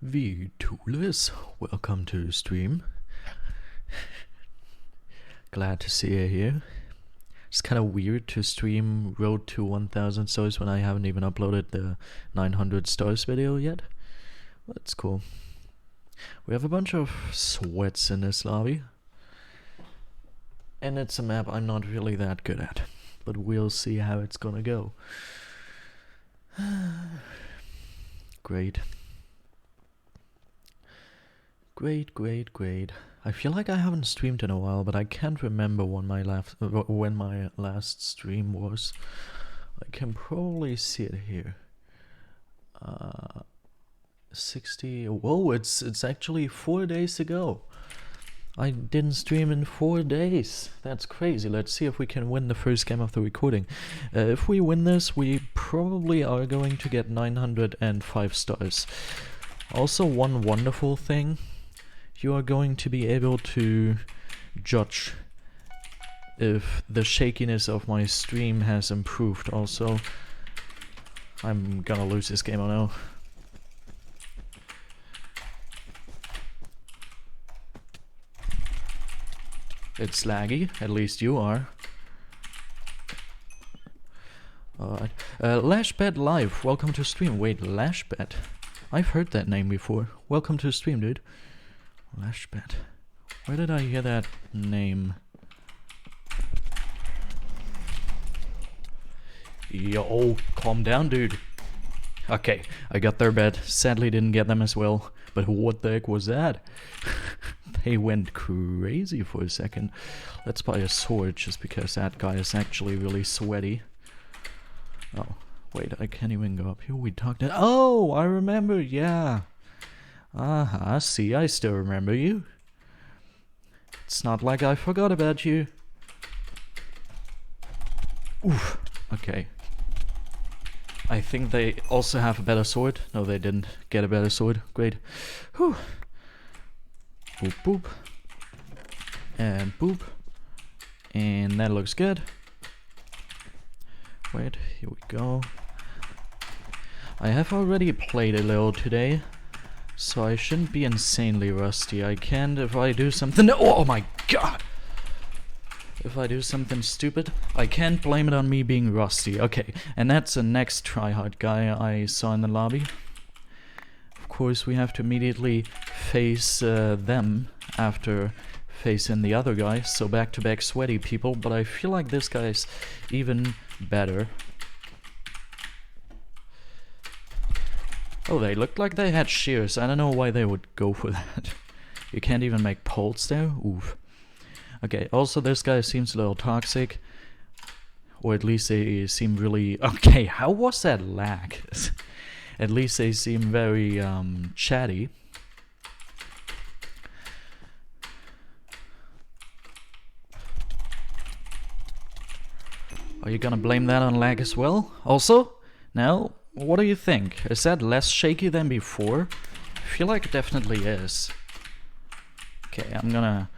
VToolers, welcome to stream. Glad to see you here. It's kind of weird to stream Road to 1000 stars when I haven't even uploaded the 900 stars video yet. But it's cool. We have a bunch of sweats in this lobby. And it's a map I'm not really that good at. But we'll see how it's gonna go. Great. Great. I feel like I haven't streamed in a while, but I can't remember when my last stream was. I can probably see it here. 60. Whoa, it's actually 4 days ago. I didn't stream in 4 days. That's crazy. Let's see if we can win the first game of the recording. If we win this, we probably are going to get 905 stars. Also, one wonderful thing. You are going to be able to judge if the shakiness of my stream has improved. Also, I'm gonna lose this game, I know. It's laggy, at least you are. Alright. Lashbet Live, welcome to stream. Wait, Lashbet? I've heard that name before. Welcome to stream, dude. Lashbet. Where did I hear that name? Yo, calm down, dude. Okay, I got their bet. Sadly didn't get them as well. But what the heck was that? They went crazy for a second. Let's buy a sword just because that guy is actually really sweaty. Oh, wait, I can't even go up here. We talked. Oh, I remember, yeah. See, I still remember you. It's not like I forgot about you. Oof, okay. I think they also have a better sword. No, they didn't get a better sword. Great. Whew. Boop, boop. And boop. And that looks good. Wait, here we go. I have already played a little today. So I shouldn't be insanely rusty. I can't if I do something. Oh my god! If I do something stupid, I can't blame it on me being rusty. Okay, and that's the next tryhard guy I saw in the lobby. Of course, we have to immediately face them after facing the other guy. So back-to-back sweaty people, but I feel like this guy's even better. Oh, they looked like they had shears. I don't know why they would go for that. You can't even make poles there? Oof. Okay, also this guy seems a little toxic. Or at least they seem really... Okay, how was that lag? At least they seem very chatty. Are you gonna blame that on lag as well? Also? No? What do you think? Is that less shaky than before? I feel like it definitely is. Okay, I'm gonna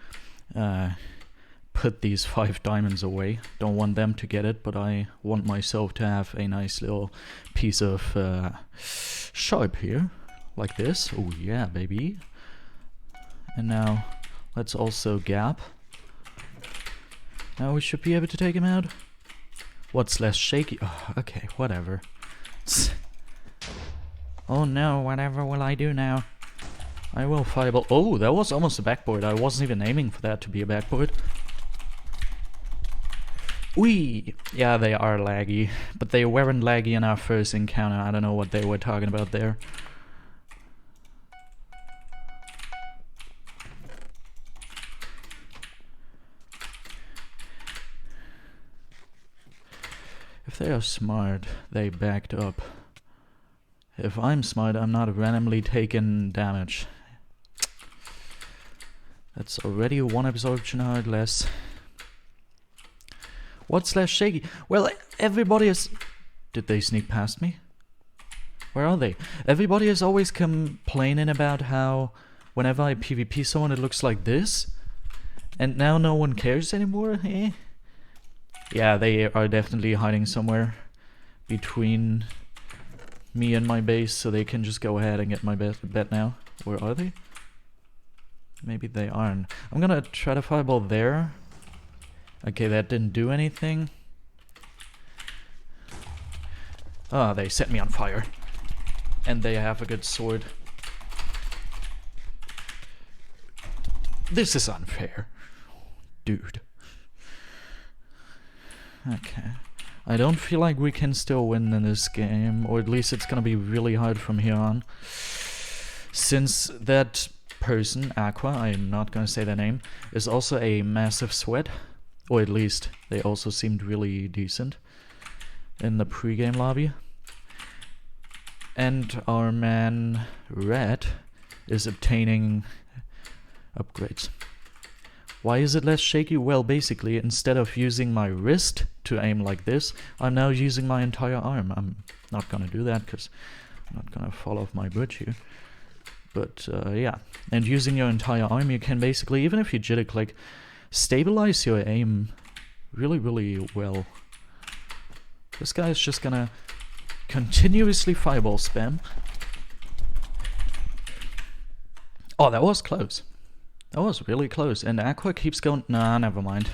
put these 5 diamonds away. Don't want them to get it, but I want myself to have a nice little piece of sharp here. Like this. Oh yeah, baby. And now, let's also gap. Now we should be able to take him out. What's less shaky? Oh, okay, whatever. Oh no, whatever will I do now? I will fireball. Oh, that was almost a backboard. I wasn't even aiming for that to be a backboard. Wee! Yeah, they are laggy. But they weren't laggy in our first encounter. I don't know what they were talking about there. If they are smart, they backed up. If I'm smart, I'm not randomly taking damage. That's already 1 absorption hard less. What's less shaky? Well, everybody is... Did they sneak past me? Where are they? Everybody is always complaining about how whenever I PvP someone it looks like this. And now no one cares anymore, eh? Yeah, they are definitely hiding somewhere between me and my base so they can just go ahead and get my bed now. Where are they? Maybe they aren't. I'm gonna try to fireball there. Okay, that didn't do anything. Ah, they set me on fire. And they have a good sword. This is unfair. Dude. Okay. I don't feel like we can still win in this game, or at least it's gonna be really hard from here on. Since that person, Aqua, I'm not gonna say their name, is also a massive sweat. Or at least they also seemed really decent in the pre-game lobby. And our man Red is obtaining upgrades. Why is it less shaky? Well, basically, instead of using my wrist to aim like this, I'm now using my entire arm. I'm not gonna do that because I'm not gonna fall off my bridge here. But yeah, and using your entire arm, you can basically, even if you jitter click, stabilize your aim really well. This guy is just gonna continuously fireball spam. Oh, that was close. That was really close. And Aqua keeps going. Nah, never mind.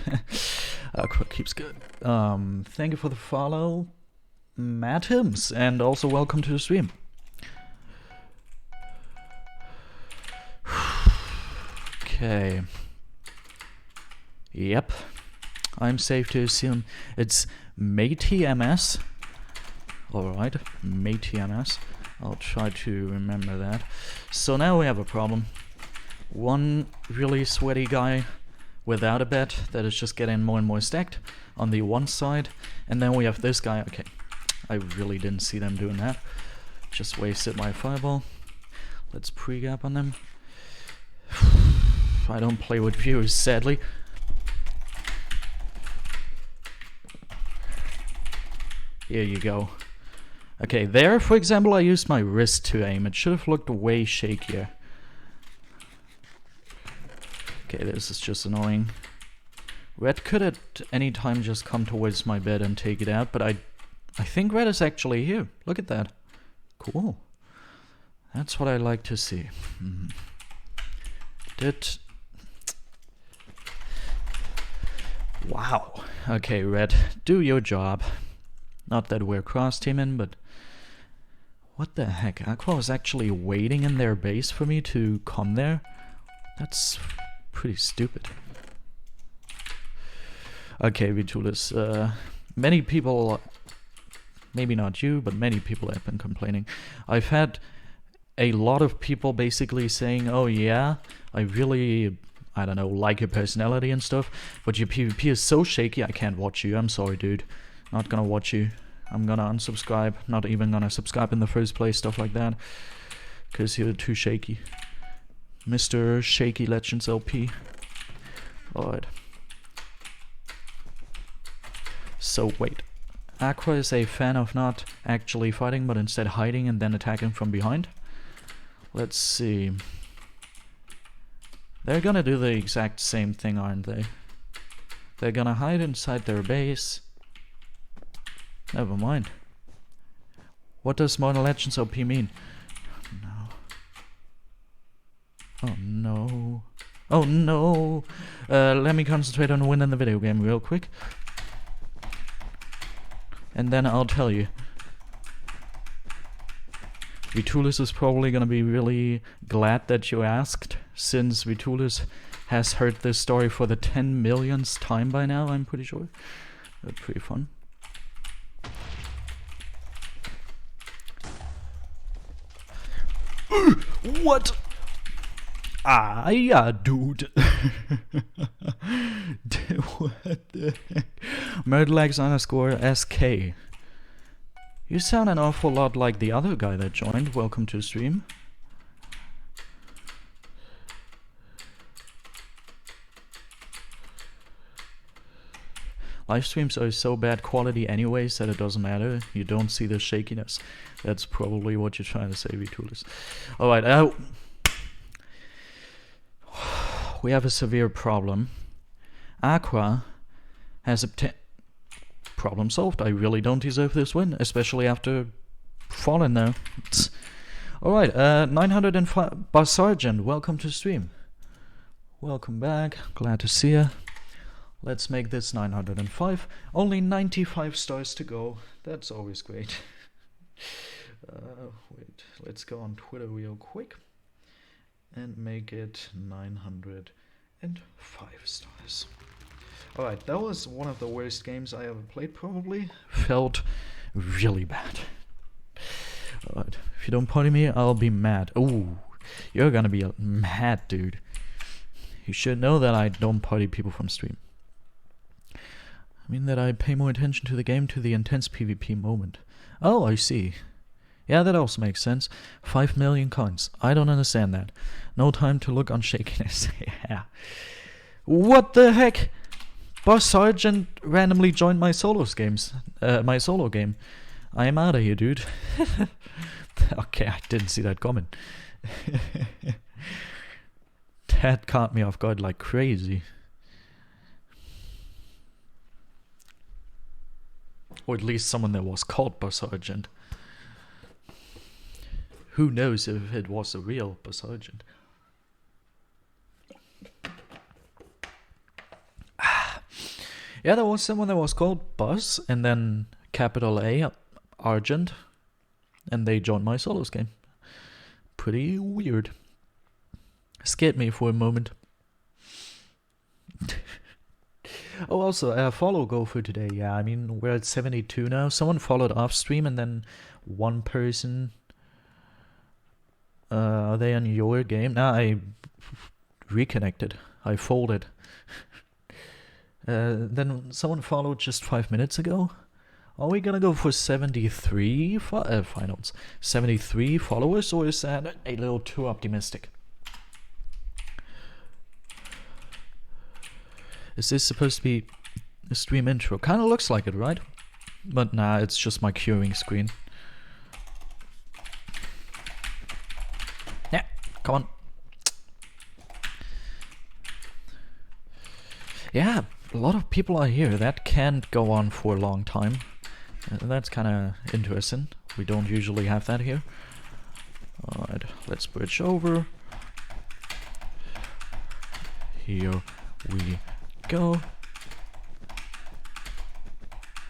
Aqua keeps good. Thank you for the follow, Matims, and also welcome to the stream. Okay. Yep. I'm safe to assume it's MateMS. Alright, MateMS. I'll try to remember that. So now we have a problem. One really sweaty guy without a bed that is just getting more and more stacked on the one side. And then we have this guy. Okay, I really didn't see them doing that. Just wasted my fireball. Let's pre-gap on them. I don't play with viewers, sadly. Here you go. Okay, there, for example, I used my wrist to aim. It should have looked way shakier. Okay, this is just annoying. Red could at any time just come towards my bed and take it out, but I think Red is actually here. Look at that. Cool. That's what I like to see. Wow. Okay, Red, do your job. Not that we're cross-teaming, but what the heck? Aqua was actually waiting in their base for me to come there? That's pretty stupid. Okay, Vitulis, many people, maybe not you, but many people have been complaining. I've had a lot of people basically saying, oh yeah, I really, I don't know, like your personality and stuff, but your PvP is so shaky I can't watch you. I'm sorry, dude. Not gonna watch you. I'm gonna unsubscribe. Not even gonna subscribe in the first place, stuff like that. Because you're too shaky. Mr. Shaky Legends LP. Alright. So wait. Aqua is a fan of not actually fighting, but instead hiding and then attacking from behind. Let's see. They're gonna do the exact same thing, aren't they? They're gonna hide inside their base. Never mind. What does Modern Legends OP mean? No. Oh no. Oh no. Let me concentrate on winning the video game real quick. And then I'll tell you. Vitulis is probably gonna be really glad that you asked, since Vitulis has heard this story for the 10 millionth time by now, I'm pretty sure. That's pretty fun. What? Ah, yeah, dude. What the heck? Murdlax_SK. You sound an awful lot like the other guy that joined. Welcome to stream. Live streams are so bad quality anyways that it doesn't matter. You don't see the shakiness. That's probably what you're trying to say, Vitulis. Alright, we have a severe problem. Aqua has obtained... Problem solved. I really don't deserve this win, especially after fallen now. Alright, 905 Bar Sergeant, welcome to stream. Welcome back, glad to see ya. Let's make this 905. Only 95 stars to go. That's always great. Wait, let's go on Twitter real quick and make it 905 stars. Alright, that was one of the worst games I ever played, probably. Felt really bad. Alright, if you don't party me, I'll be mad. Ooh, you're gonna be mad, dude. You should know that I don't party people from stream. I mean that I pay more attention to the game, to the intense PvP moment. Oh, I see. Yeah, that also makes sense. 5 million coins. I don't understand that. No time to look on shakiness. Yeah. What the heck? Boss Sergeant randomly joined my solo game. I am out of here, dude. Okay, I didn't see that coming. That caught me off guard like crazy. Or at least someone that was called Boss Sergeant. Who knows if it was a real Boss Sergeant. Yeah, there was someone that was called Boss and then capital A, Argent, and they joined my solos game. Pretty weird. Scared me for a moment. Oh, also, follow go for today. Yeah, I mean, we're at 72 now. Someone followed off stream and then one person... are they on your game? Nah, I reconnected. I folded. Then someone followed just 5 minutes ago. Are we gonna go for 73 finals? 73 followers, or is that a little too optimistic? Is this supposed to be a stream intro? Kinda looks like it, right? But nah, it's just my queuing screen. Yeah, come on. Yeah, a lot of people are here. That can't go on for a long time. That's kinda interesting. We don't usually have that here. Alright, let's bridge over. Here we go.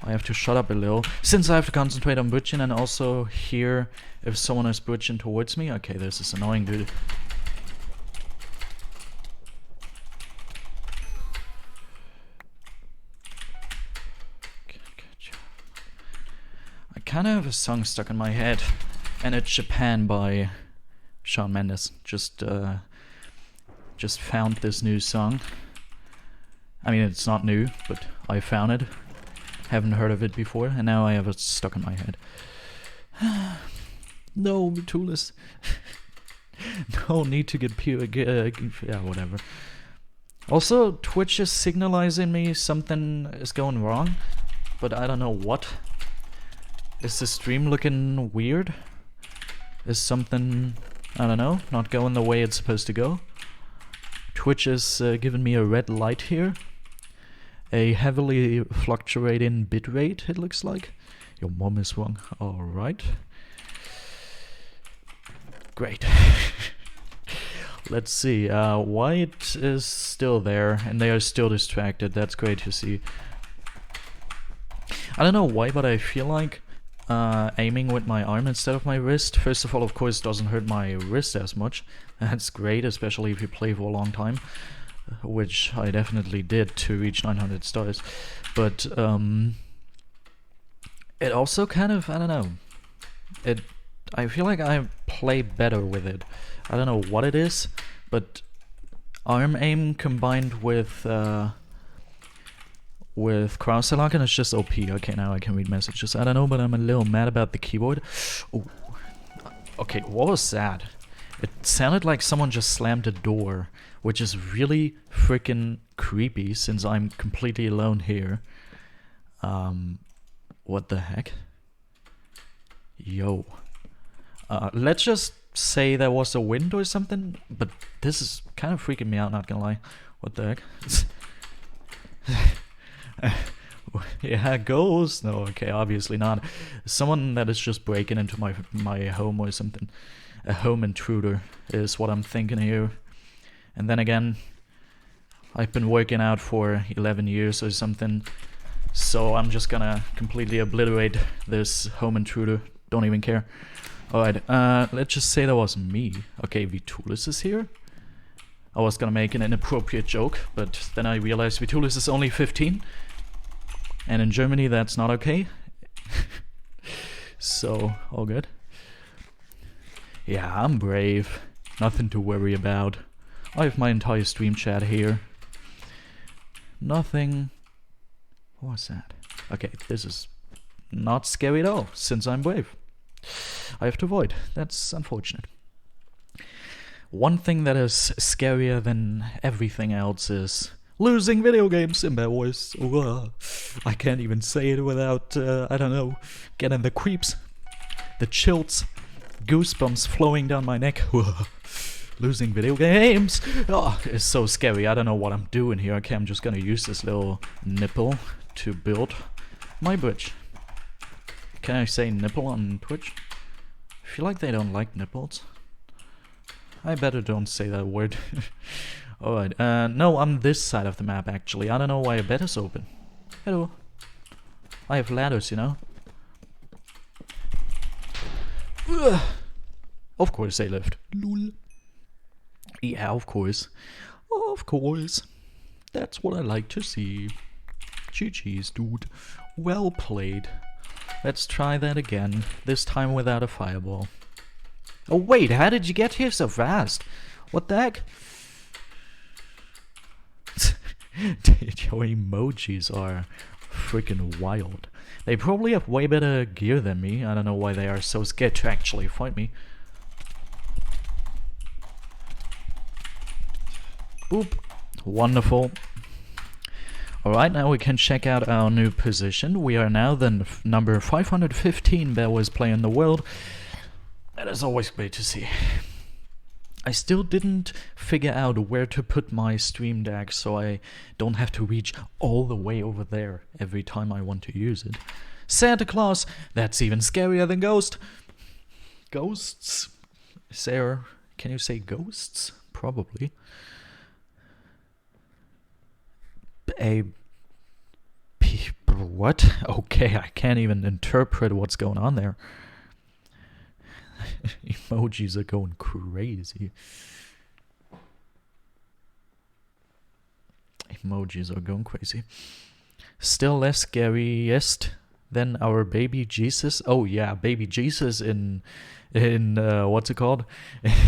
I have to shut up a little, since I have to concentrate on bridging and also hear if someone is bridging towards me. Okay, this is annoying, dude. I kinda have a song stuck in my head, and it's Japan by Shawn Mendes. Just found this new song. I mean, it's not new, but I found it. Haven't heard of it before, and now I have it stuck in my head. No, Mitulis. No need to get pure. Yeah, whatever. Also, Twitch is signalizing me something is going wrong, but I don't know what. Is the stream looking weird? Is something, I don't know, not going the way it's supposed to go? Twitch is giving me a red light here. A heavily fluctuating bitrate, it looks like. Your mom is wrong. Alright. Great. Let's see. White is still there, and they are still distracted. That's great to see. I don't know why, but I feel like aiming with my arm instead of my wrist. First of all, of course, doesn't hurt my wrist as much. That's great, especially if you play for a long time. Which I definitely did to reach 900 stars. But, it also kind of, I don't know. I feel like I play better with it. I don't know what it is, but arm aim combined with cross-lock, and it's just OP. Okay, now I can read messages. I don't know, but I'm a little mad about the keyboard. Ooh. Okay, what was that? It sounded like someone just slammed a door, which is really freaking creepy since I'm completely alone here. What the heck? Yo. Let's just say there was a wind or something, but this is kind of freaking me out, not gonna lie. What the heck? Yeah, ghost. No, okay, obviously not. Someone that is just breaking into my home or something. A home intruder is what I'm thinking here. And then again, I've been working out for 11 years or something, so I'm just gonna completely obliterate this home intruder. Don't even care. Alright, let's just say that was me. Okay, Vitulis is here. I was gonna make an inappropriate joke, but then I realized Vitulis is only 15. And in Germany that's not okay. So, all good. Yeah, I'm brave. Nothing to worry about. I have my entire stream chat here. Nothing... What was that? Okay, this is not scary at all, since I'm brave. I have to avoid. That's unfortunate. One thing that is scarier than everything else is losing video games in BedWars. I can't even say it without, I don't know, getting the creeps, the chills, goosebumps flowing down my neck. Losing video games. Oh, it's so scary. I don't know what I'm doing here. Okay, I'm just gonna use this little nipple to build my bridge. Can I say nipple on Twitch? I feel like they don't like nipples. I better don't say that word. Alright, no, I'm this side of the map actually. I don't know why a bed is open. Hello. I have ladders, you know? Ugh. Of course they lift. Lol. Yeah, of course. Of course. That's what I like to see. GG's, dude. Well played. Let's try that again. This time without a fireball. Oh wait, how did you get here so fast? What the heck? Your emojis are freaking wild. They probably have way better gear than me. I don't know why they are so scared to actually fight me. Boop. Wonderful. Alright, now we can check out our new position. We are now the number 515 BedWars player in the world. That is always great to see. I still didn't figure out where to put my stream deck so I don't have to reach all the way over there every time I want to use it. Santa Claus! That's even scarier than Ghost! Ghosts? Sarah, can you say ghosts? Probably. What? Okay, I can't even interpret what's going on there. Emojis are going crazy. Emojis are going crazy. Still less scariest than our baby Jesus. Oh yeah, baby Jesus in what's it called?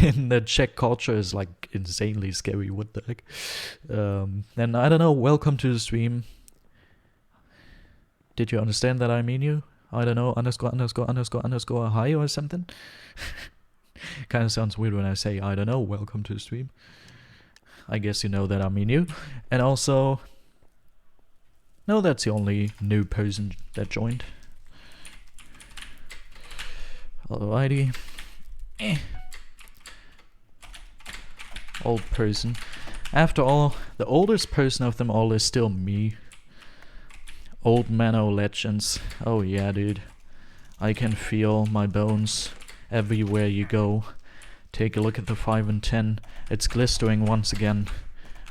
In the Czech culture is like insanely scary. What the heck? And I don't know. Welcome to the stream. Did you understand that I mean you? I don't know, ____ hi or something. Kind of sounds weird when I say I don't know, welcome to the stream. I guess you know that I mean you. And also, no, that's the only new person that joined. Alrighty. Old person. After all, the oldest person of them all is still me. Old Mano legends. Oh yeah, dude. I can feel my bones everywhere you go. Take a look at the 5 and 10. It's glistering once again.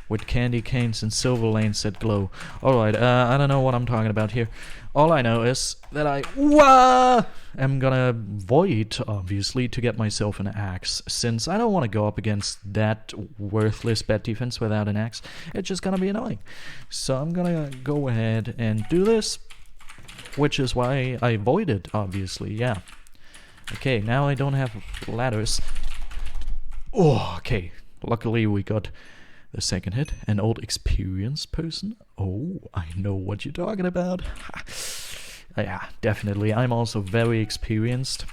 With candy canes and silver lanes that glow. Alright, I don't know what I'm talking about here. All I know is that I am gonna void, obviously, to get myself an axe. Since I don't want to go up against that worthless bed defense without an axe. It's just gonna be annoying. So I'm gonna go ahead and do this. Which is why I voided, obviously, yeah. Okay, now I don't have ladders. Oh, okay. Luckily we got the second hit. An old experienced person. Oh, I know what you're talking about. Yeah, definitely. I'm also very experienced.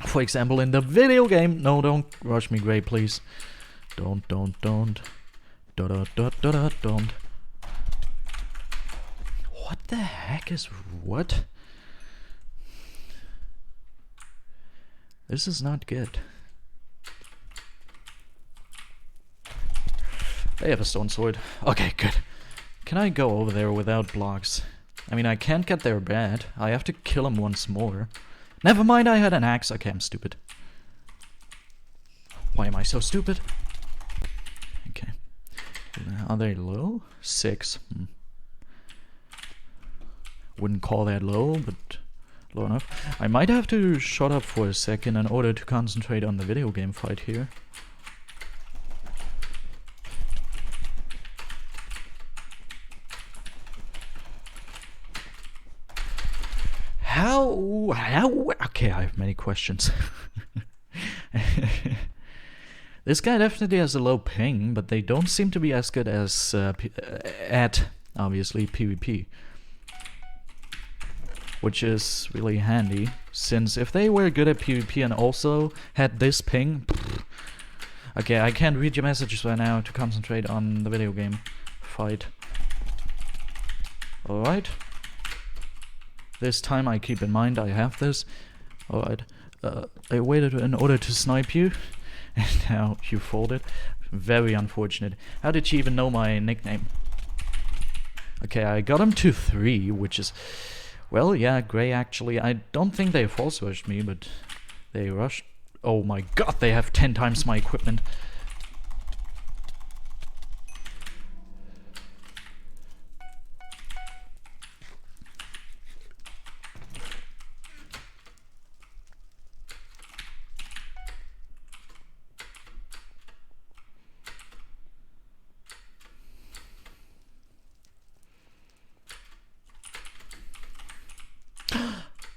For example, in the video game. No, don't rush me, Gray, please. Don't. Don't. What the heck is what? This is not good. They have a stone sword. Okay, good. Can I go over there without blocks? I mean, I can't get their bed. I have to kill him once more. Never mind, I had an axe. Okay, I'm stupid. Why am I so stupid? Okay. Are they low? 6. Wouldn't call that low, but low enough. I might have to shut up for a second in order to concentrate on the video game fight here. How? Okay, I have many questions. This guy definitely has a low ping, but they don't seem to be as good as at, obviously, PvP. Which is really handy, since if they were good at PvP and also had this ping... Okay, I can't read your messages right now to concentrate on the video game fight. Alright. This time I keep in mind I have this. Alright. I waited in order to snipe you. And now you folded. Very unfortunate. How did you even know my nickname? Okay, I got him to 3, which is... Well, yeah, Grey actually. I don't think they false rushed me, but they rushed... Oh my god, they have 10 times my equipment.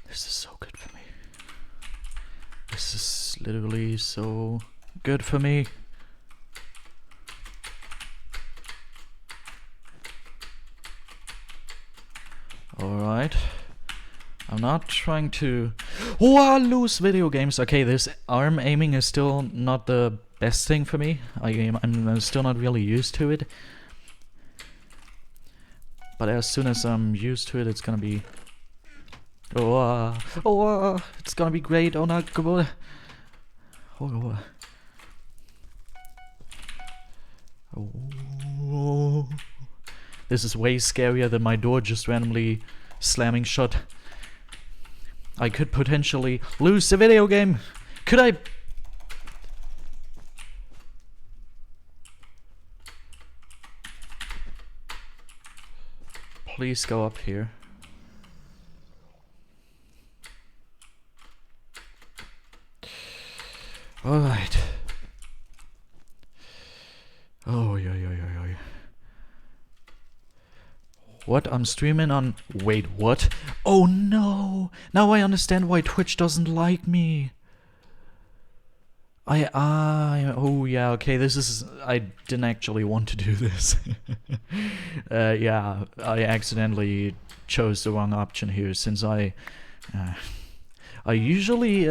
This is so good for me. This is literally so good for me. Alright. I'm not trying to... Oh, I lose video games. Okay, this arm aiming is still not the best thing for me. I'm still not really used to it. But as soon as I'm used to it, it's gonna be... it's gonna be great. Oh no, come on. Oh. This is way scarier than my door just randomly slamming shut. I could potentially lose the video game. Could I? Please go up here. Alright. Oh, yeah. What? I'm streaming on... Wait, what? Oh no! Now I understand why Twitch doesn't like me. Oh yeah, okay, this is... I didn't actually want to do this. Yeah, I accidentally chose the wrong option here, since I usually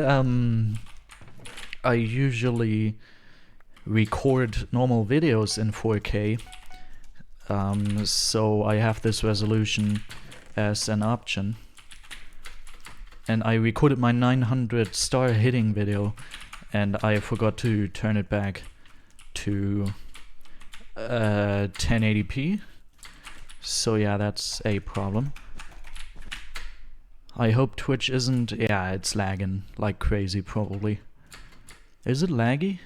record normal videos in 4K, so I have this resolution as an option, and I recorded my 900 star hitting video, and I forgot to turn it back to 1080p, so yeah, that's a problem. I hope Twitch isn't... Yeah, it's lagging like crazy probably. Is it laggy?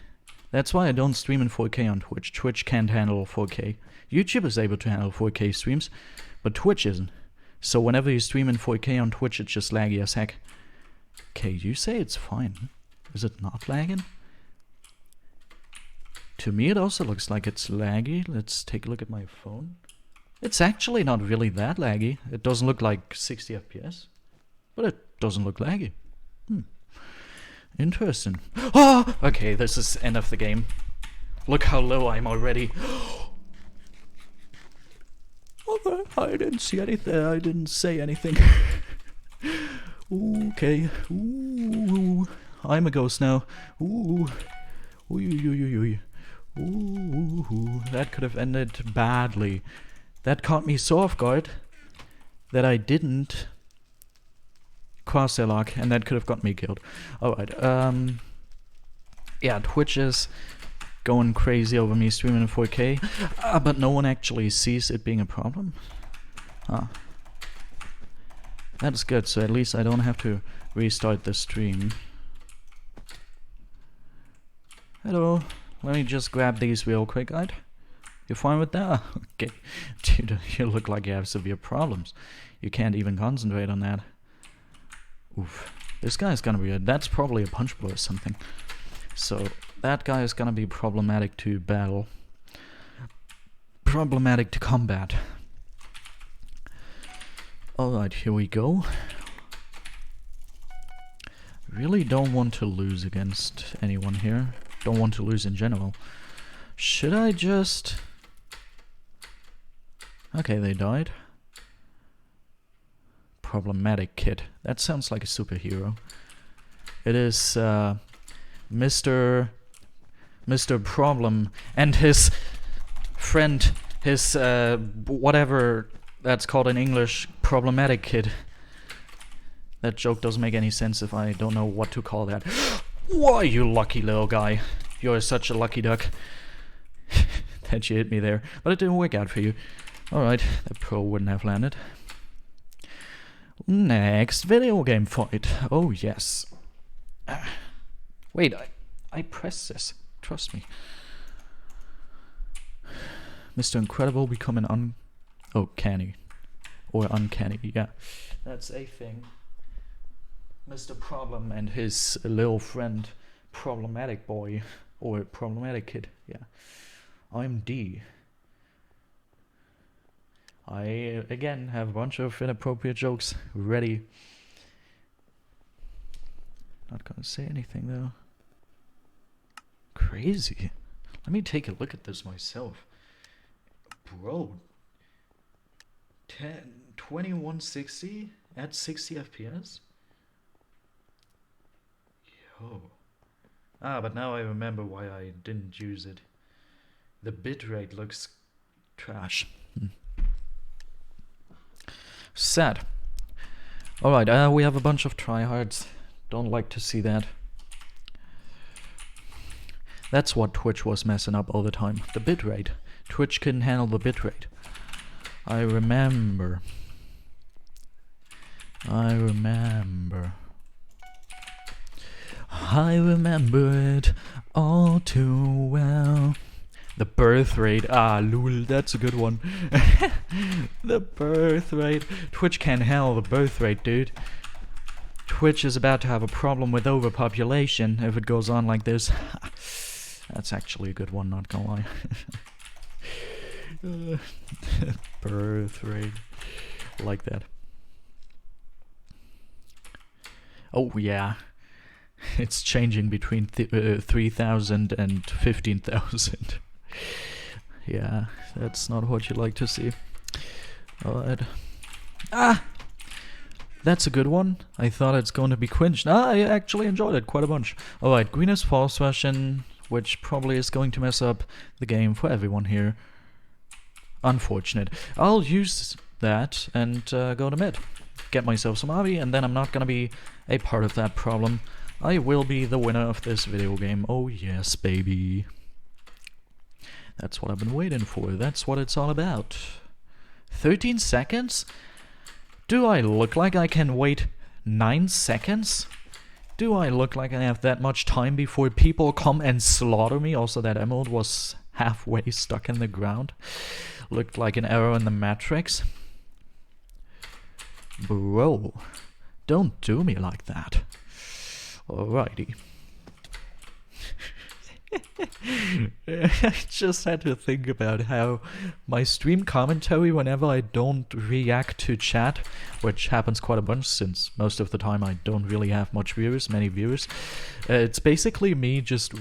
That's why I don't stream in 4K on Twitch. Twitch can't handle 4K. YouTube is able to handle 4K streams, but Twitch isn't. So whenever you stream in 4K on Twitch, it's just laggy as heck. Okay, you say it's fine. Is it not lagging? To me it also looks like it's laggy. Let's take a look at my phone. It's actually not really that laggy. It doesn't look like 60 FPS, but it doesn't look laggy. Interesting. Oh! Okay, this is end of the game. Look how low I'm already. I didn't see anything. I didn't say anything. Okay. Ooh. I'm a ghost now. Ooh. Ooh. That could have ended badly. That caught me so off guard that I didn't crosshair lock, and that could have got me killed. Alright, yeah, Twitch is going crazy over me streaming in 4K, but no one actually sees it being a problem. That's good, so at least I don't have to restart the stream. Hello. Let me just grab these real quick, right? You fine with that? Okay. Dude, you look like you have severe problems. You can't even concentrate on that. Oof. This guy's gonna be that's probably a punch blow or something. So, that guy is gonna be problematic to battle. Problematic to combat. Alright, here we go. Really don't want to lose against anyone here. Don't want to lose in general. Should I just... Okay, they died. Problematic kid. That sounds like a superhero. It is Mr. Problem and his friend, his whatever that's called in English, problematic kid. That joke doesn't make any sense if I don't know what to call that. Why, you lucky little guy. You're such a lucky duck. That you hit me there. But it didn't work out for you. Alright, that pro wouldn't have landed. Next video game fight. Oh, yes. Wait, I pressed this. Trust me. Mr. Incredible becoming canny. Or uncanny, yeah. That's a thing. Mr. Problem and his little friend, Problematic Boy. Or Problematic Kid, yeah. I'm D. I, again, have a bunch of inappropriate jokes ready. Not gonna say anything, though. Crazy. Let me take a look at this myself. Bro. 2160 at 60 FPS? Yo. Ah, but now I remember why I didn't use it. The bitrate looks trash. Sad. Alright, we have a bunch of tryhards. Don't like to see that. That's what Twitch was messing up all the time. The bitrate. Twitch couldn't handle the bitrate. I remember. I remember it all too well. The birth rate. Ah, lol, that's a good one. The birth rate. Twitch can't handle the birth rate, dude. Twitch is about to have a problem with overpopulation if it goes on like this. That's actually a good one, not gonna lie. Birth rate. Like that. Oh, yeah. It's changing between 3,000 and 15,000. Yeah, that's not what you like to see. Alright. Ah! That's a good one. I thought it's going to be quenched. Ah, I actually enjoyed it quite a bunch. Alright, green is false Russian, which probably is going to mess up the game for everyone here. Unfortunate. I'll use that and go to mid. Get myself some Avi, and then I'm not gonna be a part of that problem. I will be the winner of this video game. Oh yes, baby. That's what I've been waiting for. That's what it's all about. 13 seconds? Do I look like I can wait 9 seconds? Do I look like I have that much time before people come and slaughter me? Also, that emerald was halfway stuck in the ground. Looked like an error in the matrix. Bro, don't do me like that. Alrighty. I just had to think about how my stream commentary, whenever I don't react to chat, which happens quite a bunch since most of the time I don't really have many viewers, it's basically me just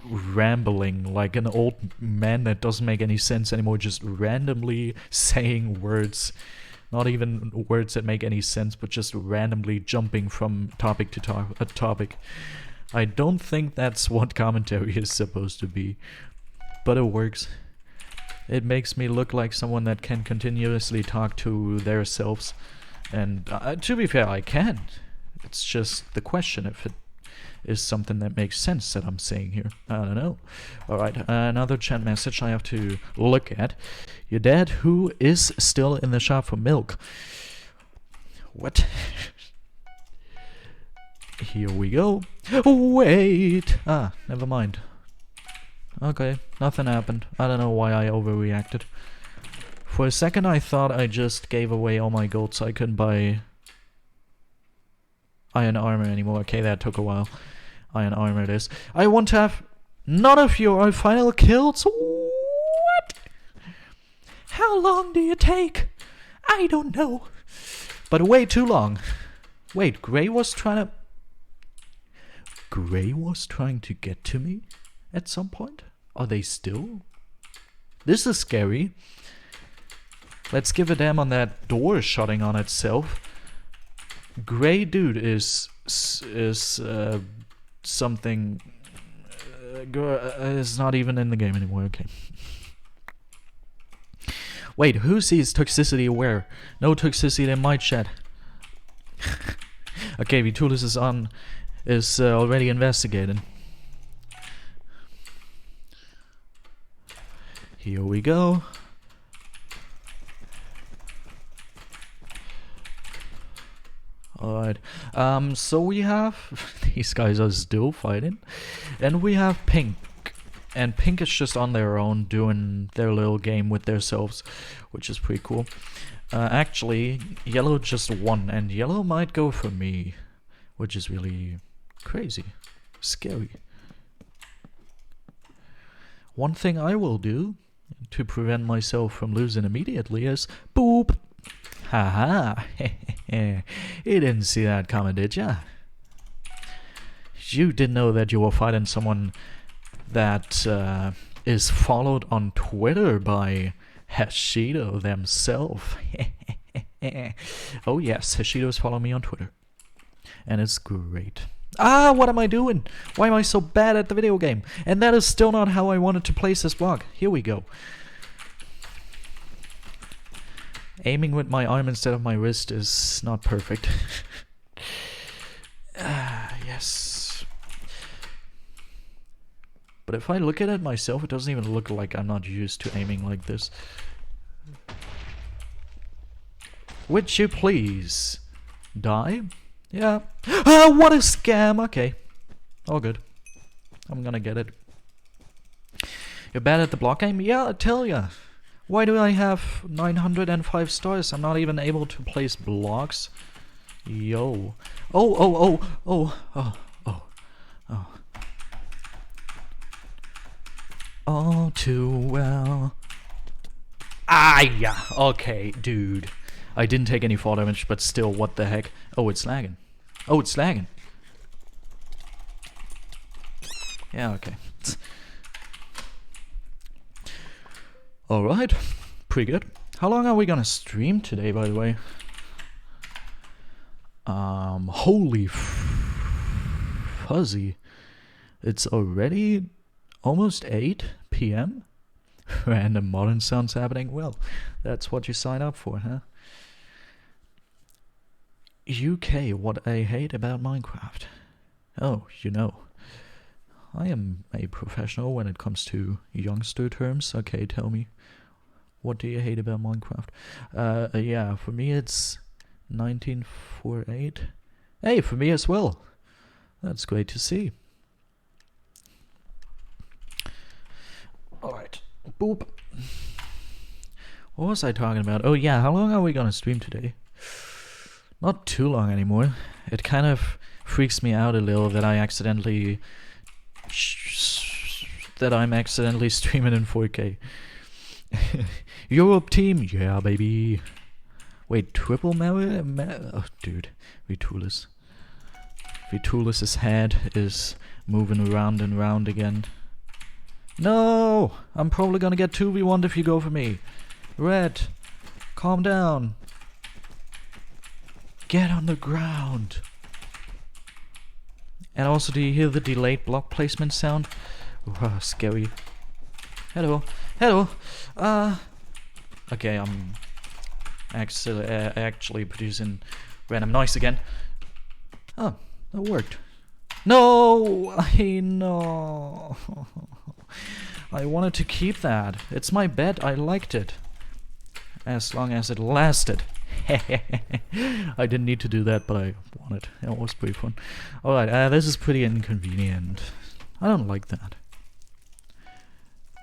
rambling like an old man that doesn't make any sense anymore, just randomly saying words. Not even words that make any sense, but just randomly jumping from topic to topic. I don't think that's what commentary is supposed to be, but it works. It makes me look like someone that can continuously talk to their selves, and to be fair, I can. It's just the question if it is something that makes sense that I'm saying here. I don't know. Alright, another chat message I have to look at. Your dad, who is still in the shop for milk. What? Here we go. Wait! Ah, never mind. Okay, nothing happened. I don't know why I overreacted. For a second I thought I just gave away all my gold so I couldn't buy iron armor anymore. Okay, that took a while. Iron armor it is. I want to have none of your final kills. What? How long do you take? I don't know. But way too long. Wait, Gray was trying to get to me at some point? Are they still? This is scary. Let's give a damn on that door shutting on itself. Gray dude is something is not even in the game anymore. Okay. Wait, who sees toxicity where? No toxicity in my chat. Okay, Vitulus is already investigating. Here we go. Alright, so we have, these guys are still fighting, and we have Pink, and Pink is just on their own doing their little game with themselves, which is pretty cool. Actually, Yellow just won, and Yellow might go for me, which is really crazy, scary. One thing I will do to prevent myself from losing immediately is boop. Haha. You didn't see that coming, did ya? You didn't know that you were fighting someone that is followed on Twitter by Hashido themselves. Oh yes, Hashido's following me on Twitter. And it's great. Ah, what am I doing? Why am I so bad at the video game? And that is still not how I wanted to place this block. Here we go. Aiming with my arm instead of my wrist is not perfect. Yes. But if I look at it myself, it doesn't even look like I'm not used to aiming like this. Would you please die? Yeah. Ah, what a scam! Okay. All good. I'm gonna get it. You're bad at the block game? Yeah, I tell ya. Why do I have 905 stars? I'm not even able to place blocks. Yo. Oh. All too well. Ah, yeah. Okay, dude. I didn't take any fall damage, but still, what the heck? Oh, it's lagging. Oh, it's lagging. Yeah, okay. Alright, pretty good. How long are we gonna stream today, by the way? Holy fuzzy. It's already almost 8 PM? Random modern sounds happening? Well, that's what you sign up for, huh? UK, what I hate about Minecraft. Oh, you know. I am a professional when it comes to youngster terms. Okay, tell me. What do you hate about Minecraft? Yeah, for me it's 1948. Hey, for me as well. That's great to see. Alright. Boop. What was I talking about? Oh yeah, how long are we gonna stream today? Not too long anymore. It kind of freaks me out a little that I'm accidentally streaming in 4K. Europe team, yeah baby. Wait, triple merit? Oh, dude, Vitulus. Vitulus's head is moving around and round again. No, I'm probably gonna get 2v1 if you go for me. Red, calm down. Get on the ground. And also, do you hear the delayed block placement sound? Oh, scary. Hello. Hello. Okay, I'm actually producing random noise again. Oh, that worked. No! No. I wanted to keep that. It's my bed. I liked it. As long as it lasted. I didn't need to do that, but I wanted. It was pretty fun. Alright, this is pretty inconvenient. I don't like that.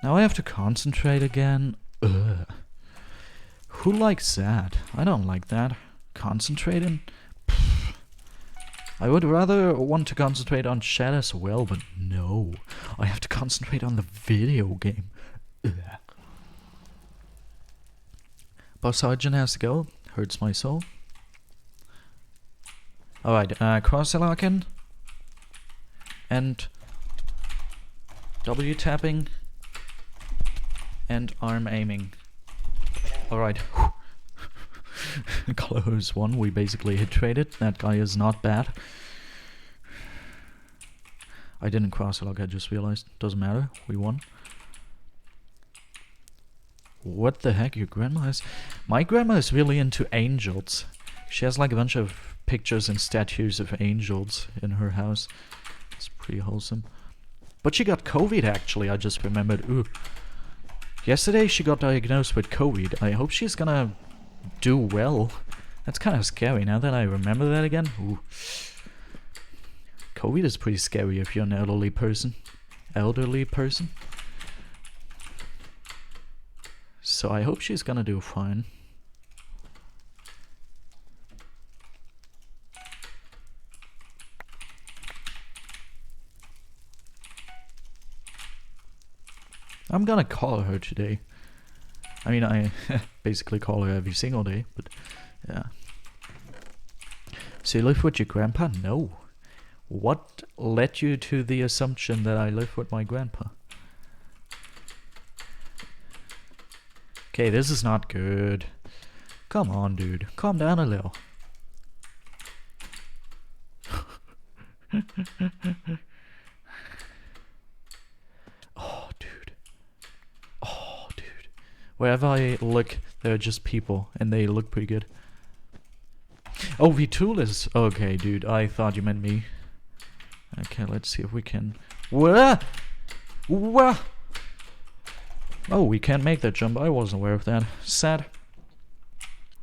Now I have to concentrate again. Ugh. Who likes that? I don't like that. Concentrating? Pfft. I would rather want to concentrate on chat as well, but no. I have to concentrate on the video game. Ugh. Boss Sergeant has to go. Hurts my soul. Alright, cross-locking. And W tapping. And arm aiming. Alright. Close one. We basically hit traded. That guy is not bad. I didn't cross-lock, I just realized. Doesn't matter. We won. What the heck? Your grandma is... My grandma is really into angels. She has like a bunch of pictures and statues of angels in her house. It's pretty wholesome. But she got COVID actually, I just remembered. Ooh. Yesterday she got diagnosed with COVID. I hope she's gonna do well. That's kind of scary now that I remember that again. Ooh. COVID is pretty scary if you're an elderly person. So I hope she's gonna do fine. I'm gonna call her today. I mean, I basically call her every single day, but yeah. So you live with your grandpa? No. What led you to the assumption that I live with my grandpa? Okay, this is not good. Come on, dude. Calm down a little. Oh, dude. Oh, dude. Wherever I look, there are just people, and they look pretty good. Oh, V-Tool is... Okay, dude. I thought you meant me. Okay, let's see if we can... Whoa! Whoa! Oh, we can't make that jump. I wasn't aware of that. Sad.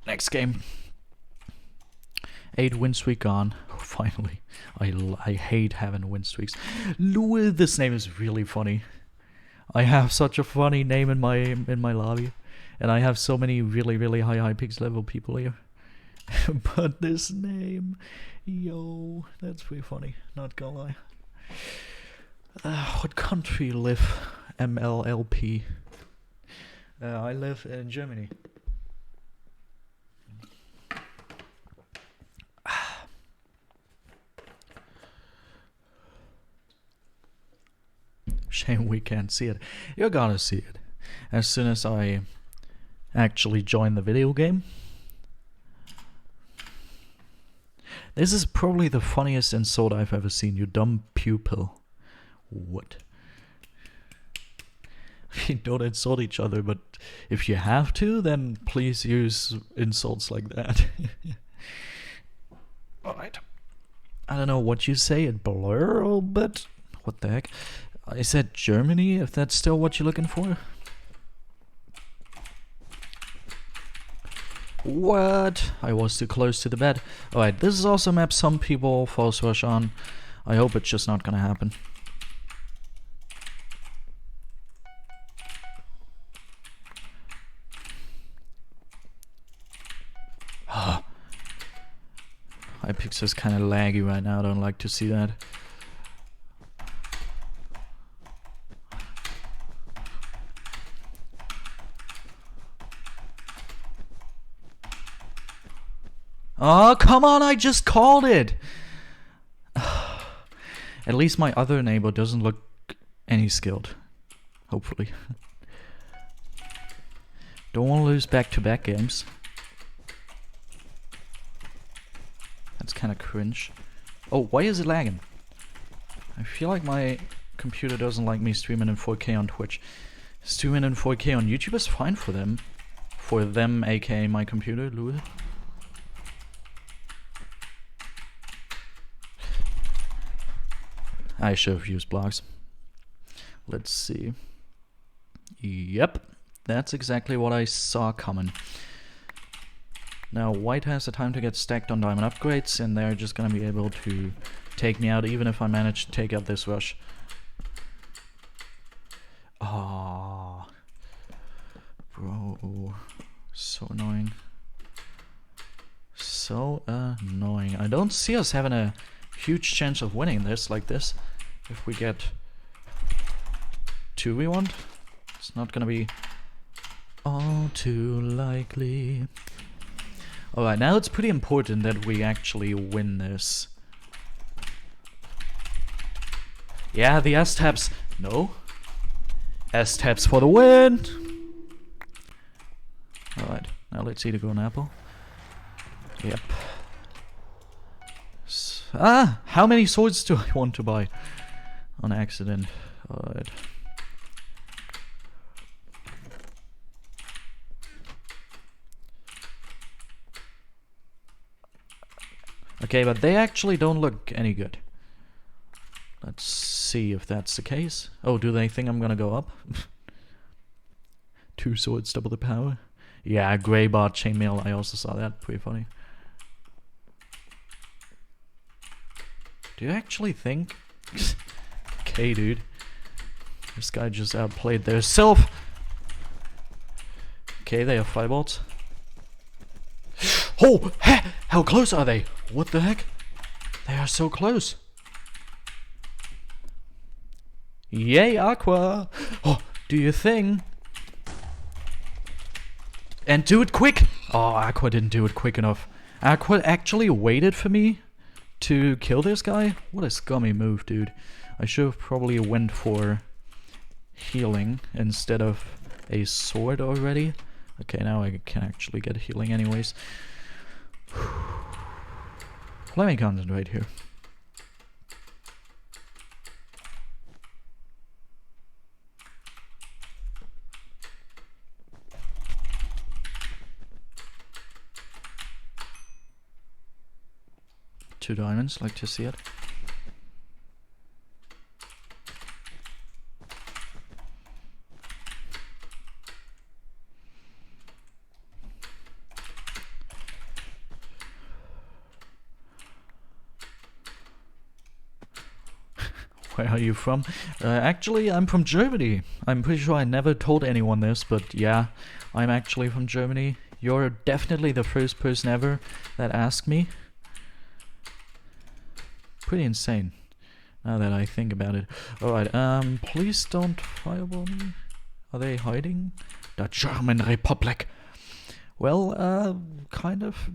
Next game. 8 win streak gone. Oh, finally. I hate having win streaks. Louis, this name is really funny. I have such a funny name in my lobby. And I have so many really high Hypixel level people here. But this name... Yo, that's pretty funny. Not gonna lie. What country you live? MLLP. I live in Germany. Shame we can't see it. You're gonna see it as soon as I actually join the video game. This is probably the funniest insult I've ever seen. You dumb pupil. What? Don't insult each other, but if you have to, then please use insults like that. Alright. I don't know what you say, it blur a little bit. What the heck? I said Germany, if that's still what you're looking for. What? I was too close to the bed. Alright, this is also a map some people false rush on. I hope it's just not gonna happen. Hypixel is kind of laggy right now, I don't like to see that. Oh, come on, I just called it! At least my other neighbor doesn't look any skilled. Hopefully. Don't want to lose back-to-back games. That's kind of cringe. Oh, why is it lagging? I feel like my computer doesn't like me streaming in 4K on Twitch. Streaming in 4K on YouTube is fine for them. For them, aka my computer, Louis. I should have used blocks. Let's see. Yep, that's exactly what I saw coming. Now white has the time to get stacked on diamond upgrades, and they're just gonna be able to take me out even if I manage to take out this rush. Ah, bro, so annoying. So annoying. I don't see us having a huge chance of winning this like this. If we get 2v1, it's not gonna be all too likely. Alright, now it's pretty important that we actually win this. Yeah, the S-taps. No. S-taps for the win! Alright, now let's eat a golden apple. Yep. How many swords do I want to buy? On accident. Alright. Okay, but they actually don't look any good. Let's see if that's the case. Oh, do they think I'm gonna go up? 2 swords, double the power. Yeah, grey bar chainmail, I also saw that. Pretty funny. Do you actually think? Okay, dude. This guy just outplayed their self. Okay, they have fireballs. Oh, how close are they? What the heck? They are so close. Yay, Aqua! Oh, do your thing. And do it quick! Oh, Aqua didn't do it quick enough. Aqua actually waited for me to kill this guy? What a scummy move, dude. I should have probably went for healing instead of a sword already. Okay, now I can actually get healing anyways. Let me concentrate here. Two diamonds, like to see it. Where are you from? Actually, I'm from Germany. I'm pretty sure I never told anyone this, but yeah, I'm actually from Germany. You're definitely the first person ever that asked me. Pretty insane, now that I think about it. Alright, please don't fireball me. Are they hiding? The German Republic. Well, kind of.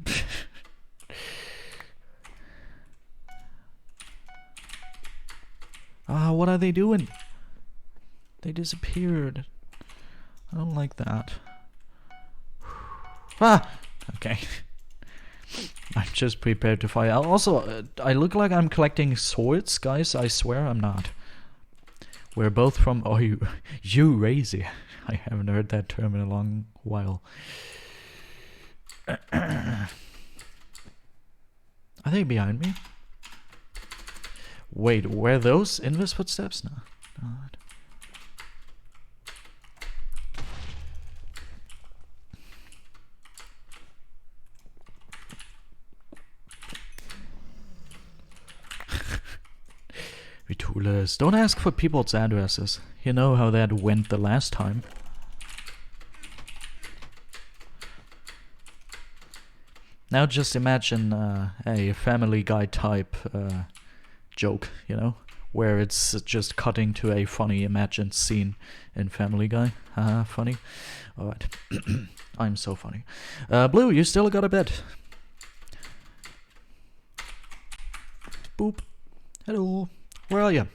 What are they doing? They disappeared. I don't like that. Okay. I'm just prepared to fight. Also, I look like I'm collecting swords, guys. I swear I'm not. We're both from... Oh, you crazy. I haven't heard that term in a long while. Are they behind me? Wait, were those Invis footsteps? No. Not. Ritulas. Don't ask for people's addresses. You know how that went the last time. Now just imagine a Family Guy type joke, you know? Where it's just cutting to a funny imagined scene in Family Guy. Haha, funny. Alright. I'm so funny. Blue, you still got a bed. Boop. Hello. Where are you?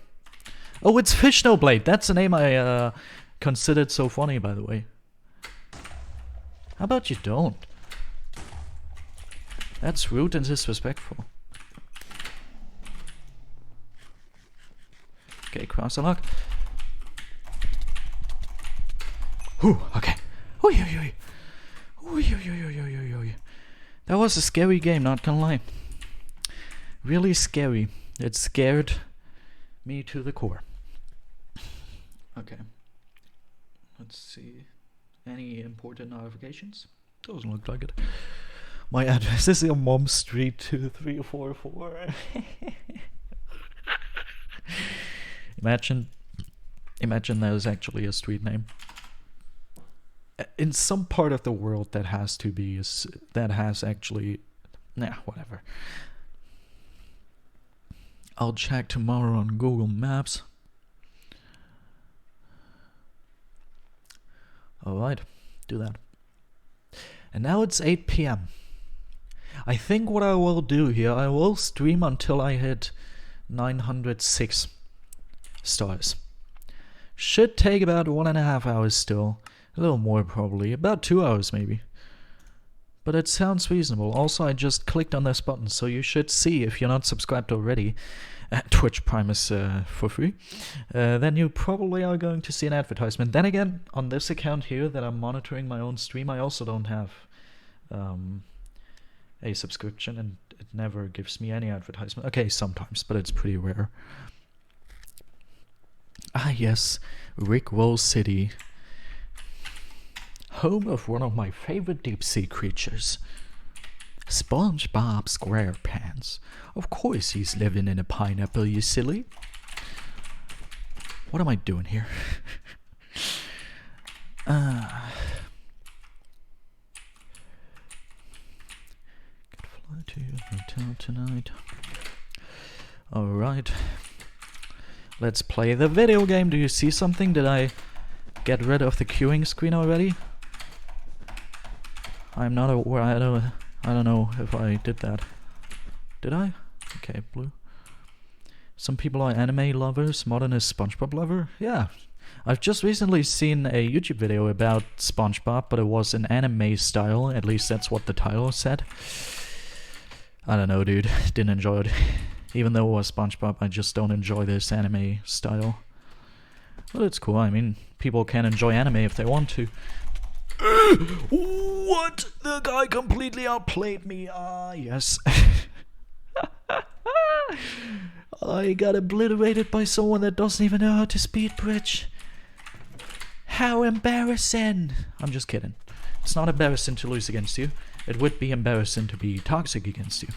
Oh, it's Fishnowblade. That's the name I considered so funny, by the way. How about you don't? That's rude and disrespectful. Okay, cross the lock. Whew, okay. That was a scary game, not gonna lie. Really scary. It scared me to the core. Okay. Let's see. Any important notifications? Doesn't look like it. My address is your mom's street 2344. Imagine that is actually a street name. In some part of the world that has to be, that has actually, nah, whatever. I'll check tomorrow on Google Maps. Alright, do that. And now it's 8 PM. I think what I will do here, I will stream until I hit 906 stars. Should take about 1.5 hours still. A little more probably. About 2 hours maybe. But it sounds reasonable. Also, I just clicked on this button, so you should see, if you're not subscribed already, Twitch Prime is for free, then you probably are going to see an advertisement. Then again, on this account here that I'm monitoring my own stream, I also don't have a subscription, and it never gives me any advertisement. Okay, sometimes, but it's pretty rare. Ah yes, Rickroll City. Home of one of my favorite deep-sea creatures. SpongeBob SquarePants. Of course he's living in a pineapple, you silly. What am I doing here? Could fly to your hotel tonight. Alright. Let's play the video game. Do you see something? Did I get rid of the queuing screen already? I'm not aware. I don't know if I did that. Did I? Okay, blue. Some people are anime lovers. Modern is SpongeBob lover. Yeah. I've just recently seen a YouTube video about SpongeBob, but it was in anime style. At least that's what the title said. I don't know, dude. Didn't enjoy it. Even though it was SpongeBob, I just don't enjoy this anime style. But it's cool. I mean, people can enjoy anime if they want to. What? The guy completely outplayed me. Ah, yes. I got obliterated by someone that doesn't even know how to speed bridge. How embarrassing. I'm just kidding. It's not embarrassing to lose against you. It would be embarrassing to be toxic against you.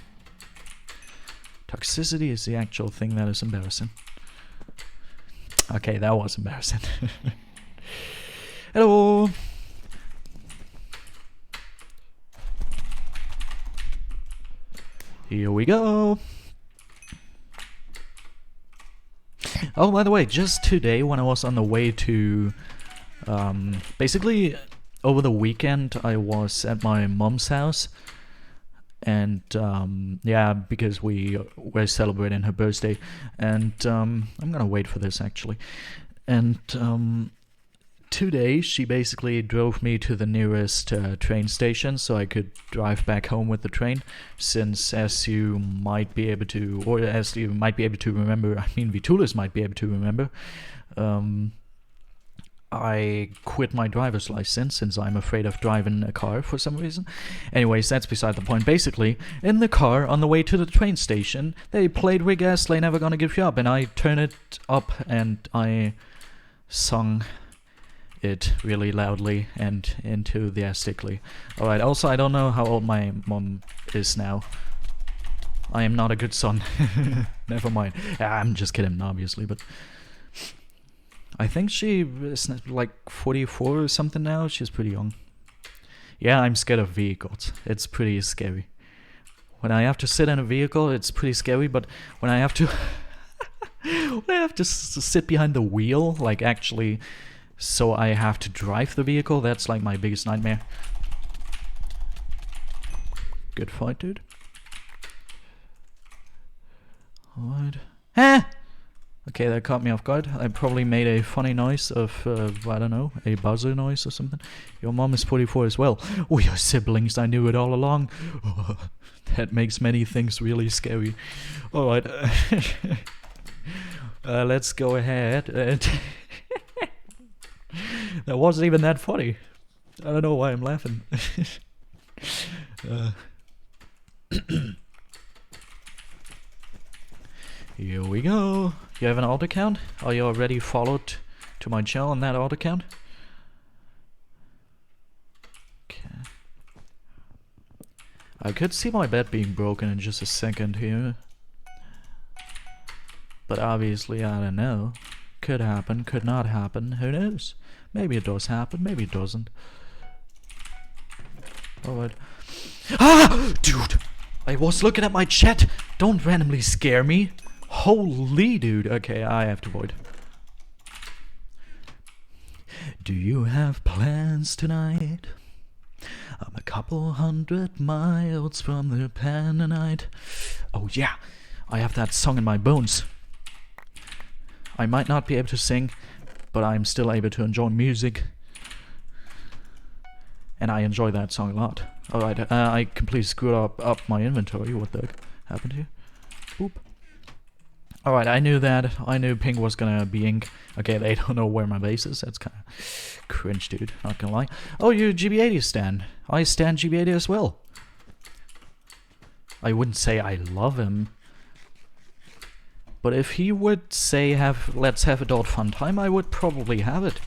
Toxicity is the actual thing that is embarrassing. Okay, that was embarrassing. Hello. Here we go. Oh, by the way, just today when I was on the way to... basically, over the weekend I was at my mom's house. And, yeah, because we were celebrating her birthday. And, I'm gonna wait for this, actually. And, today she basically drove me to the nearest train station so I could drive back home with the train, since as you might be able to, or as you might be able to remember, I mean Vitulis might be able to remember, I quit my driver's license since I'm afraid of driving a car for some reason. Anyways, that's beside the point. Basically, in the car on the way to the train station, they played Rick Astley, Never Gonna Give You Up, and I turned it up and I sung it really loudly and enthusiastically. Alright, also I don't know how old my mom is now. I am not a good son. Never mind. I'm just kidding, obviously, but I think she is like 44 or something now. She's pretty young. Yeah, I'm scared of vehicles. It's pretty scary. When I have to sit in a vehicle, it's pretty scary, but when I have to when I have to sit behind the wheel, like actually, so I have to drive the vehicle, that's like my biggest nightmare. Good fight, dude. Alright. Ah! Okay, that caught me off guard. I probably made a funny noise of, I don't know, a buzzer noise or something. Your mom is 44 as well. Oh, your siblings, I knew it all along. Oh, that makes many things really scary. Alright. Let's go ahead and... That wasn't even that funny. I don't know why I'm laughing. Here we go. You have an alt account? Are you already followed to my channel on that alt account? Okay. I could see my bed being broken in just a second here. But obviously, I don't know. Could happen, could not happen, who knows? Maybe it does happen, maybe it doesn't. Alright. Ah! Dude! I was looking at my chat! Don't randomly scare me! Holy dude! Okay, I have to void. Do you have plans tonight? I'm a couple 100 miles from the Pennonite. Oh yeah! I have that song in my bones. I might not be able to sing, but I'm still able to enjoy music. And I enjoy that song a lot. Alright, I completely screwed up my inventory. What the heck happened here? Boop. Alright, I knew that. I knew pink was gonna be ink. Okay, they don't know where my base is. That's kinda cringe, dude. Not gonna lie. Oh, you GB80 stan. I stan GB80 as well. I wouldn't say I love him. But if he would say, let's have adult fun time, I would probably have it.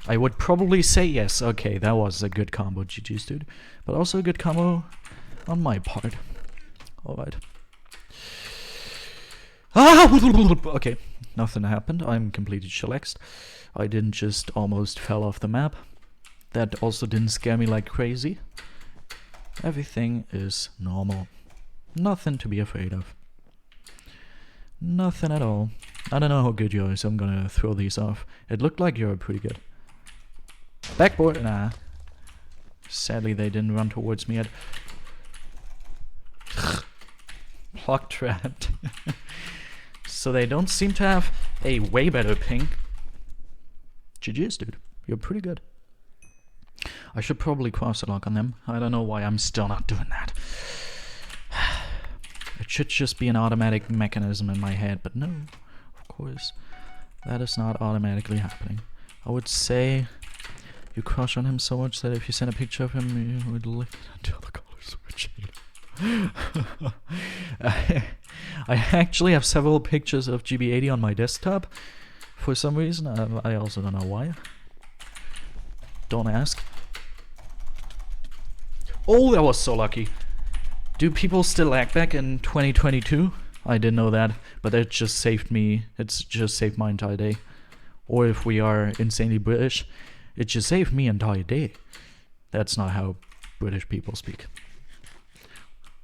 I would probably say yes. Okay, that was a good combo, GG's, dude. But also a good combo on my part. Alright. Ah! Okay, nothing happened. I'm completely chillaxed. I didn't just almost fell off the map. That also didn't scare me like crazy. Everything is normal. Nothing to be afraid of. Nothing at all. I don't know how good you are, so I'm gonna throw these off. It looked like you were pretty good. Backboard? Nah. Sadly, they didn't run towards me yet. Block trapped. So they don't seem to have a way better ping. GG's, dude. You're pretty good. I should probably cross a lock on them. I don't know why I'm still not doing that. It should just be an automatic mechanism in my head, but no, of course, that is not automatically happening. I would say you crush on him so much that if you send a picture of him, you would lick it until the colors were changed. I actually have several pictures of GB80 on my desktop for some reason. I also don't know why. Don't ask. Oh, that was so lucky. Do people still lag back in 2022? I didn't know that, but it just saved me. It's just saved my entire day. Or if we are insanely British, it just saved me an entire day. That's not how British people speak.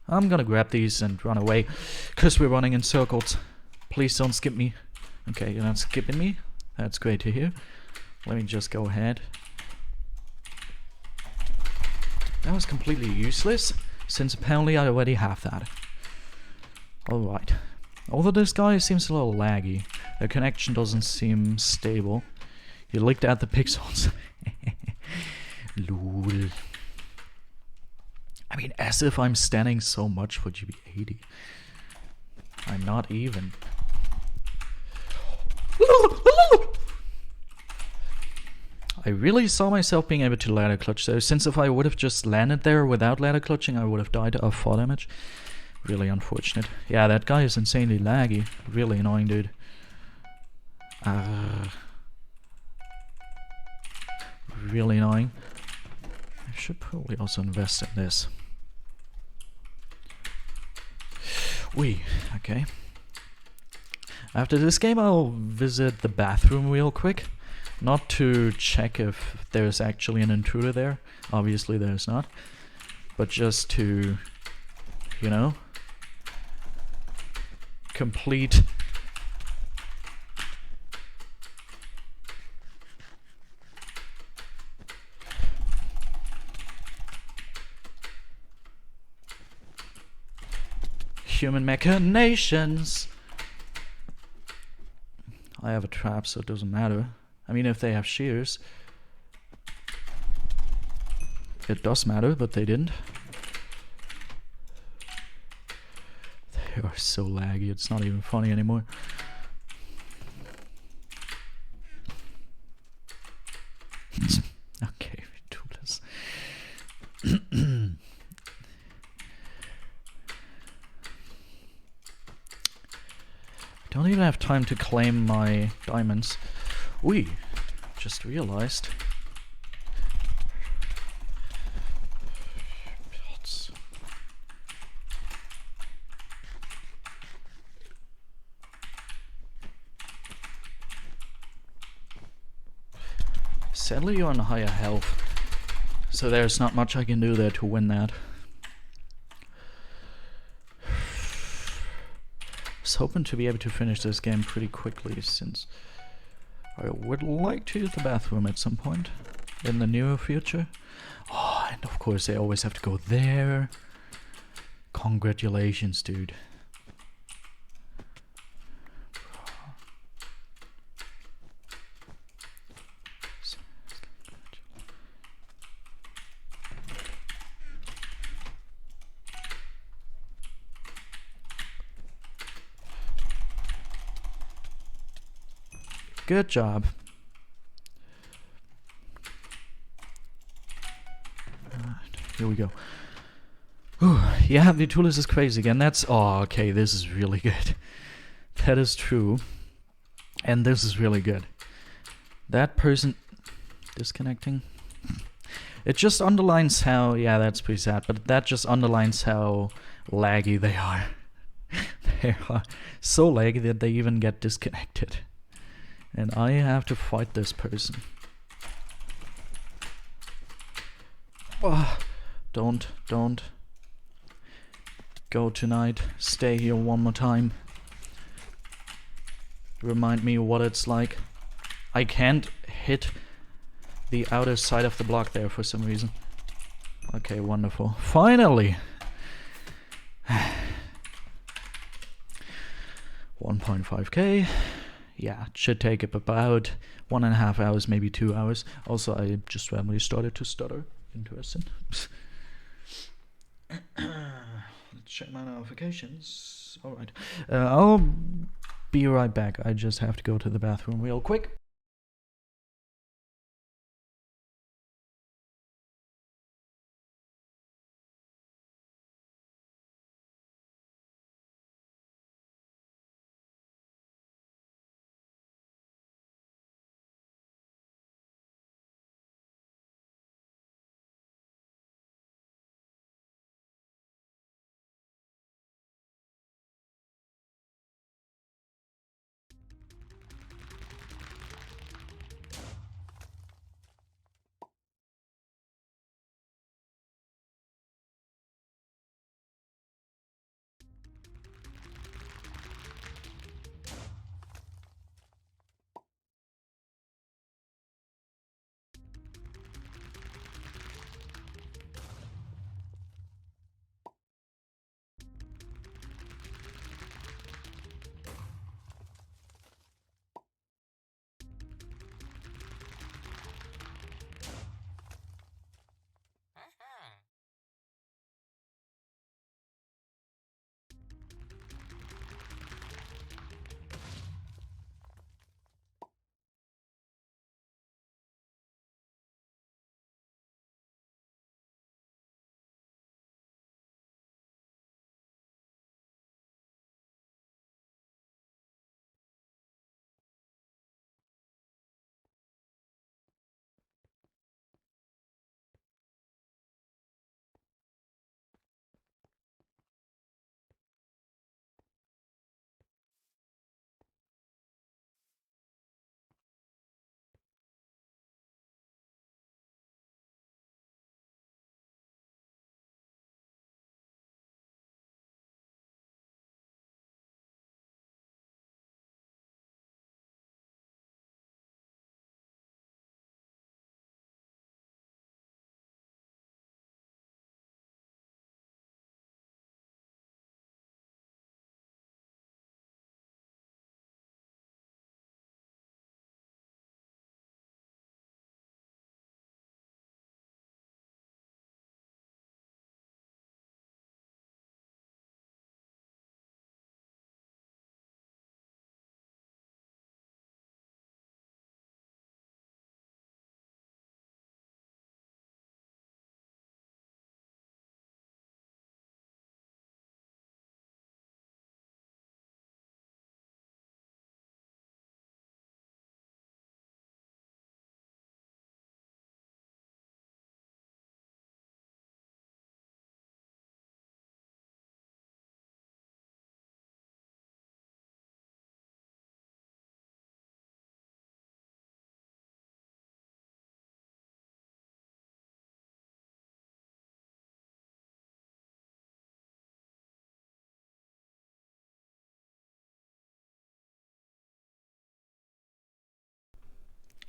I'm gonna grab these and run away, cause we're running in circles. Please don't skip me. Okay, you're not skipping me. That's great to hear. Let me just go ahead. That was completely useless, since apparently I already have that. Alright. Although this guy seems a little laggy. The connection doesn't seem stable. You looked at the pixels. Lol. I mean, as if I'm standing so much for GB80. I'm not even. I really saw myself being able to ladder clutch though, since if I would have just landed there without ladder clutching, I would have died of fall damage. Really unfortunate. Yeah, that guy is insanely laggy. Really annoying, dude. Really annoying. I should probably also invest in this. Okay. After this game, I'll visit the bathroom real quick. Not to check if there's actually an intruder there. Obviously there's not. But just to, you know, complete human machinations. I have a trap, so it doesn't matter. I mean, if they have shears, it does matter, but they didn't. They are so laggy, it's not even funny anymore. Okay, ridiculous. I don't even have time to claim my diamonds. Just realized. Sadly, you're on higher health, so there's not much I can do there to win that. I was hoping to be able to finish this game pretty quickly, since I would like to use the bathroom at some point in the near future. Oh, and of course I always have to go there. Congratulations, dude. Good job. Here we go. Whew. Yeah, the tool is crazy again. That's... Oh, okay, this is really good. That is true. And this is really good. That person... Disconnecting? It just underlines how... Yeah, that's pretty sad. But that just underlines how laggy they are. They are so laggy that they even get disconnected. And I have to fight this person. Oh, don't go tonight. Stay here one more time. Remind me what it's like. I can't hit the outer side of the block there for some reason. Okay, wonderful. Finally! 1.5k. Yeah, it should take up about 1.5 hours, maybe 2 hours. Also, I just randomly started to stutter. Interesting. Let's check my notifications. Alright. I'll be right back. I just have to go to the bathroom real quick.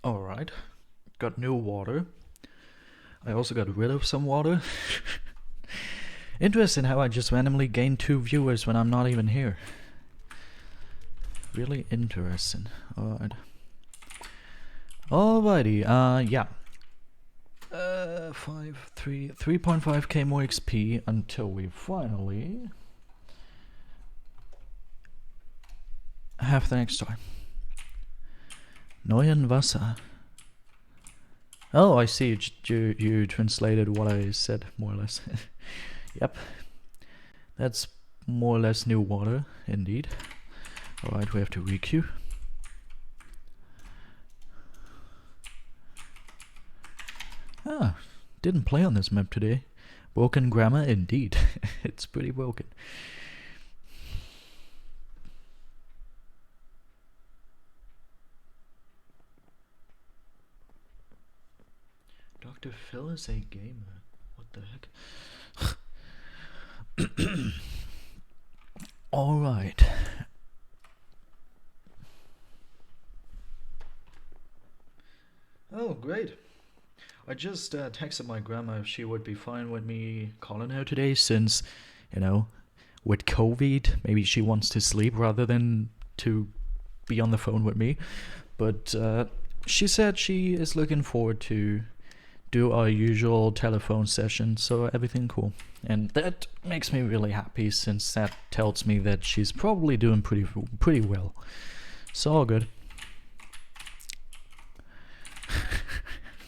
Alright. Got new water. I also got rid of some water. Interesting how I just randomly gain 2 viewers when I'm not even here. Really interesting. Alright. Alrighty, yeah. 3.5k more XP until we finally have the next toy. Neuen Wasser. Oh, I see. You translated what I said, more or less. Yep. That's more or less new water, indeed. Alright, we have to requeue. Ah, didn't play on this map today. Broken grammar, indeed. It's pretty broken. Dr. Phil is a gamer. What the heck? Alright. Oh, great. I just texted my grandma if she would be fine with me calling her today, since, you know, with COVID, maybe she wants to sleep rather than to be on the phone with me. But she said she is looking forward to do our usual telephone session, so everything cool. And that makes me really happy, since that tells me that she's probably doing pretty well. So all good.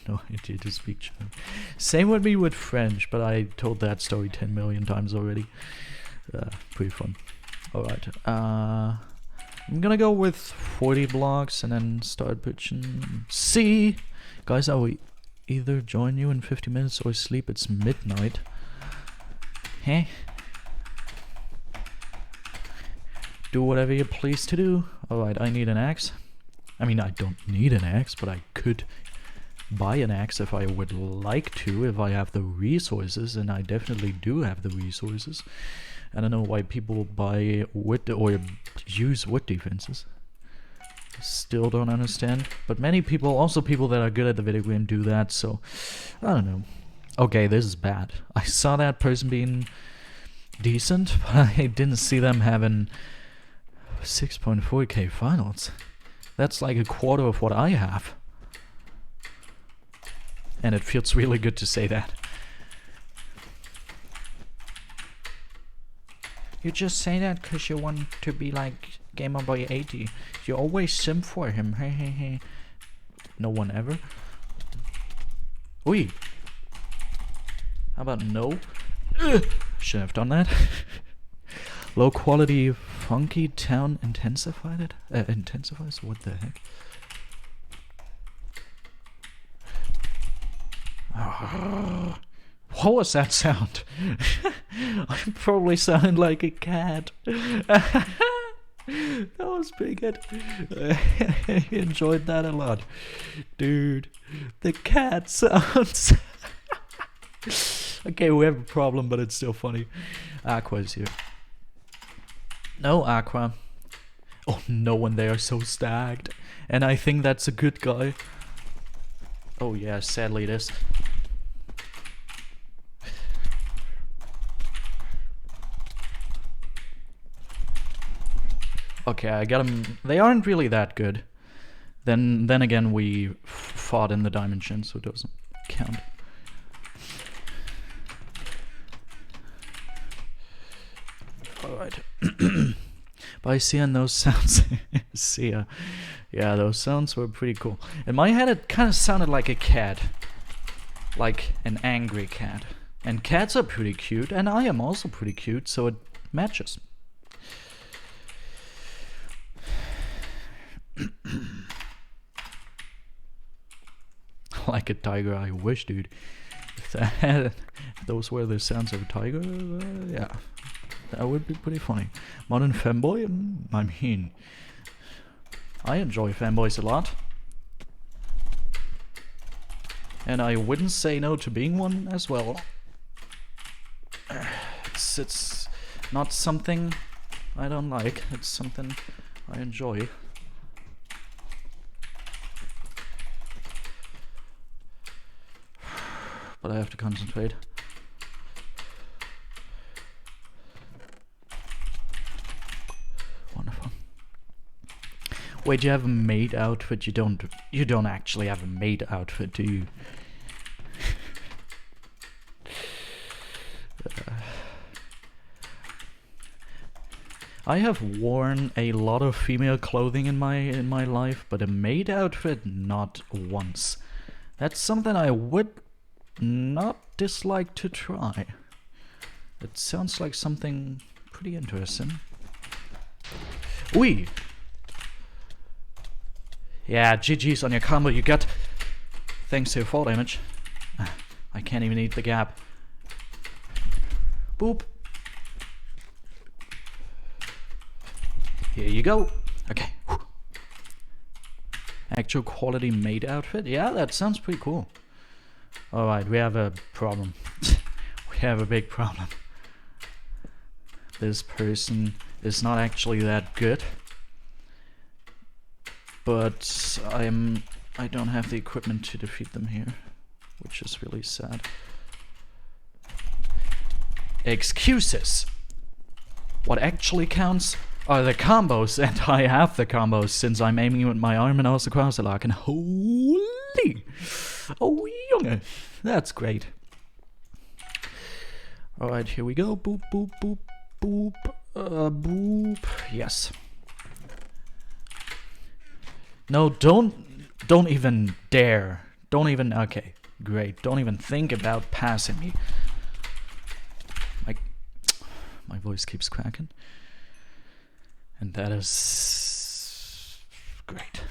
No idea to speak German. Same with me with French, but I told that story 10 million times already. Pretty fun. Alright, I'm gonna go with 40 blocks and then start pitching C. Guys, I will either join you in 50 minutes or sleep. It's midnight. Hey. Do whatever you please to do. Alright, I need an axe. I mean, I don't need an axe, but I could buy an axe if I would like to, if I have the resources, and I definitely do have the resources. I don't know why people buy wood or use wood defenses. Still don't understand. But many people, also people that are good at the video game, do that, so I don't know. Okay, this is bad. I saw that person being decent, but I didn't see them having 6.4k finals. That's like a quarter of what I have. And it feels really good to say that. You just say that because you want to be like Gamemode 80. You always sim for him. Hey, hey, hey. No one ever. Oi. How about no? Should have done that. Low quality funky town intensified it? Intensifies? What the heck? What was that sound? I probably sounded like a cat. That was pretty good. I enjoyed that a lot. Dude, the cat sounds. Okay, we have a problem, but it's still funny. Aqua's here. No, Aqua. Oh, no one there, so stacked. And I think that's a good guy. Oh yeah, sadly it is. Okay, I got them. They aren't really that good. Then again, we fought in the dimension, so it doesn't count. Alright. By seeing those sounds, yeah, those sounds were pretty cool. In my head, it kind of sounded like a cat. Like an angry cat. And cats are pretty cute, and I am also pretty cute, so it matches. Like a tiger, I wish, dude. If those were the sounds of a tiger, yeah. That would be pretty funny. Modern fanboy? I mean, I enjoy fanboys a lot. And I wouldn't say no to being one as well. It's not something I don't like, it's something I enjoy. but I have to concentrate. Wonderful. Wait, you have a maid outfit? You don't actually have a maid outfit, do you? I have worn a lot of female clothing in my life, but a maid outfit not once. That's something I would not dislike to try. It sounds like something pretty interesting. Oi! Yeah, GG's on your combo you got. Thanks to your fall damage. I can't even eat the gap. Boop. Here you go. Okay. Actual quality maid outfit? Yeah, that sounds pretty cool. Alright, we have a problem. We have a big problem. This person is not actually that good. But I don't have the equipment to defeat them here, which is really sad. Excuses! What actually counts are the combos, and I have the combos since I'm aiming with my arm and also across the lock, and holy! Oh, Junge! That's great. Alright, here we go. Boop, boop, boop, boop, boop. Yes. No, don't even dare. Don't even, okay, great. Don't even think about passing me. My voice keeps cracking. And that is great.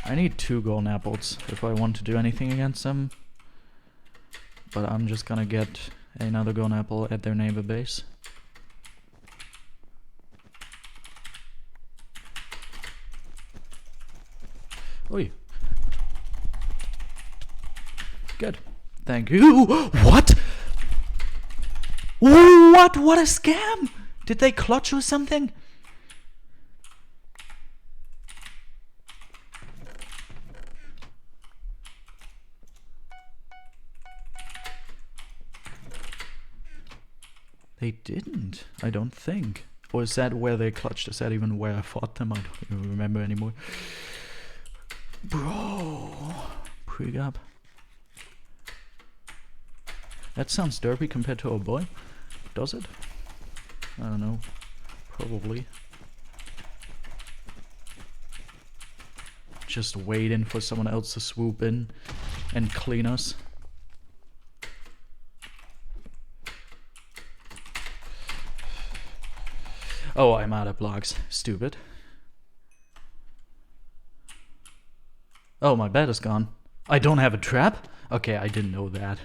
I need 2 golden apples if I want to do anything against them. But I'm just gonna get another golden apple at their neighbor base. Oi. Good. Thank you. What? What? What a scam! Did they clutch or something? They didn't, I don't think. Or is that where they clutched? Is that even where I fought them? I don't even remember anymore. Bro. Prig up. That sounds derpy compared to oh boy. Does it? I don't know. Probably. Just waiting for someone else to swoop in and clean us. Oh, I'm out of blocks. Stupid. Oh, my bed is gone. I don't have a trap? Okay, I didn't know that.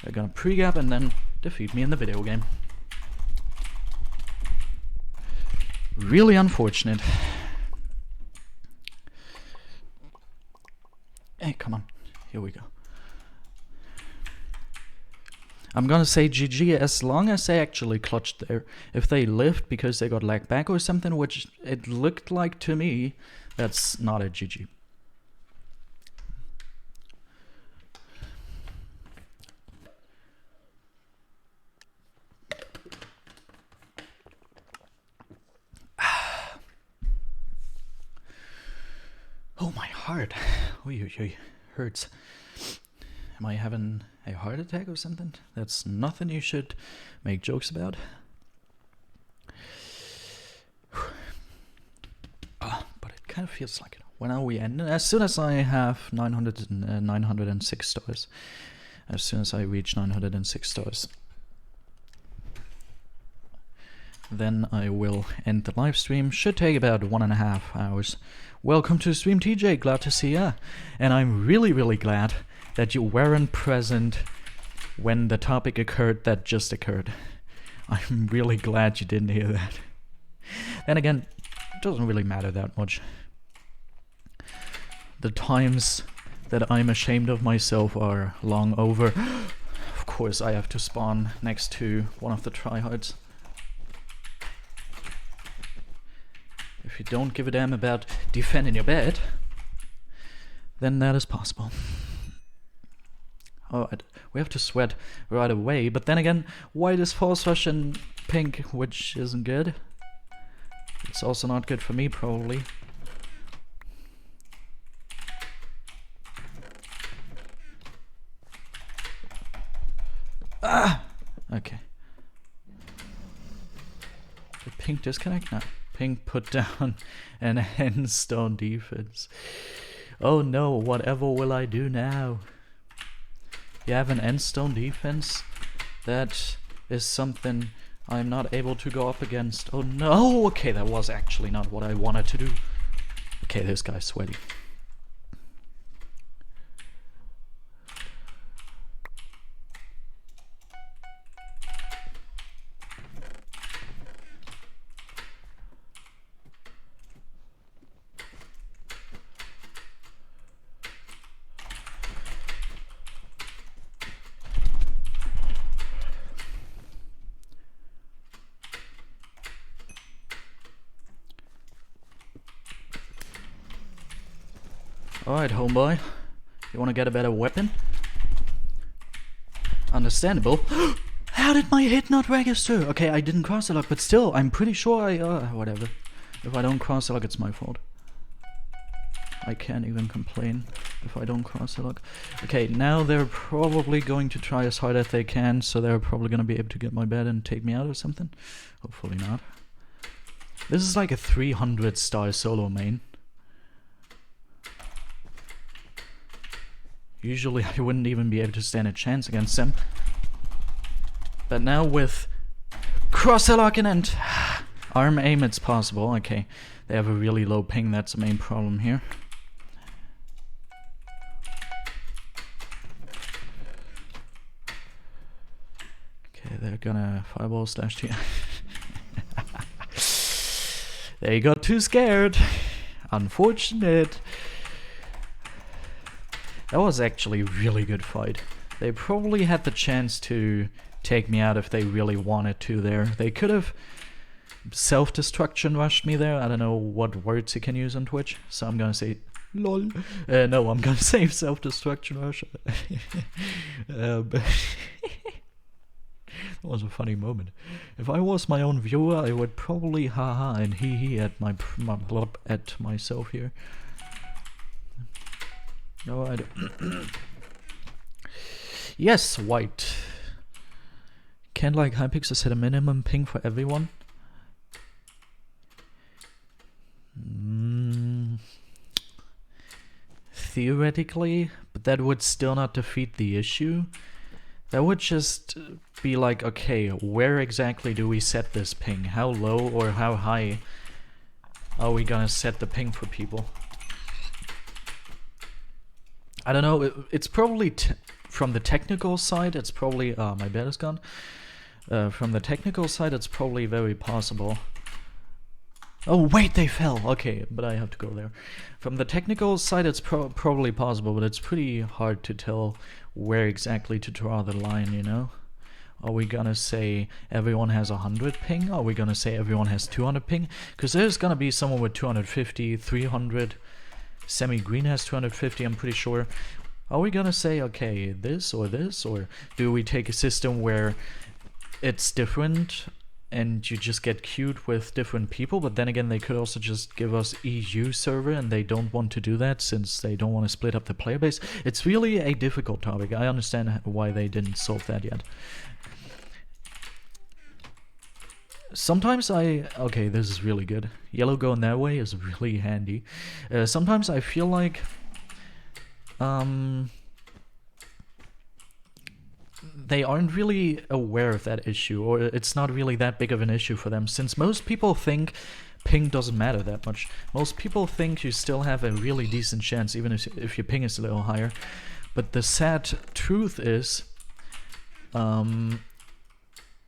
They're gonna pre-gap and then defeat me in the video game. Really unfortunate. Hey, come on. Here we go. I'm gonna say GG as long as they actually clutched there. If they lived because they got lag back or something, which it looked like to me, that's not a GG. Oh, my heart. Oy, hurts. Am I having a heart attack or something? That's nothing you should make jokes about. But it kind of feels like it. When are we ending? As soon as I have 906 stars. As soon as I reach 906 stars. Then I will end the live stream. Should take about 1.5 hours. Welcome to stream, TJ. Glad to see ya. And I'm really, really glad that you weren't present when the topic occurred that just occurred. I'm really glad you didn't hear that. Then again, it doesn't really matter that much. The times that I'm ashamed of myself are long over. Of course, I have to spawn next to one of the tryhards. If you don't give a damn about defending your bed, then that is possible. Alright, we have to sweat right away, but then again, white is force rush and pink, which isn't good. It's also not good for me, probably. Ah! Okay. Did pink disconnect? No. Pink put down an endstone defense. Oh no, whatever will I do now? You have an endstone defense? That is something I'm not able to go up against. Oh no! Okay, that was actually not what I wanted to do. Okay, this guy's sweaty. Alright, homeboy. You wanna get a better weapon? Understandable. How did my hit not register? Okay, I didn't cross the lock, but still, I'm pretty sure I... whatever. If I don't cross the lock, it's my fault. I can't even complain if I don't cross the lock. Okay, now they're probably going to try as hard as they can, so they're probably gonna be able to get my bed and take me out or something. Hopefully not. This is like a 300-star solo main. Usually I wouldn't even be able to stand a chance against them. But now with cross-locking and arm aim, it's possible. Okay, they have a really low ping, that's the main problem here. Okay, they're gonna fireball slash T. They got too scared. Unfortunate. That was actually a really good fight. They probably had the chance to take me out if they really wanted to there. They could have self-destruction rushed me there. I don't know what words you can use on Twitch, so I'm gonna say LOL. No, I'm gonna say self-destruction rush. That was a funny moment. If I was my own viewer, I would probably haha and hee at at myself here. Alright. Yes, white. Can't like Hypixel set a minimum ping for everyone? Theoretically, but that would still not defeat the issue. That would just be like, okay, where exactly do we set this ping? How low or how high are we gonna set the ping for people? I don't know, it's probably from the technical side, it's probably... my bed is gone. From the technical side, it's probably very possible. Oh wait, they fell! Okay, but I have to go there. From the technical side, it's probably possible, but it's pretty hard to tell where exactly to draw the line, you know? Are we gonna say everyone has 100 ping? Are we gonna say everyone has 200 ping? Because there's gonna be someone with 250, 300... Semi-green has 250, I'm pretty sure. Are we gonna say, okay, this, or do we take a system where it's different and you just get queued with different people? But then again, they could also just give us EU server, and they don't want to do that since they don't want to split up the player base. It's really a difficult topic. I understand why they didn't solve that yet. Sometimes okay, this is really good. Yellow going that way is really handy. Sometimes I feel like they aren't really aware of that issue, or it's not really that big of an issue for them, since most people think ping doesn't matter that much. Most people think you still have a really decent chance, even if your ping is a little higher. But the sad truth is,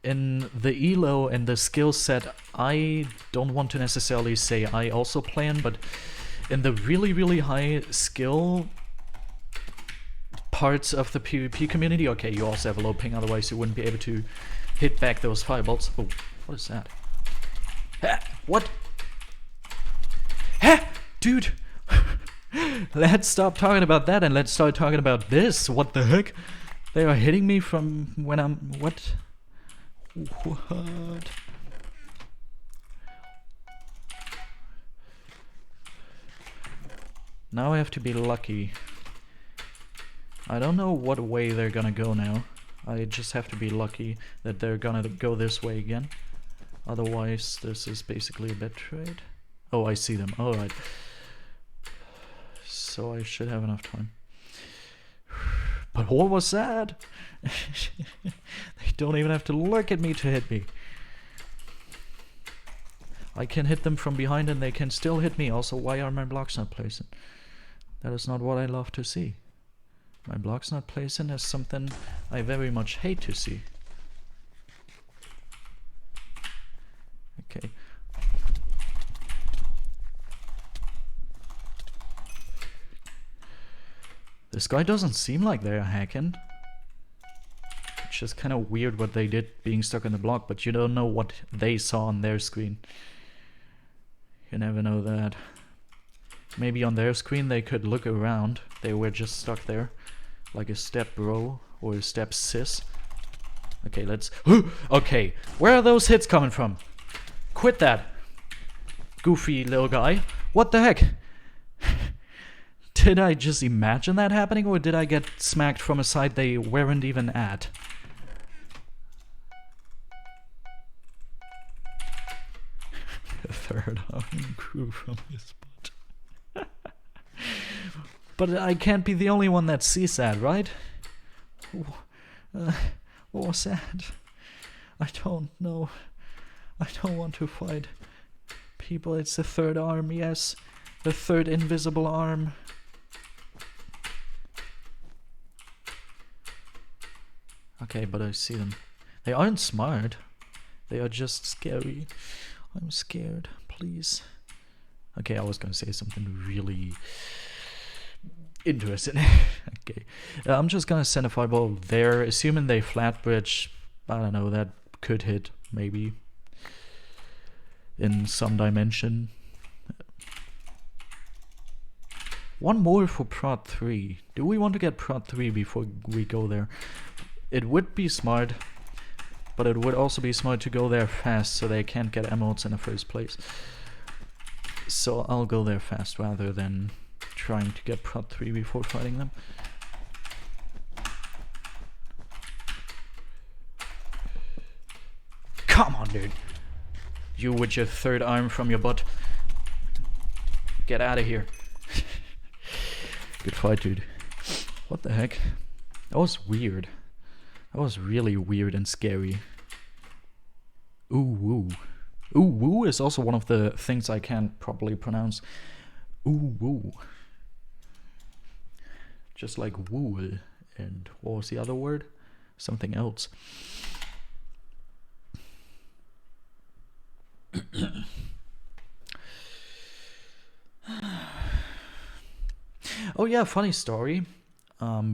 in the elo and the skill set, I don't want to necessarily say I also play in, but in the really high skill parts of the PvP community, okay, you also have a low ping, otherwise you wouldn't be able to hit back those firebolts. Oh, what is that? Ha, what? Ha, dude! Let's stop talking about that and let's start talking about this. What the heck? They are hitting me from when I'm... What? What? Now I have to be lucky. I don't know what way they're gonna go now. I just have to be lucky that they're gonna go this way again. Otherwise, this is basically a bad trade. Oh, I see them. Alright. So I should have enough time. But what was that? They don't even have to look at me to hit me. I can hit them from behind and they can still hit me. Also, why are my blocks not placing? That is not what I love to see. My blocks not placing is something I very much hate to see. Okay. This guy doesn't seem like they're hacking. It's just kind of weird what they did being stuck in the block, but you don't know what they saw on their screen. You never know that. Maybe on their screen they could look around. They were just stuck there. Like a step bro or a step sis. Okay, let's... Okay, where are those hits coming from? Quit that, goofy little guy. What the heck? Did I just imagine that happening, or did I get smacked from a side they weren't even at? The third arm grew from his butt. But I can't be the only one that sees that, right? What was that? I don't know. I don't want to fight people. It's the third arm, yes. The third invisible arm. Okay, but I see them. They aren't smart. They are just scary. I'm scared, please. Okay, I was gonna say something really interesting. Okay, I'm just gonna send a fireball there, assuming they flat bridge. I don't know, that could hit, maybe. In some dimension. One more for prod 3. Do we want to get prod 3 before we go there? It would be smart, but it would also be smart to go there fast so they can't get emotes in the first place. So I'll go there fast rather than trying to get prod 3 before fighting them. Come on, dude. You with your third arm from your butt. Get out of here. Good fight, dude. What the heck? That was weird. That was really weird and scary. Ooh woo. Ooh woo is also one of the things I can't properly pronounce. Ooh woo. Just like wool. And what was the other word? Something else. Oh yeah, funny story.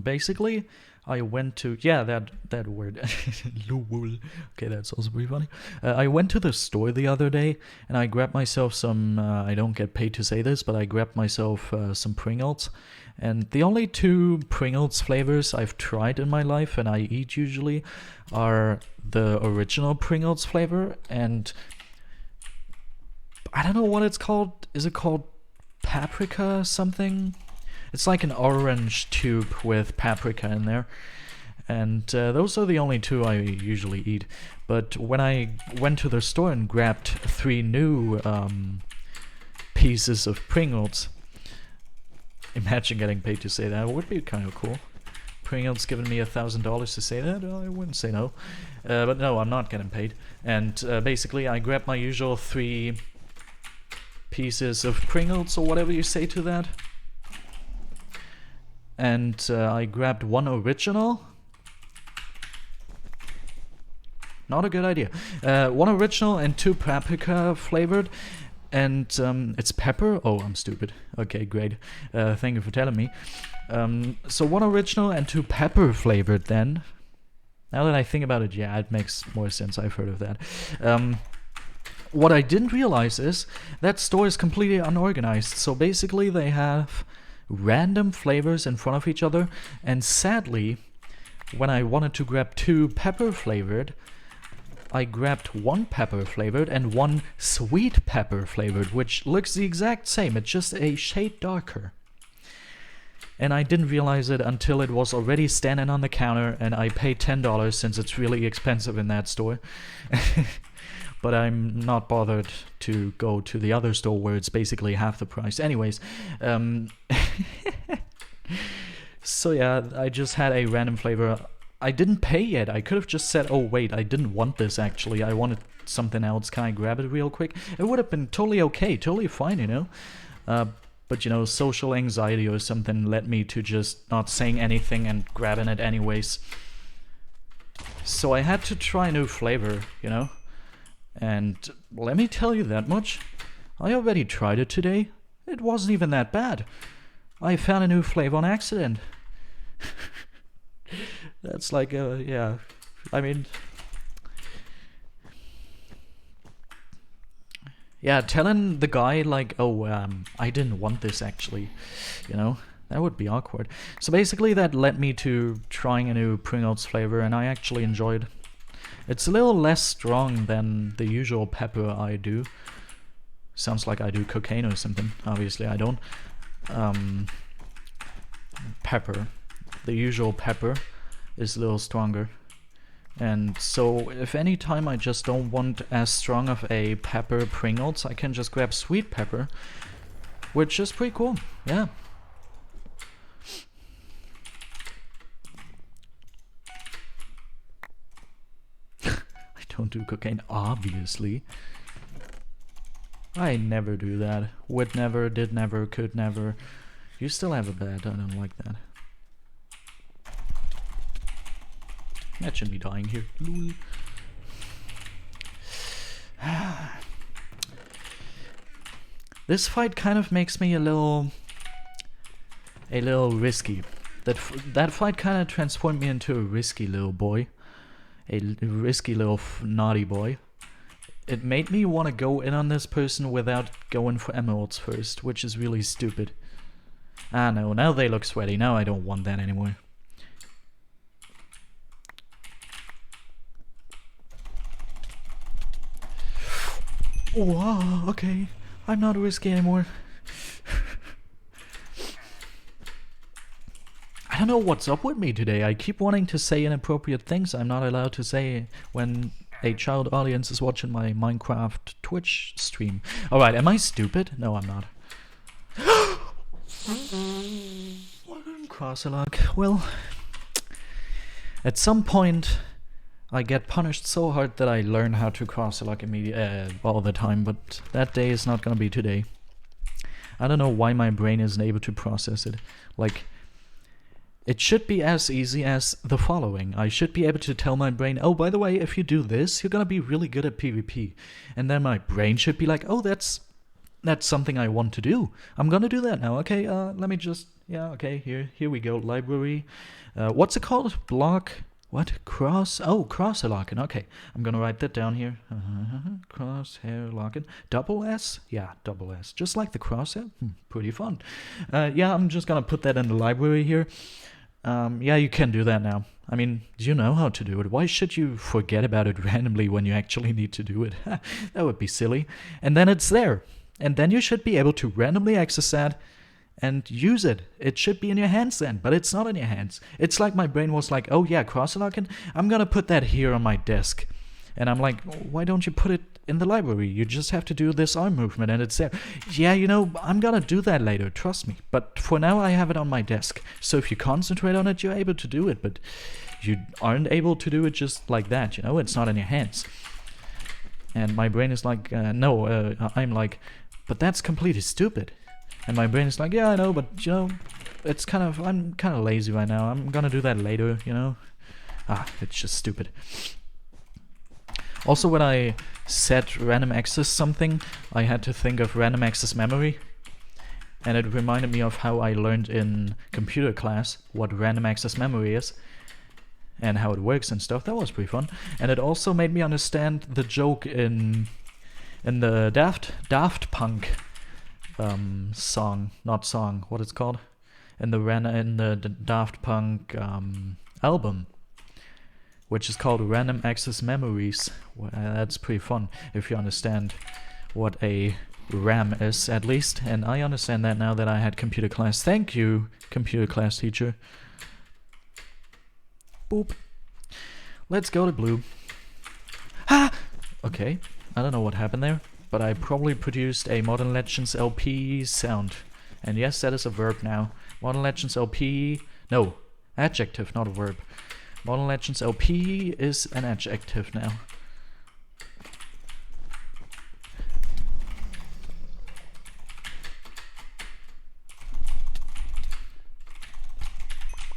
Basically, I went to that word. Okay, that's also pretty funny. I went to the store the other day and I grabbed myself some. I don't get paid to say this, but I grabbed myself some Pringles. And the only two Pringles flavors I've tried in my life and I eat usually are the original Pringles flavor and I don't know what it's called. Is it called paprika something? It's like an orange tube with paprika in there. And those are the only two I usually eat. But when I went to the store and grabbed 3 new pieces of Pringles, imagine getting paid to say that. It would be kind of cool. Pringles giving me $1,000 to say that? I wouldn't say no. But no, I'm not getting paid. And basically I grabbed my usual 3 pieces of Pringles or whatever you say to that. And I grabbed 1 original. Not a good idea. 1 original and 2 paprika flavored. And it's pepper. Oh, I'm stupid. Okay, great. Thank you for telling me. So 1 original and 2 pepper flavored then. Now that I think about it, yeah, it makes more sense. I've heard of that. What I didn't realize is that store is completely unorganized. So basically they have random flavors in front of each other, and sadly, when I wanted to grab 2 pepper flavored, I grabbed 1 pepper flavored and 1 sweet pepper flavored, which looks the exact same, it's just a shade darker. And I didn't realize it until it was already standing on the counter, and I paid $10 since it's really expensive in that store. But I'm not bothered to go to the other store where it's basically half the price. Anyways, so yeah, I just had a random flavor. I didn't pay yet. I could have just said, oh wait, I didn't want this actually. I wanted something else. Can I grab it real quick? It would have been totally okay, totally fine, you know? But you know, social anxiety or something led me to just not saying anything and grabbing it anyways. So I had to try a new flavor, you know? And let me tell you that much. I already tried it today. It wasn't even that bad. I found a new flavor on accident. That's like, yeah. I mean... yeah, telling the guy like, oh, I didn't want this actually, you know? That would be awkward. So basically that led me to trying a new Pringles flavor, and I actually enjoyed. It's a little less strong than the usual pepper I do. Sounds like I do cocaine or something. Obviously I don't. Pepper. The usual pepper is a little stronger. And so if any time I just don't want as strong of a pepper Pringles, I can just grab sweet pepper, which is pretty cool. Yeah. Don't do cocaine, obviously. I never do that. Would never, did never, could never. You still have a bad, I don't like that. Imagine me dying here. This fight kind of makes me a little risky. That fight kind of transformed me into a risky little boy. A risky little naughty boy. It made me want to go in on this person without going for emeralds first, which is really stupid. Ah no, now they look sweaty, now I don't want that anymore. Wow, okay, I'm not risky anymore. I don't know what's up with me today. I keep wanting to say inappropriate things I'm not allowed to say when a child audience is watching my Minecraft Twitch stream. Alright, am I stupid? No, I'm not. Cross-a-luck. Well, at some point I get punished so hard that I learn how to cross-a-luck all the time, but that day is not gonna be today. I don't know why my brain isn't able to process it. Like, it should be as easy as the following. I should be able to tell my brain, oh, by the way, if you do this, you're gonna be really good at PvP. And then my brain should be like, oh, that's something I want to do. I'm gonna do that now. Okay, let me just, yeah, okay, here we go. Library. What's it called? Block. What? Crosshair locking. Okay, I'm gonna write that down here. Crosshair locking. Double S? Yeah, double S. Just like the crosshair? Pretty fun. Yeah, I'm just gonna put that in the library here. Yeah, you can do that now. I mean, you know how to do it. Why should you forget about it randomly when you actually need to do it? That would be silly. And then it's there. And then you should be able to randomly access that and use it. It should be in your hands then, but it's not in your hands. It's like my brain was like, oh yeah, cross-locking, I'm gonna put that here on my desk. And I'm like, why don't you put it in the library? You just have to do this arm movement and it's there. Yeah, you know, I'm gonna do that later, trust me. But for now I have it on my desk. So if you concentrate on it, you're able to do it, but you aren't able to do it just like that, you know? It's not in your hands. And my brain is like, no, I'm like, but that's completely stupid. And my brain is like, yeah, I know, but, you know, it's kind of, I'm kind of lazy right now. I'm gonna do that later, you know? It's just stupid. Also, when I set random access something, I had to think of random access memory. And it reminded me of how I learned in computer class what random access memory is. And how it works and stuff. That was pretty fun. And it also made me understand the joke in the Daft Punk song, not song, what it's called? in the Daft Punk album, which is called Random Access Memories. Well, that's pretty fun if you understand what a RAM is, at least. And I understand that now that I had computer class. Thank you, computer class teacher. Boop. Let's go to blue. Ah! Okay, I don't know what happened there, but I probably produced a Modern Legends LP sound. And yes, that is a verb now. Modern Legends LP... No, adjective, not a verb. Modern Legends LP is an adjective now.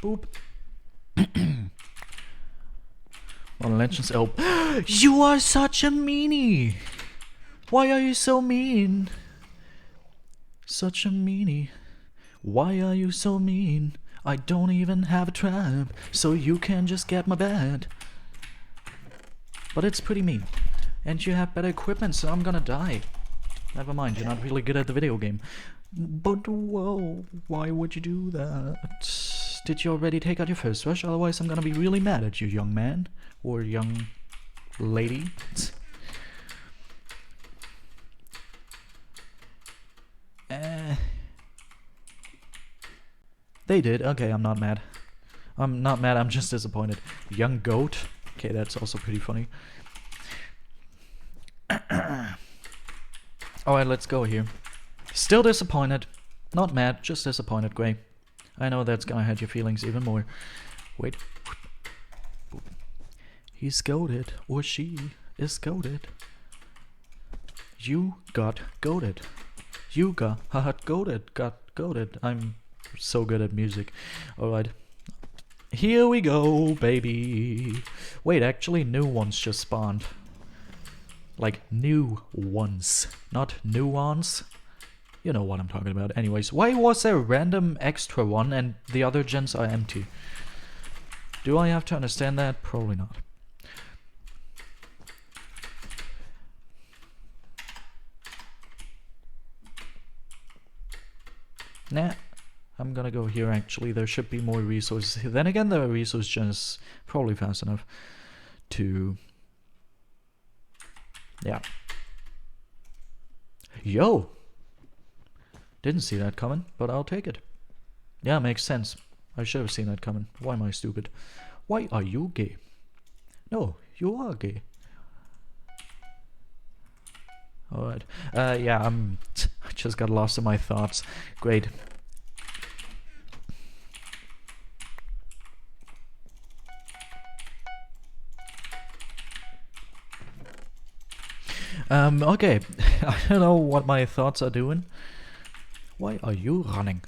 Boop. Modern Legends LP... You are such a meanie! Why are you so mean? Such a meanie. Why are you so mean? I don't even have a tribe, so you can just get my bed. But it's pretty mean. And you have better equipment, so I'm gonna die. Never mind, you're not really good at the video game. But whoa, why would you do that? Did you already take out your first rush? Otherwise I'm gonna be really mad at you, young man. Or young lady. They did. Okay, I'm not mad. I'm not mad, I'm just disappointed. Young goat. Okay, that's also pretty funny. Alright, let's go here. Still disappointed. Not mad, just disappointed, Gray. I know that's gonna hurt your feelings even more. Wait. He's goated, or she is goated. You got goated. You got goated. I'm so good at music. Alright. Here we go, baby. Wait, actually new ones just spawned. Like new ones, not nuance. You know what I'm talking about. Anyways, why was there a random extra one and the other gens are empty? Do I have to understand that? Probably not. Nah, I'm gonna go here actually. There should be more resources. Then again, the resource gen is probably fast enough to... Yeah. Yo! Didn't see that coming, but I'll take it. Yeah, makes sense. I should have seen that coming. Why am I stupid? Why are you gay? No, you are gay. Alright. Yeah, I just got lost in my thoughts. Great. Okay. I don't know what my thoughts are doing. Why are you running?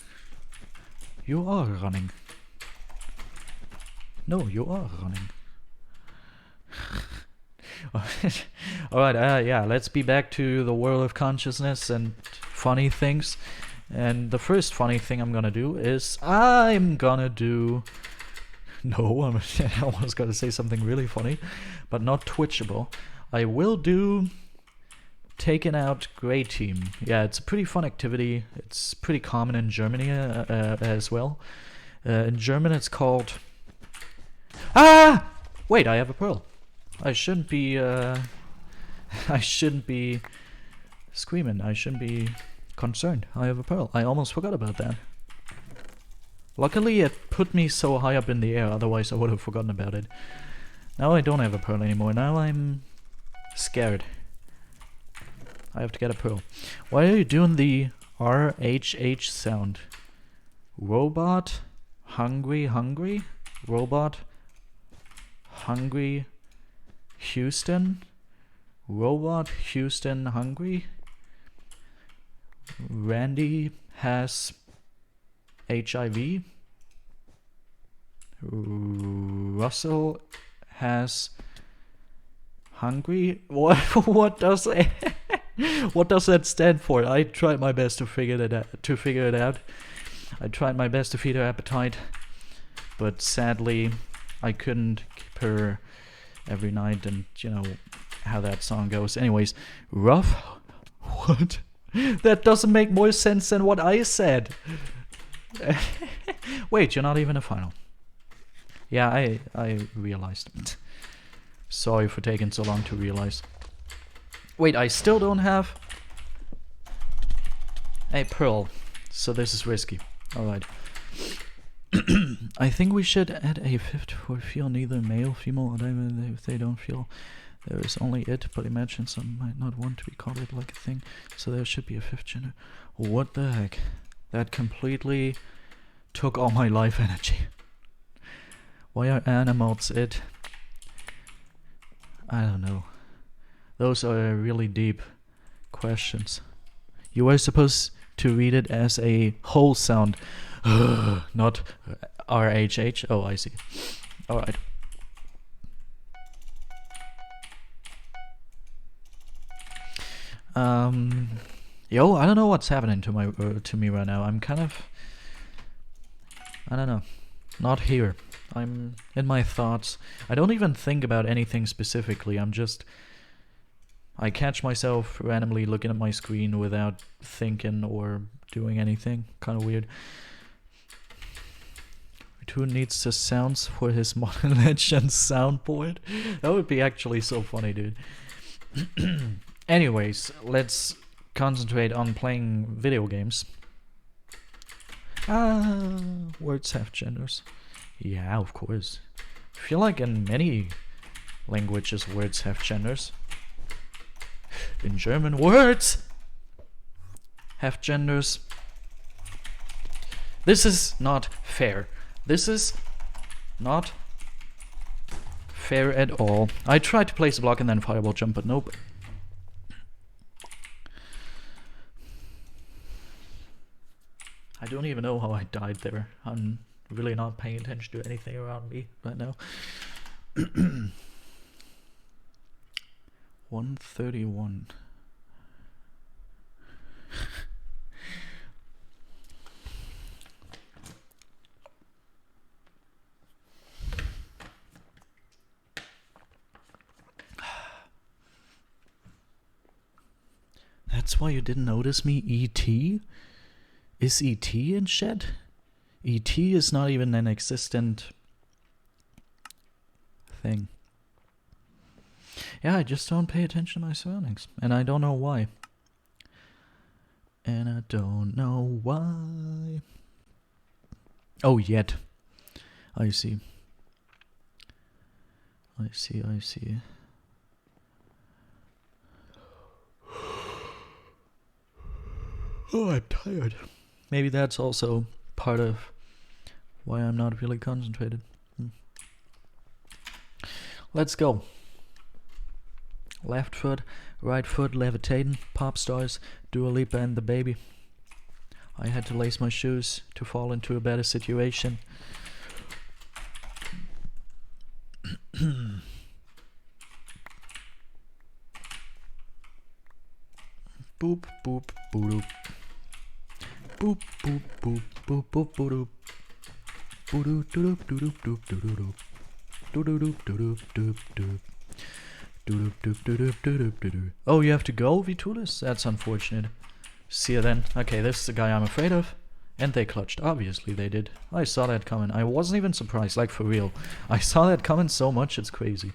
You are running. No, you are running. Alright, yeah, let's be back to the world of consciousness and funny things. And the first funny thing I'm gonna do is I'm gonna do... No, I was gonna say something really funny, but not twitchable. I will do... Taking out Grey Team. Yeah, it's a pretty fun activity. It's pretty common in Germany as well. In German it's called... Ah! Wait, I have a pearl. I shouldn't be screaming. I shouldn't be concerned. I have a pearl. I almost forgot about that. Luckily it put me so high up in the air, otherwise I would have forgotten about it. Now I don't have a pearl anymore. Now I'm scared. I have to get a pearl. Why are you doing the RHH sound? Robot, hungry, robot, hungry, Houston, robot, Houston, hungry. Randy has HIV. Russell has hungry. What does it? What does that stand for? I tried my best to figure it out. I tried my best to feed her appetite, but sadly, I couldn't keep her every night, and you know how that song goes. Anyways, rough. What? That doesn't make more sense than what I said. Wait, you're not even a final. Yeah, I realized. Sorry for taking so long to realize. Wait, I still don't have a pearl, so this is risky. Alright. I think we should add a fifth for feel neither male, female, or diamond if they don't feel there is only it, but imagine some might not want to be called it like a thing, so there should be a fifth gender. What the heck? That completely took all my life energy. Why are animals it? I don't know. Those are really deep questions. You were supposed to read it as a whole sound, not RHH. Oh, I see. Alright. Yo, I don't know what's happening to my to me right now. I'm kind of, I don't know, not here. I'm in my thoughts. I don't even think about anything specifically. I catch myself randomly looking at my screen without thinking or doing anything. Kind of weird. Who needs the sounds for his Modern Legends soundboard? That would be actually so funny, dude. Anyways, let's concentrate on playing video games. Words have genders. Yeah, of course. I feel like in many languages words have genders. In German, words have genders. This is not fair. This is not fair at all. I tried to place a block and then fireball jump, but nope. I don't even know how I died there. I'm really not paying attention to anything around me right now. 131. That's why you didn't notice me, E.T.? Is E.T. in chat? E.T. is not even an existent thing. Yeah, I just don't pay attention to my surroundings. And I don't know why. And I don't know why. Oh, yet. I see. I see, I see. Oh, I'm tired. Maybe that's also part of why I'm not really concentrated. Let's go. Left foot, right foot, levitating, pop stars, Dua Lipa and the baby. I had to lace my shoes to fall into a better situation. Boop, boop, boop. Boop, boop, boop, boop, boop, boop. Boop, doop, doop, doop, doop, doop, doop, doop, doop, doop. Oh, you have to go, Vitulis? That's unfortunate. See you then. Okay, this is the guy I'm afraid of. And they clutched. Obviously they did. I saw that coming. I wasn't even surprised, like for real. I saw that coming so much, it's crazy.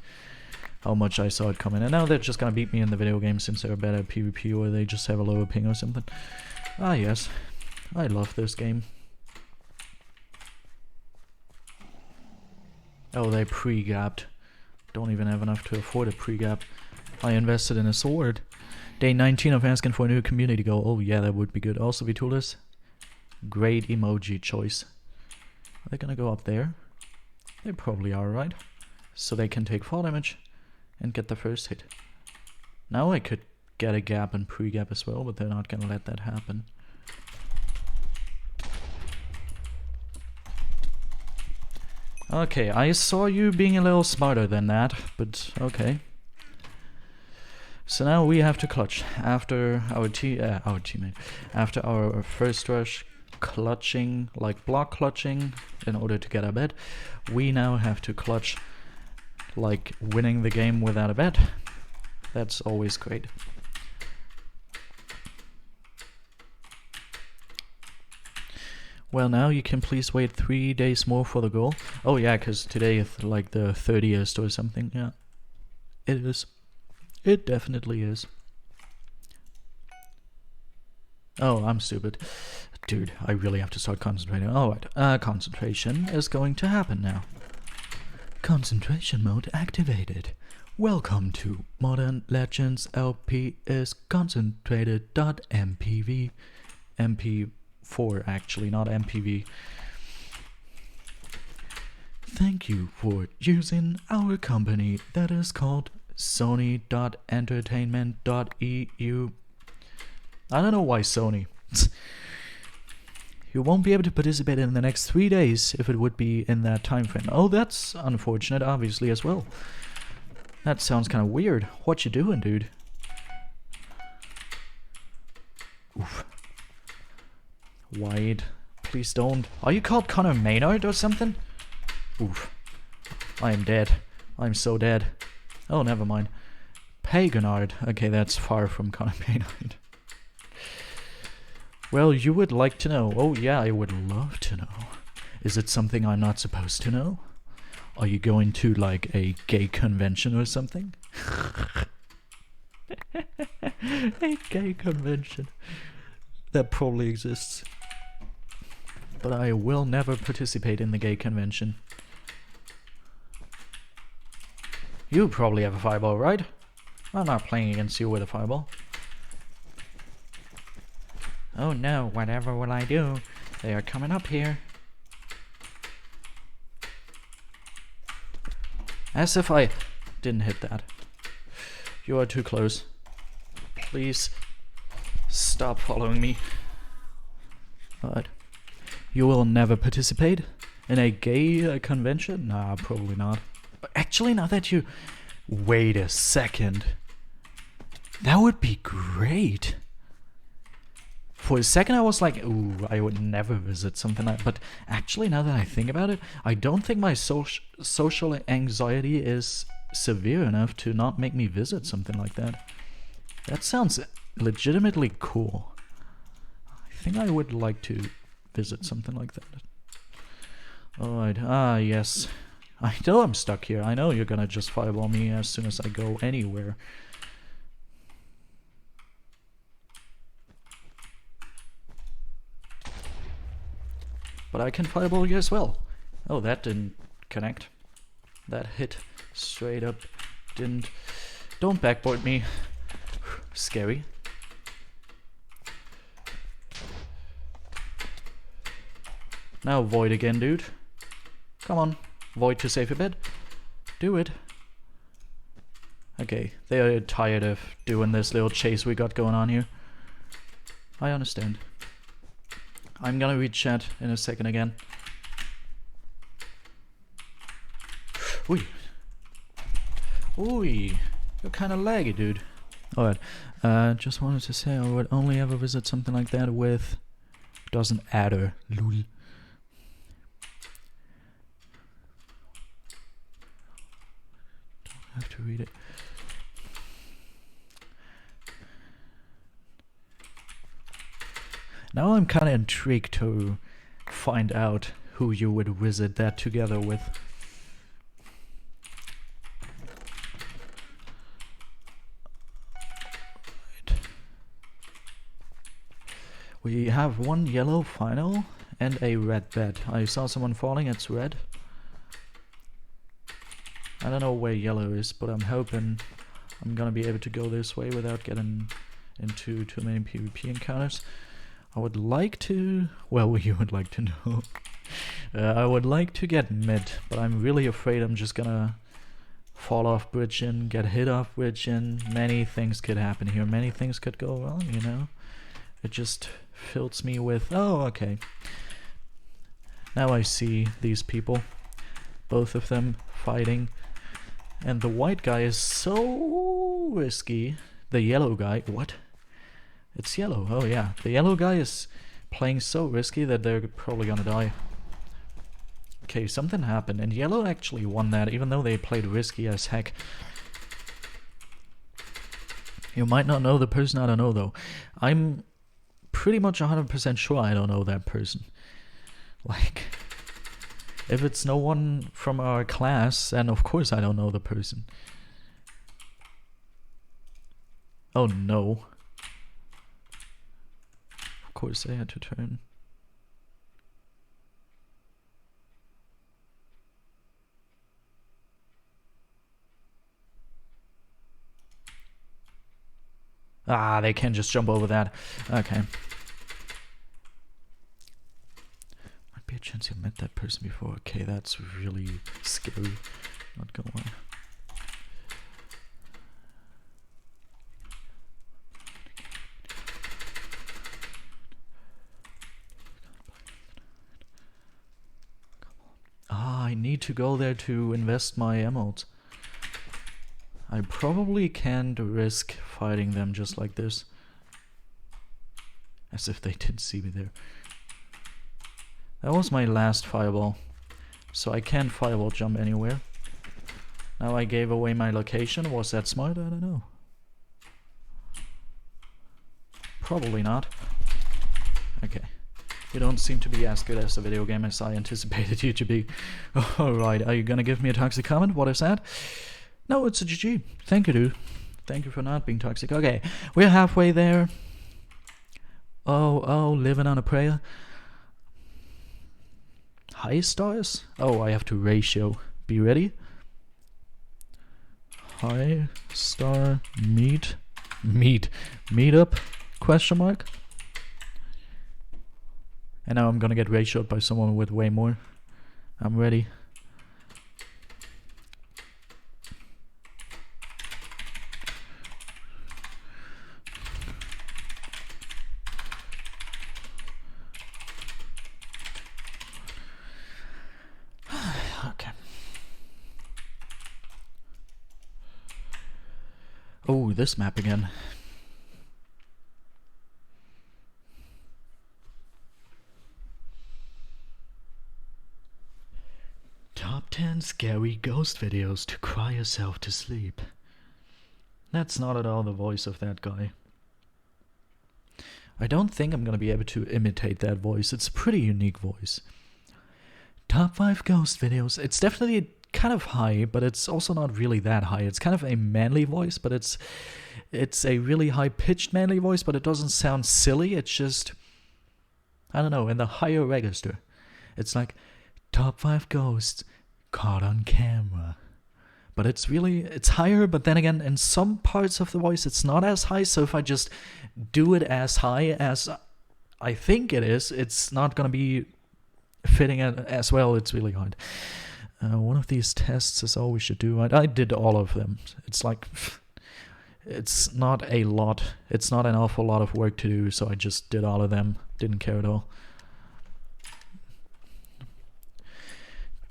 How much I saw it coming. And now they're just gonna beat me in the video game since they're better at PvP or they just have a lower ping or something. Ah, yes. I love this game. Oh, they pre-gapped. Don't even have enough to afford a pre-gap. I invested in a sword. Day 19 of asking for a new community goal. Oh yeah, that would be good. Also, Vitulis, great emoji choice. Are they gonna go up there? They probably are, right? So they can take fall damage and get the first hit. Now I could get a gap and pre-gap as well, but they're not gonna let that happen. Okay, I saw you being a little smarter than that, but okay. So now we have to clutch. After our teammate, after our first rush clutching, like block clutching, in order to get a bed, we now have to clutch like winning the game without a bed. That's always great. Well, now you can please wait 3 days more for the goal. Oh yeah, because today is like the 30th or something. Yeah, it is. It definitely is. Oh, I'm stupid. Dude, I really have to start concentrating. Alright, concentration is going to happen now. Concentration mode activated. Welcome to Modern Legends LP is concentrated.mpv. MP4 actually, not MPV. Thank you for using our company that is called Sony.entertainment.eu. I don't know why Sony. You won't be able to participate in the next 3 days if it would be in that time frame. Oh, that's unfortunate, obviously, as well. That sounds kind of weird. What you doing, dude? Oof. Wide. Please don't. Are you called Connor Maynard or something? Oof. I am dead. I'm so dead. Oh, never mind. Paganard. Okay, that's far from Connor Maynard. Well, you would like to know. Oh yeah, I would love to know. Is it something I'm not supposed to know? Are you going to like a gay convention or something? A gay convention. That probably exists. But I will never participate in the gay convention. You probably have a fireball, right? I'm not playing against you with a fireball. Oh no, whatever will I do? They are coming up here. As if I didn't hit that. You are too close. Please stop following me. Alright. You will never participate in a gay convention? Nah, probably not. Actually, now that you... Wait a second. That would be great. For a second I was like, ooh, I would never visit something like that. But actually, now that I think about it, I don't think my social anxiety is severe enough to not make me visit something like that. That sounds legitimately cool. I think I would like to visit something like that. Alright, yes. I know I'm stuck here. I know you're gonna just fireball me as soon as I go anywhere. But I can fireball you as well. Oh, that didn't connect. That hit straight up didn't. Don't backboard me. Scary. Now void again, dude. Come on. Void to save a bit. Do it. Okay, they are tired of doing this little chase we got going on here. I understand. I'm gonna read chat in a second again. Oi. Oi. You're kinda laggy, dude. Alright. Just wanted to say I would only ever visit something like that with... Doesn't adder. Lul. Don't have to read it. Now I'm kinda intrigued to find out who you would visit that together with. Right. We have one yellow final and a red bed. I saw someone falling, it's red. I don't know where yellow is, but I'm hoping I'm gonna be able to go this way without getting into too many PvP encounters. I would like to... Well, you would like to know. I would like to get mid, but I'm really afraid I'm just gonna fall off bridging, get hit off bridging. Many things could happen here. Many things could go wrong, you know? It just fills me with... Oh, okay. Now I see these people. Both of them fighting. And the white guy is so risky. The yellow guy... What? It's yellow. Oh yeah. The yellow guy is playing so risky that they're probably gonna die. Okay, something happened. And yellow actually won that, even though they played risky as heck. You might not know the person I don't know, though. I'm pretty much 100% sure I don't know that person. Like, if it's no one from our class, then of course I don't know the person. Oh no. Of course I had to turn. Ah, they can't just jump over that. Okay. Might be a chance you met that person before. Okay, that's really scary. Not gonna lie. Ah, I need to go there to invest my emotes. I probably can't risk fighting them just like this. As if they didn't see me there. That was my last fireball. So I can't fireball jump anywhere. Now I gave away my location. Was that smart? I don't know. Probably not. Okay. You don't seem to be as good as a video game as I anticipated you to be. Alright, are you gonna give me a toxic comment? What is that? No, it's a GG. Thank you, dude. Thank you for not being toxic. Okay, we're halfway there. Oh, living on a prayer. High stars? Oh, I have to ratio. Be ready? High star meet up? Question mark? And now I'm gonna get ratioed by someone with way more. I'm ready. Okay. Oh, this map again. Top 10 scary ghost videos to cry yourself to sleep. That's not at all the voice of that guy. I don't think I'm gonna be able to imitate that voice. It's a pretty unique voice. Top 5 ghost videos. It's definitely kind of high, but it's also not really that high. It's kind of a manly voice, but it's a really high-pitched manly voice, but it doesn't sound silly. It's just, I don't know, in the higher register. It's like, top 5 ghosts caught on camera. But it's higher, but then again, in some parts of the voice, it's not as high. So if I just do it as high as I think it is, it's not going to be fitting as well. It's really hard. One of these tests is all we should do. I did all of them. It's like, it's not a lot. It's not an awful lot of work to do, so I just did all of them. Didn't care at all.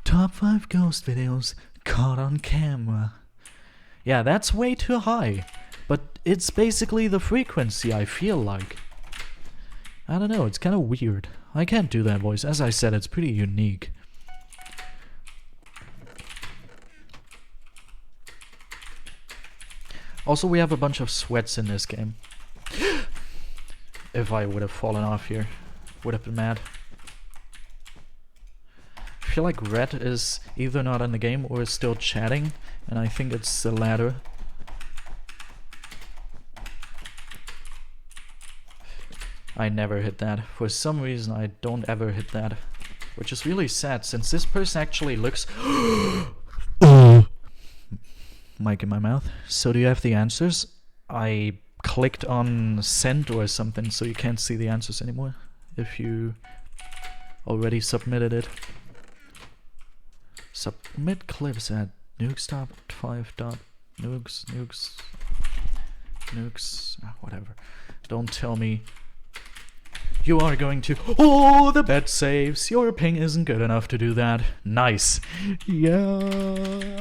Top 5 ghost videos caught on camera. Yeah, that's way too high. But it's basically the frequency, I feel like. I don't know, it's kind of weird. I can't do that voice. As I said, it's pretty unique. Also, we have a bunch of sweats in this game. If I would have fallen off here, would have been mad. I feel like Red is either not in the game or is still chatting, and I think it's the latter. I never hit that. For some reason I don't ever hit that. Which is really sad, since this person actually looks... Mic in my mouth. So do you have the answers? I clicked on send or something, so you can't see the answers anymore. If you already submitted it. Submit clips at nukes.5.nukes, whatever. Don't tell me you are going to... Oh, the bet saves. Your ping isn't good enough to do that. Nice. Yeah,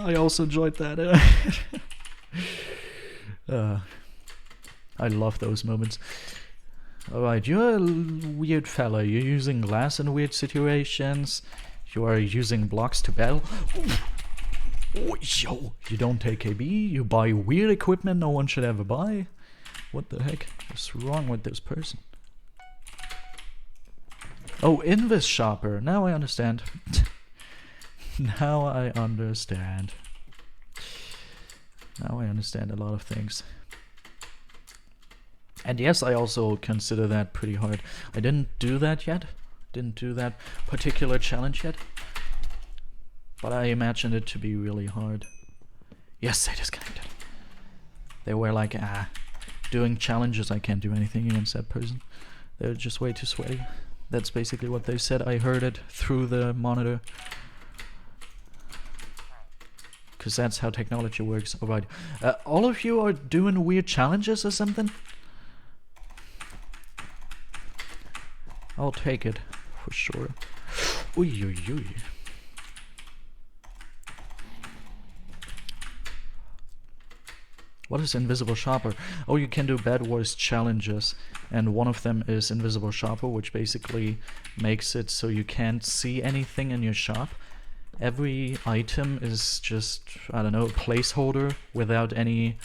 I also enjoyed that. I love those moments. Alright, you're a weird fella. You're using glass in weird situations. You are using blocks to battle. Oh, yo, you don't take KB. You buy weird equipment no one should ever buy. What the heck is wrong with this person? Oh, Invis Shopper. Now I understand. Now I understand. Now I understand a lot of things. And yes, I also consider that pretty hard. I didn't do that yet. Didn't do that particular challenge yet. But I imagined it to be really hard. Yes, I disconnected. They were like, doing challenges, I can't do anything against that person. They're just way too sweaty. That's basically what they said. I heard it through the monitor. Because that's how technology works. Alright. All of you are doing weird challenges or something? I'll take it, for sure. Oy, oy, oy. What is Invisible Shopper? Oh, you can do BedWars challenges, and one of them is Invisible Shopper, which basically makes it so you can't see anything in your shop. Every item is just, I don't know, a placeholder without any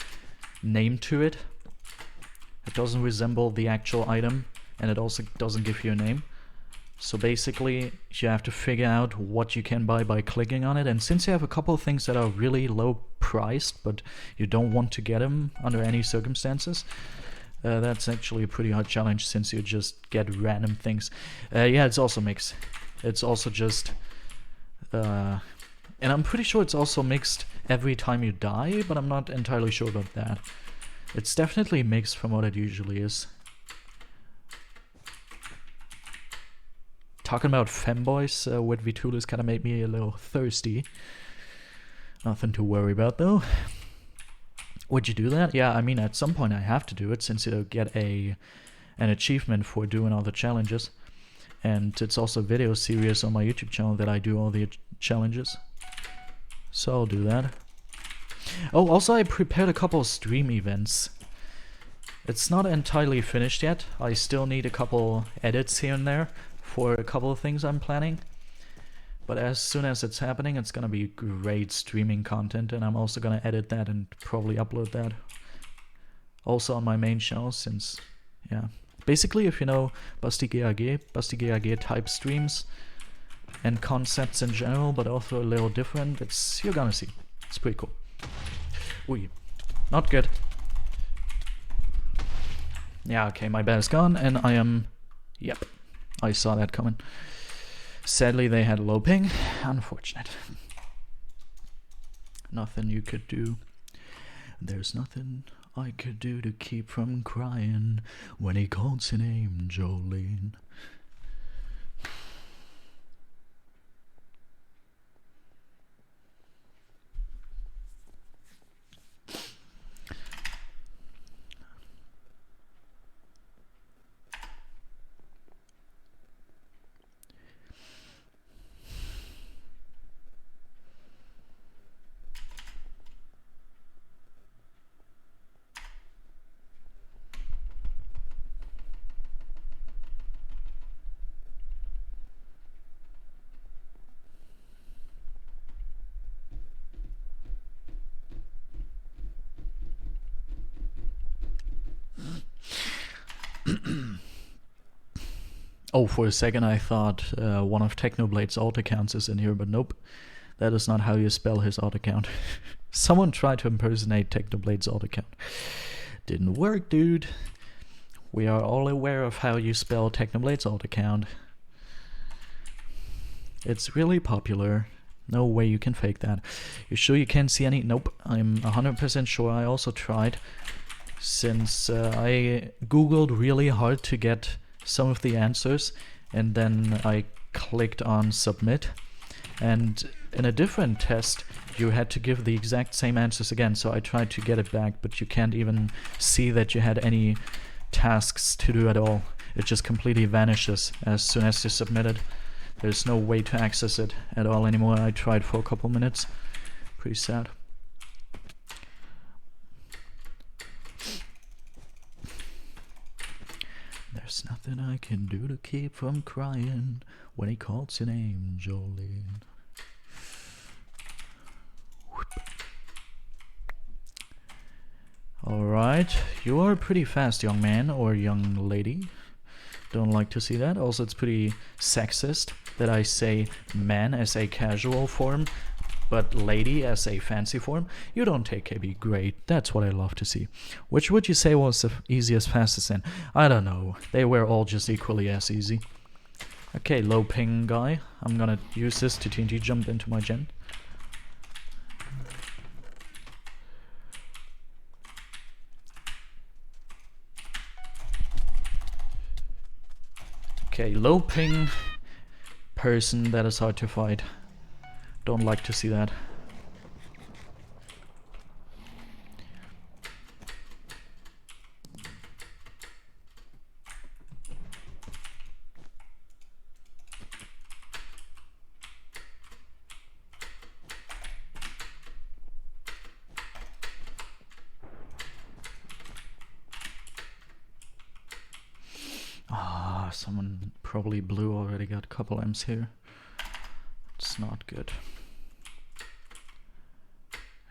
name to it. It doesn't resemble the actual item, and it also doesn't give you a name. So basically, you have to figure out what you can buy by clicking on it, and since you have a couple of things that are really low priced, but you don't want to get them under any circumstances, that's actually a pretty hard challenge since you just get random things. Yeah, it's also mixed. It's also just... and I'm pretty sure it's also mixed every time you die, but I'm not entirely sure about that. It's definitely mixed from what it usually is. Talking about femboys with Vitulis kind of made me a little thirsty. Nothing to worry about though. Would you do that? Yeah, I mean at some point I have to do it since you get an achievement for doing all the challenges. And it's also a video series on my YouTube channel that I do all the challenges. So I'll do that. Oh, also I prepared a couple of stream events. It's not entirely finished yet. I still need a couple edits here and there for a couple of things I'm planning. But as soon as it's happening, it's gonna be great streaming content, and I'm also gonna edit that and probably upload that also on my main channel since, yeah. Basically, if you know Basti type streams and concepts in general, but also a little different, you're gonna see. It's pretty cool. Ooh, not good. Yeah, okay, my bed is gone, and I am... Yep, I saw that coming. Sadly, they had low ping. Unfortunate. Nothing you could do. There's nothing I could do to keep from crying when he calls your name, Jolene. Oh, for a second I thought one of Technoblade's alt accounts is in here, but nope. That is not how you spell his alt account. Someone tried to impersonate Technoblade's alt account. Didn't work, dude. We are all aware of how you spell Technoblade's alt account. It's really popular. No way you can fake that. You sure you can't see any? Nope. I'm 100% sure I also tried. Since I googled really hard to get some of the answers, and then I clicked on submit, and in a different test you had to give the exact same answers again, so I tried to get it back, but you can't even see that you had any tasks to do at all. It just completely vanishes as soon as you submit it. There's no way to access it at all anymore. I tried for a couple minutes. Pretty sad. There's nothing I can do to keep from crying when he calls your name, Jolene. Alright, you are pretty fast, young man or young lady. Don't like to see that. Also, it's pretty sexist that I say man as a casual form, but lady as a fancy form. You don't take KB. Great. That's what I love to see. Which would you say was the easiest, fastest in? I don't know. They were all just equally as easy. Okay, low ping guy. I'm gonna use this to TNT jump into my gen. Okay, low ping person that is hard to fight. Don't like to see that. Someone probably blue already got a couple M's here. It's not good.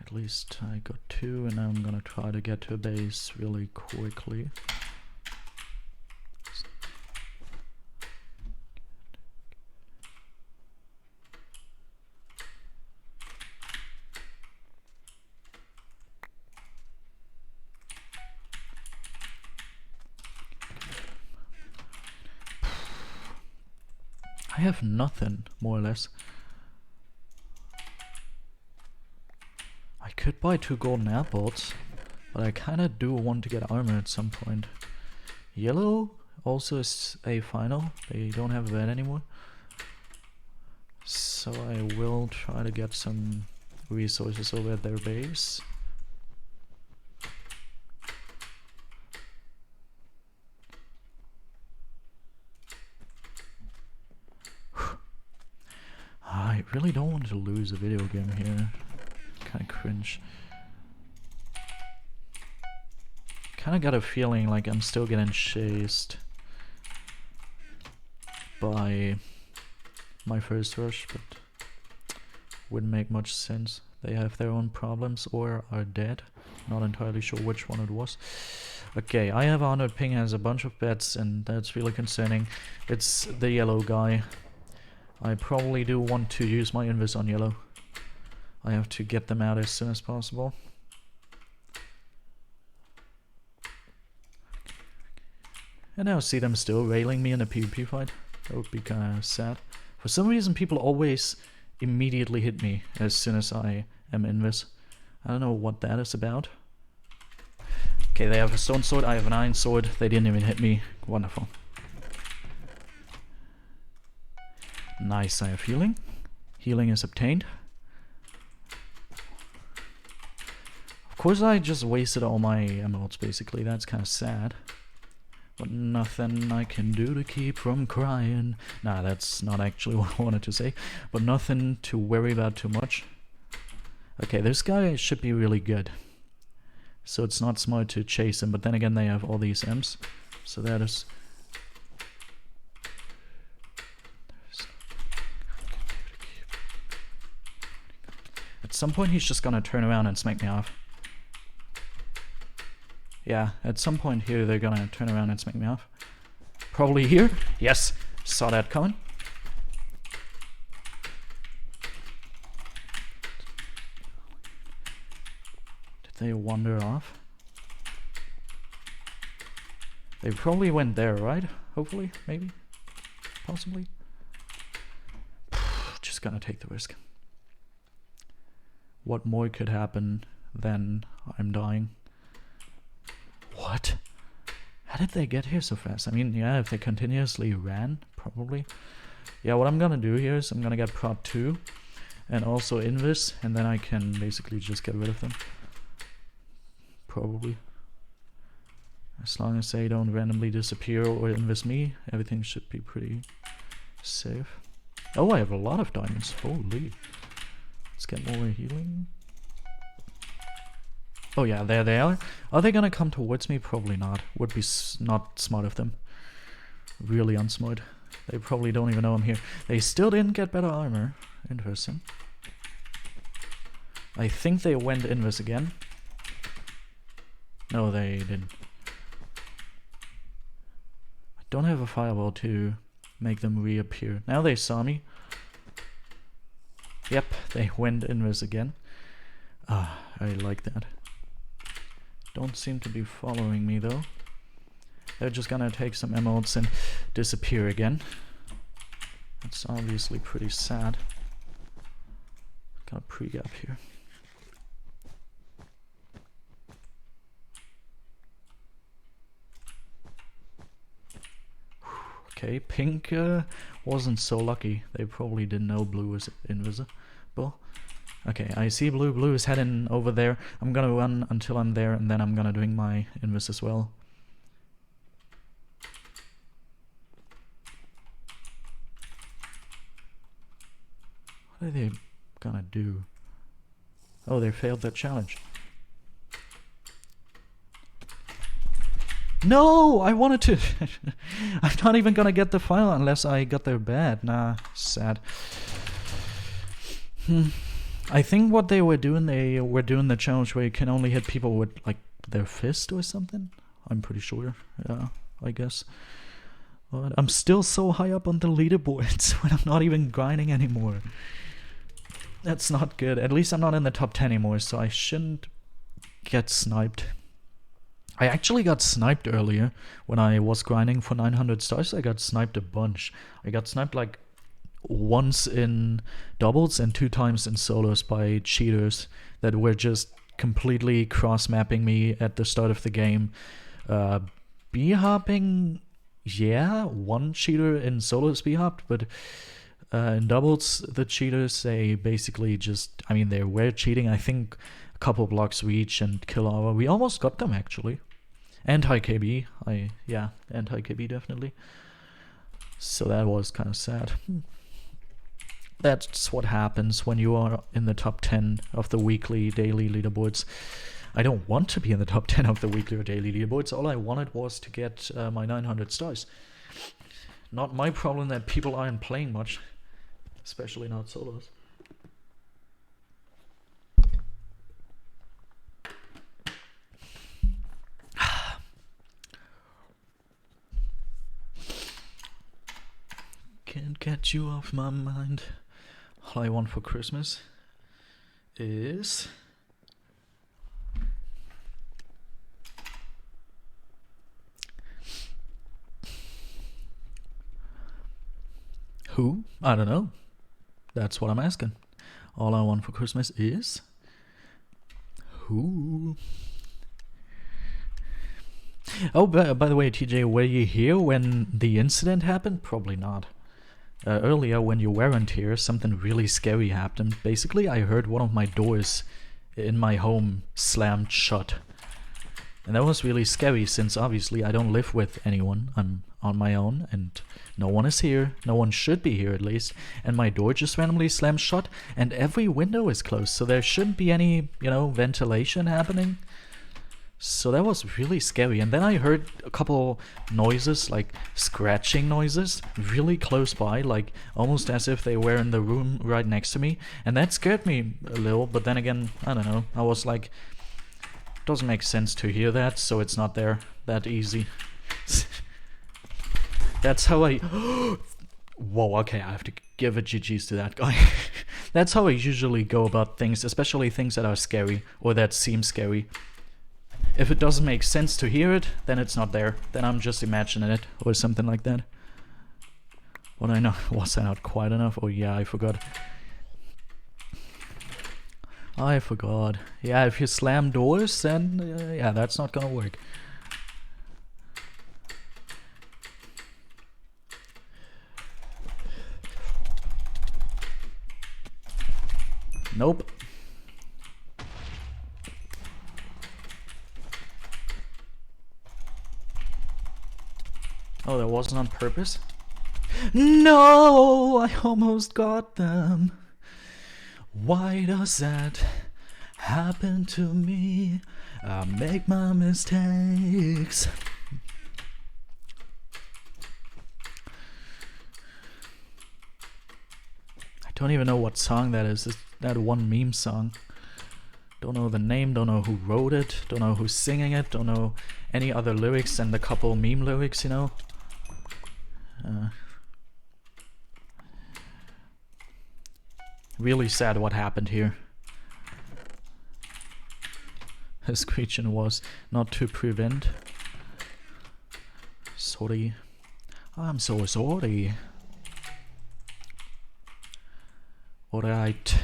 At least I got 2 and now I'm gonna try to get to a base really quickly. I have nothing, more or less. I could buy 2 golden apples, but I kinda do want to get armor at some point. Yellow also is a final. They don't have that anymore. So I will try to get some resources over at their base. I really don't want to lose a video game here. Kinda cringe. Kinda got a feeling like I'm still getting chased by my first rush, but wouldn't make much sense. They have their own problems or are dead. Not entirely sure which one it was. Okay, I have 100 ping, has a bunch of bets, and that's really concerning. It's the yellow guy. I probably do want to use my invis on yellow. I have to get them out as soon as possible. And now see them still railing me in a PvP fight. That would be kinda sad. For some reason people always immediately hit me as soon as I am invis. I don't know what that is about. Okay, they have a stone sword, I have an iron sword. They didn't even hit me. Wonderful. Nice, I have healing. Healing is obtained. Of course I just wasted all my emeralds basically, that's kinda sad. But nothing I can do to keep from crying. Nah, that's not actually what I wanted to say. But nothing to worry about too much. Okay, this guy should be really good. So it's not smart to chase him, but then again they have all these M's. So that is... At some point he's just gonna turn around and smack me off. Yeah, at some point here they're gonna turn around and smack me off. Probably here. Yes, saw that coming. Did they wander off? They probably went there, right? Hopefully, maybe, possibly. Just gonna take the risk. What more could happen than I'm dying? What? How did they get here so fast? I mean, yeah, if they continuously ran, probably. Yeah, what I'm gonna do here is I'm gonna get prop 2 and also invis, and then I can basically just get rid of them. Probably. As long as they don't randomly disappear or invis me, everything should be pretty safe. Oh, I have a lot of diamonds. Holy. Let's get more healing. Oh yeah, there they are. Are they gonna come towards me? Probably not. Would be not smart of them. Really unsmart. They probably don't even know I'm here. They still didn't get better armor. Interesting. I think they went invis again. No, they didn't. I don't have a fireball to make them reappear. Now they saw me. Yep, they went invis again. Ah, I like that. Don't seem to be following me though. They're just gonna take some emotes and disappear again. That's obviously pretty sad. Got a pre-gap here. Okay, pink wasn't so lucky. They probably didn't know blue was invisible. Okay, I see blue. Blue is heading over there. I'm gonna run until I'm there, and then I'm gonna doing my invis as well. What are they gonna do? Oh, they failed that challenge. No, I wanted to. I'm not even gonna get the file unless I got their bad. Nah, sad. I think what they were doing the challenge where you can only hit people with like their fist or something. I'm pretty sure. Yeah, I guess. But I'm still so high up on the leaderboards when I'm not even grinding anymore. That's not good. At least I'm not in the top 10 anymore, so I shouldn't get sniped. I actually got sniped earlier when I was grinding for 900 stars. I got sniped a bunch. I got sniped like once in doubles and 2 times in solos by cheaters that were just completely cross-mapping me at the start of the game. B-hopping, yeah, one cheater in solos B-hopped, but in doubles, the cheaters, they basically just, I mean, they were cheating, I think, a couple blocks reach and kill hour. We almost got them, actually. And high KB. Yeah, and high KB, definitely. So that was kind of sad. That's what happens when you are in the top 10 of the weekly, daily leaderboards. I don't want to be in the top 10 of the weekly or daily leaderboards. All I wanted was to get my 900 stars. Not my problem that people aren't playing much. Especially not solos. Can't get you off my mind. All I want for Christmas is who? I don't know. That's what I'm asking. All I want for Christmas is who? Oh, by the way, TJ, were you here when the incident happened? Probably not. Earlier, when you weren't here, something really scary happened. Basically, I heard one of my doors in my home slammed shut. And that was really scary, since obviously I don't live with anyone. I'm on my own, and no one is here. No one should be here, at least. And my door just randomly slammed shut, and every window is closed, so there shouldn't be any, ventilation happening. So that was really scary. And then I heard a couple noises, like scratching noises, really close by, like almost as if they were in the room right next to me. And that scared me a little, but then again, I don't know. I was like, doesn't make sense to hear that, so it's not there that easy. That's how I... Whoa, okay, I have to give a GG's to that guy. That's how I usually go about things, especially things that are scary, or that seem scary. If it doesn't make sense to hear it, then it's not there. Then I'm just imagining it, or something like that. What I know, was I not quiet enough? Oh yeah, I forgot. I forgot. Yeah, if you slam doors, then yeah, that's not gonna work. Nope. Oh, that wasn't on purpose? No, I almost got them. Why does that happen to me? I make my mistakes. I don't even know what song that is. It's that one meme song. Don't know the name, don't know who wrote it, don't know who's singing it, don't know any other lyrics than the couple meme lyrics, Really sad what happened here. His question was not to prevent. Sorry. I'm so sorry. Alright.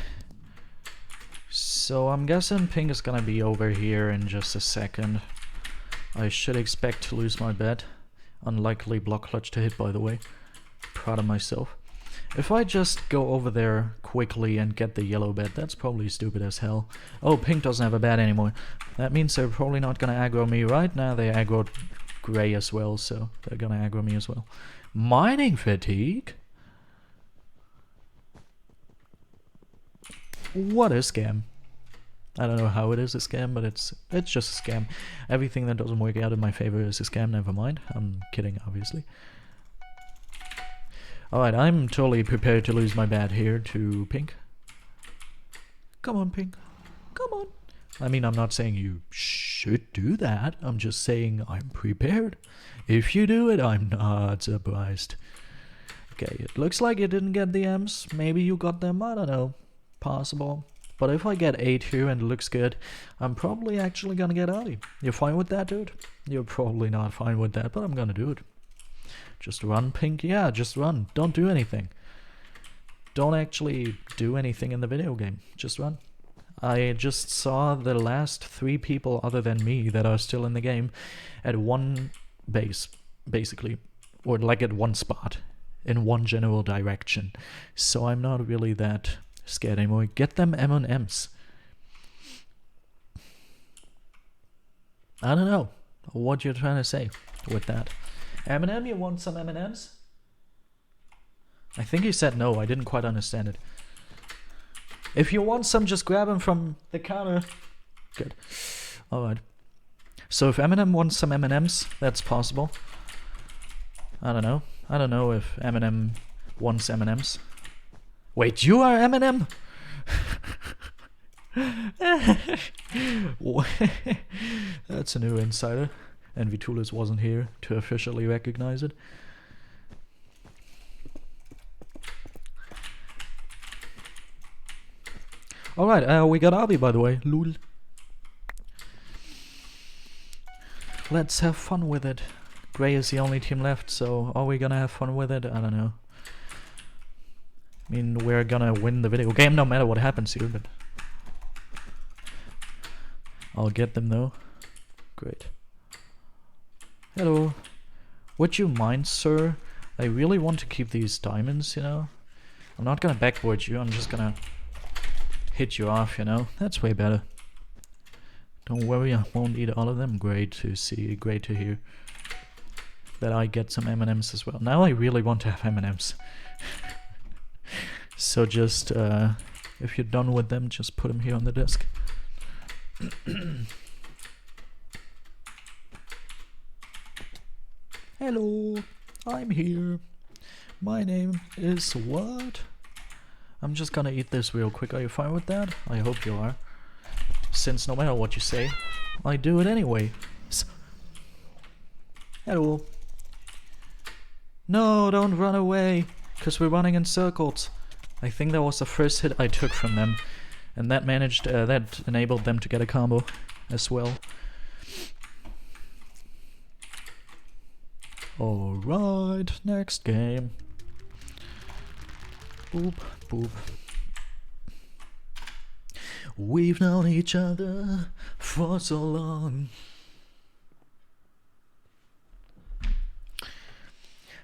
So I'm guessing pink is gonna be over here in just a second. I should expect to lose my bet. Unlikely block clutch to hit, by the way. Proud of myself. If I just go over there quickly and get the yellow bet, that's probably stupid as hell. Oh, pink doesn't have a bet anymore. That means they're probably not gonna aggro me right now. They aggroed gray as well, so they're gonna aggro me as well. Mining fatigue? What a scam. I don't know how it is a scam, but it's just a scam. Everything that doesn't work out in my favor is a scam, never mind. I'm kidding, obviously. Alright, I'm totally prepared to lose my bet here to pink. Come on, pink. Come on. I mean, I'm not saying you should do that. I'm just saying I'm prepared. If you do it, I'm not surprised. Okay, it looks like you didn't get the M's. Maybe you got them, I don't know. Possible. But if I get 8 here and it looks good, I'm probably actually gonna get Audi. You fine with that, dude? You're probably not fine with that, but I'm gonna do it. Just run, pink. Yeah, just run. Don't do anything. Don't actually do anything in the video game. Just run. I just saw the last 3 people other than me that are still in the game at one base, basically. Or like at one spot. In one general direction. So I'm not really that scared anymore. Get them M&Ms. I don't know what you're trying to say with that. M&M, you want some M&Ms? I think he said no. I didn't quite understand it. If you want some, just grab them from the counter. Good. Alright. So if Eminem wants some M&Ms, that's possible. I don't know. I don't know if Eminem wants M&Ms. Wait, you are Eminem? That's a new insider. And Vitulis wasn't here to officially recognize it. Alright, we got Abi, by the way. Lul. Let's have fun with it. Grey is the only team left, so are we gonna have fun with it? I don't know. I mean, we're gonna win the video game no matter what happens here, but... I'll get them though. Great. Hello. Would you mind, sir? I really want to keep these diamonds, you know? I'm not gonna backboard you, I'm just gonna hit you off, you know? That's way better. Don't worry, I won't eat all of them. Great to see, great to hear that I get some M&Ms as well. Now I really want to have M&Ms. So just, if you're done with them, just put them here on the desk. Hello, I'm here. My name is what? I'm just gonna eat this real quick. Are you fine with that? I hope you are. Since no matter what you say, I do it anyway. Hello. No, don't run away, because we're running in circles. I think that was the first hit I took from them. And that that enabled them to get a combo as well. Alright, next game. Boop, boop. We've known each other for so long.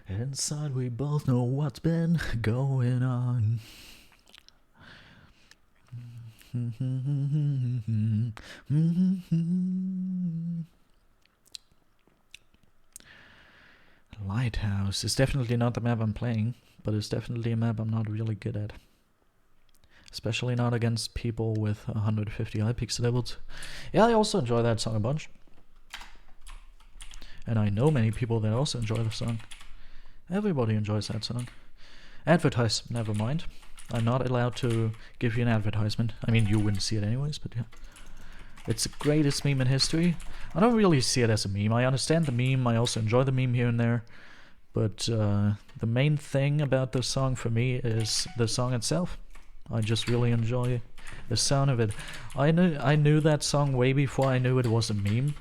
Inside we both know what's been going on. Lighthouse is definitely not the map I'm playing, but it's definitely a map I'm not really good at. Especially not against people with 150 Hypixel levels. Yeah, I also enjoy that song a bunch. And I know many people that also enjoy the song. Everybody enjoys that song. Advertise, never mind. I'm not allowed to give you an advertisement. I mean, you wouldn't see it anyways, but yeah. It's the greatest meme in history. I don't really see it as a meme. I understand the meme, I also enjoy the meme here and there. But the main thing about the song for me is the song itself. I just really enjoy the sound of it. I knew that song way before I knew it was a meme.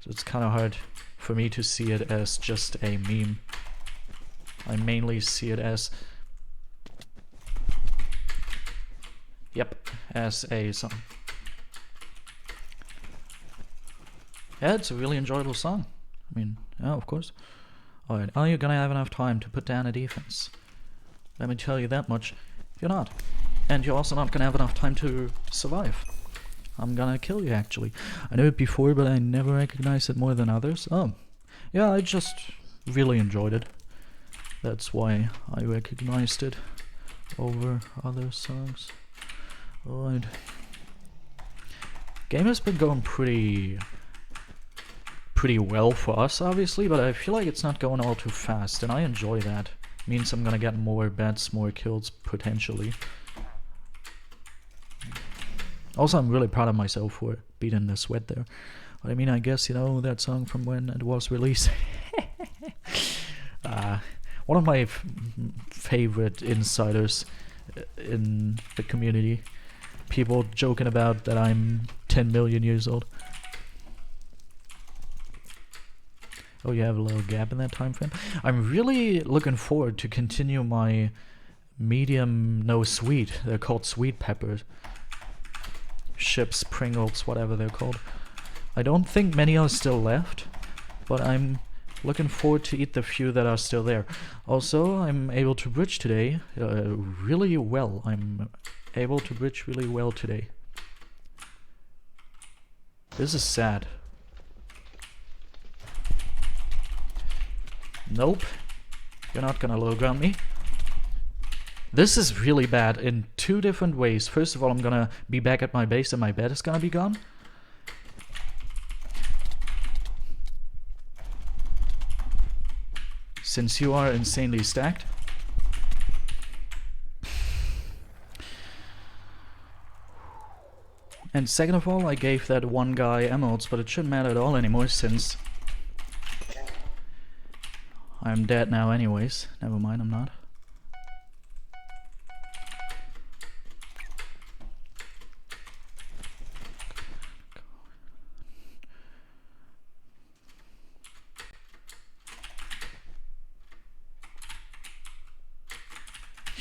So it's kind of hard for me to see it as just a meme. I mainly see it as... Yep, as a song. Yeah, it's a really enjoyable song. I mean, yeah, of course. Alright, are you gonna have enough time to put down a defense? Let me tell you that much. You're not. And you're also not gonna have enough time to survive. I'm gonna kill you, actually. I knew it before, but I never recognized it more than others. Oh. Yeah, I just really enjoyed it. That's why I recognized it over other songs. Alright. Game has been going pretty well for us, obviously, but I feel like it's not going all too fast, and I enjoy that. It means I'm gonna get more bets, more kills, potentially. Also, I'm really proud of myself for beating the sweat there. But I mean, I guess, you know, that song from when it was released. One of my favorite insiders in the community. People joking about that I'm 10 million years old. Oh, you have a little gap in that time frame. I'm really looking forward to continue my medium no sweet. They're called sweet peppers. Chips, Pringles, whatever they're called. I don't think many are still left, but I'm looking forward to eat the few that are still there. Also, I'm able to bridge today really well. I'm able to bridge really well today. This is sad. Nope. You're not gonna low ground me. This is really bad in two different ways. First of all, I'm gonna be back at my base and my bed is gonna be gone. Since you are insanely stacked. And second of all, I gave that one guy emeralds, but it shouldn't matter at all anymore since I'm dead now anyways. Never mind, I'm not.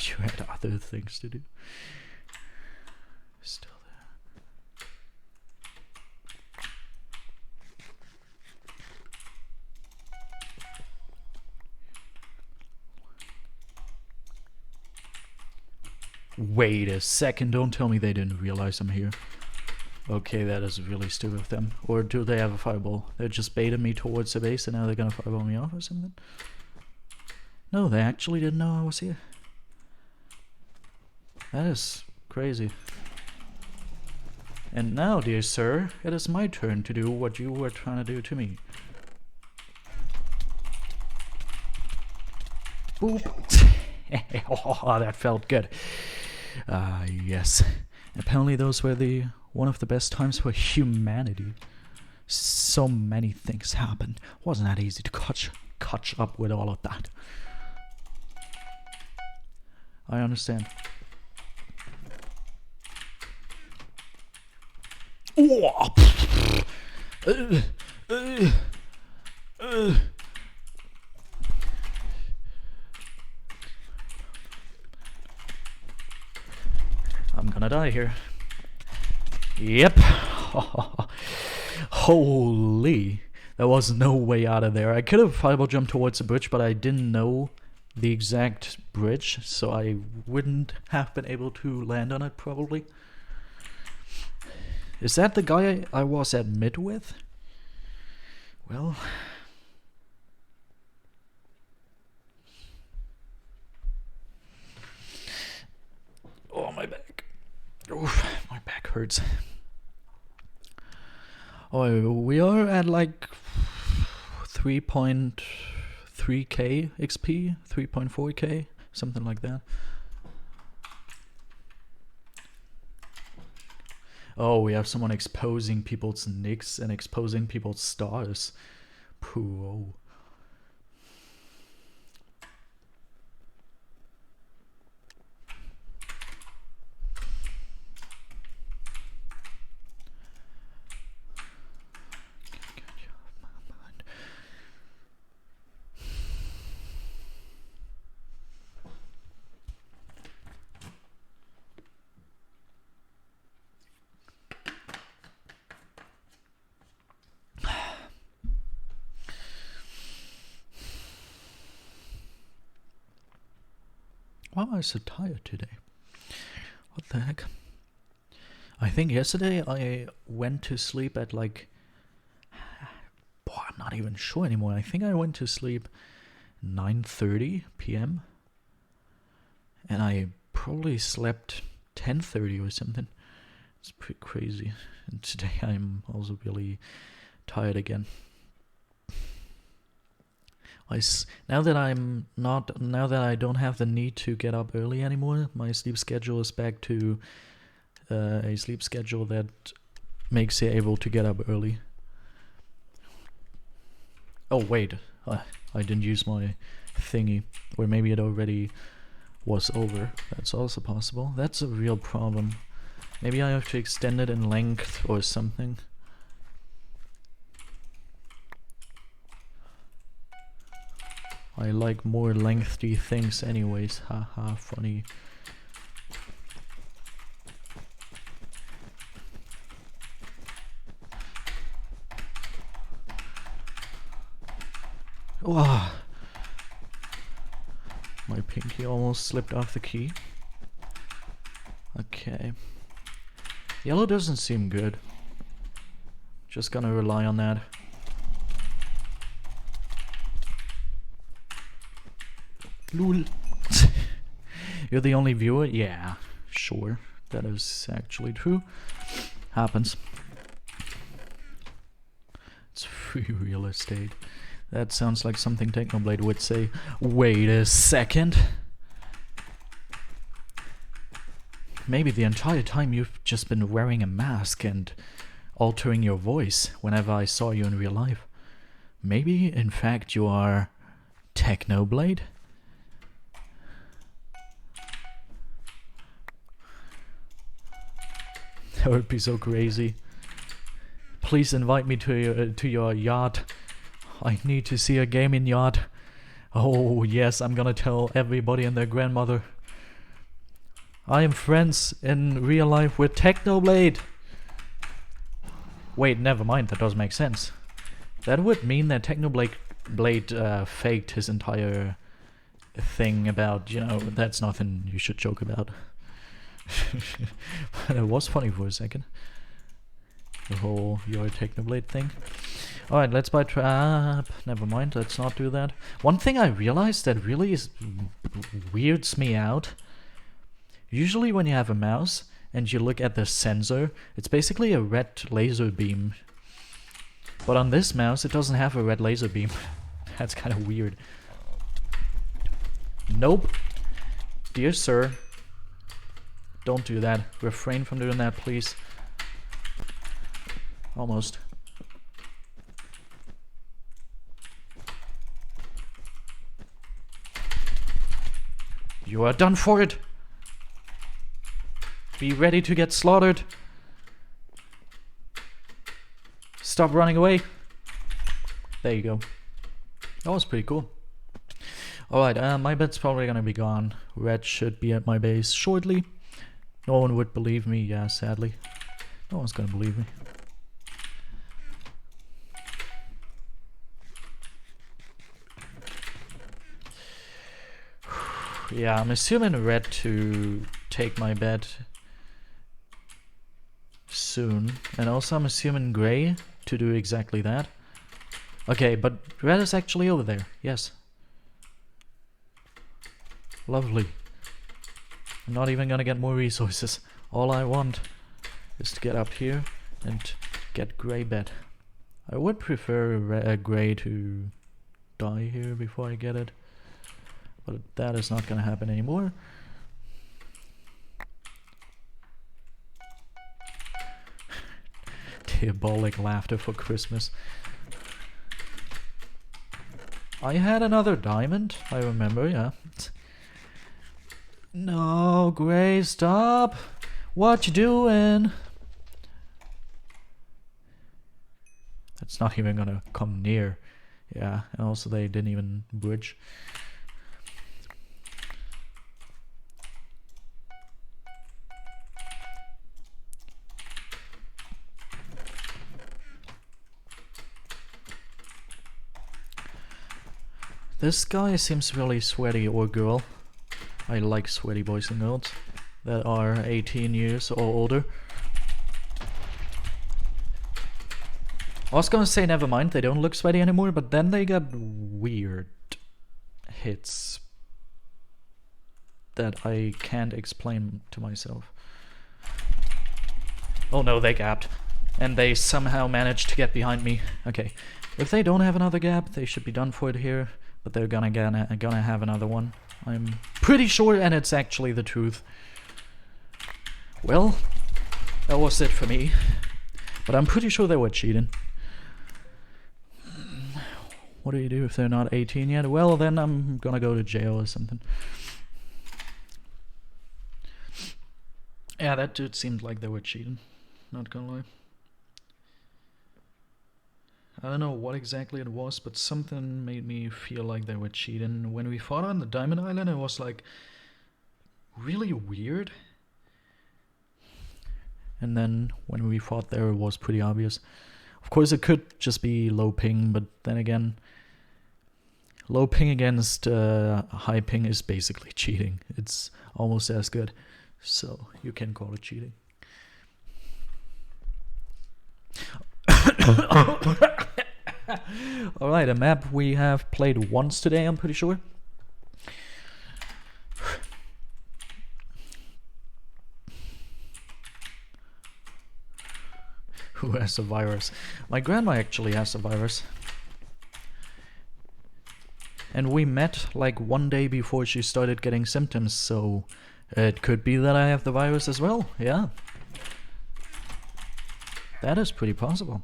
You had other things to do. Still there. Wait a second, don't tell me they didn't realize I'm here. Okay, that is really stupid of them. Or do they have a fireball? They just baited me towards the base and now they're gonna fireball me off or something? No, they actually didn't know I was here. That is crazy. And now, dear sir, it is my turn to do what you were trying to do to me. Boop! Oh, that felt good. Yes. Apparently those were one of the best times for humanity. So many things happened. Wasn't that easy to catch up with all of that. I understand. I'm gonna die here. Yep. Holy. There was no way out of there. I could have fireball jumped towards the bridge, but I didn't know the exact bridge, so I wouldn't have been able to land on it probably. Is that the guy I was at mid with? Well... Oh, my back. Oof, my back hurts. Oh, we are at like 3.3k XP, 3.4k, something like that. Oh, we have someone exposing people's nicks and exposing people's stars. Pooh. Why am I so tired today? What the heck? I think yesterday I went to sleep at like... I'm not even sure anymore. I think I went to sleep 9:30 p.m. and I probably slept 10:30 or something. It's pretty crazy. And today I'm also really tired again. Now that I don't have the need to get up early anymore, my sleep schedule is back to a sleep schedule that makes you able to get up early. Oh wait, I didn't use my thingy, or maybe it already was over. That's also possible. That's a real problem. Maybe I have to extend it in length or something. I like more lengthy things anyways, haha, funny. Wow. My pinky almost slipped off the key. Okay. Yellow doesn't seem good. Just gonna rely on that. Lul. You're the only viewer? Yeah, sure. That is actually true. Happens. It's free real estate. That sounds like something Technoblade would say. Wait a second. Maybe the entire time you've just been wearing a mask and altering your voice whenever I saw you in real life. Maybe, in fact, you are Technoblade? That would be so crazy. Please invite me to your yacht. I need to see a gaming yacht. Oh yes, I'm gonna tell everybody and their grandmother. I am friends in real life with Technoblade. Wait, never mind, that doesn't make sense. That would mean that Technoblade faked his entire thing about, you know, that's nothing you should joke about. But it was funny for a second. The whole your Technoblade thing. Alright, let's buy trap. Never mind, let's not do that. One thing I realized that really weirds me out. Usually when you have a mouse and you look at the sensor, it's basically a red laser beam. But on this mouse, it doesn't have a red laser beam. That's kind of weird. Nope. Dear sir, don't do that. Refrain from doing that, please. Almost. You are done for it. Be ready to get slaughtered. Stop running away. There you go. That was pretty cool. Alright, my bed's probably gonna be gone. Red should be at my base shortly. No one would believe me, yeah, sadly. No one's gonna believe me. Yeah, I'm assuming red to take my bed soon. And also I'm assuming gray to do exactly that. Okay, but red is actually over there. Yes. Lovely. I'm not even gonna get more resources. All I want is to get up here and get gray bed. I would prefer gray to die here before I get it. But that is not gonna happen anymore. Diabolic laughter for Christmas. I had another diamond, I remember, yeah. No, Gray, stop! What you doing? That's not even gonna come near. Yeah, and also they didn't even bridge. This guy seems really sweaty, or girl. I like sweaty boys and girls that are 18 years or older. I was gonna say never mind, they don't look sweaty anymore, but then they got weird hits that I can't explain to myself. Oh no, they gapped. And they somehow managed to get behind me. Okay, if they don't have another gap, they should be done for it here. But they're gonna have another one. I'm pretty sure, and it's actually the truth. Well, that was it for me. But I'm pretty sure they were cheating. What do you do if they're not 18 yet? Well, then I'm gonna go to jail or something. Yeah, that dude seemed like they were cheating. Not gonna lie. I don't know what exactly it was, but something made me feel like they were cheating. When we fought on the Diamond Island, it was like really weird. And then when we fought there, it was pretty obvious. Of course, it could just be low ping, but then again, low ping against high ping is basically cheating. It's almost as good, so you can call it cheating. Alright, a map we have played once today, I'm pretty sure. Who has a virus? My grandma actually has a virus. And we met like one day before she started getting symptoms, so it could be that I have the virus as well, yeah. That is pretty possible.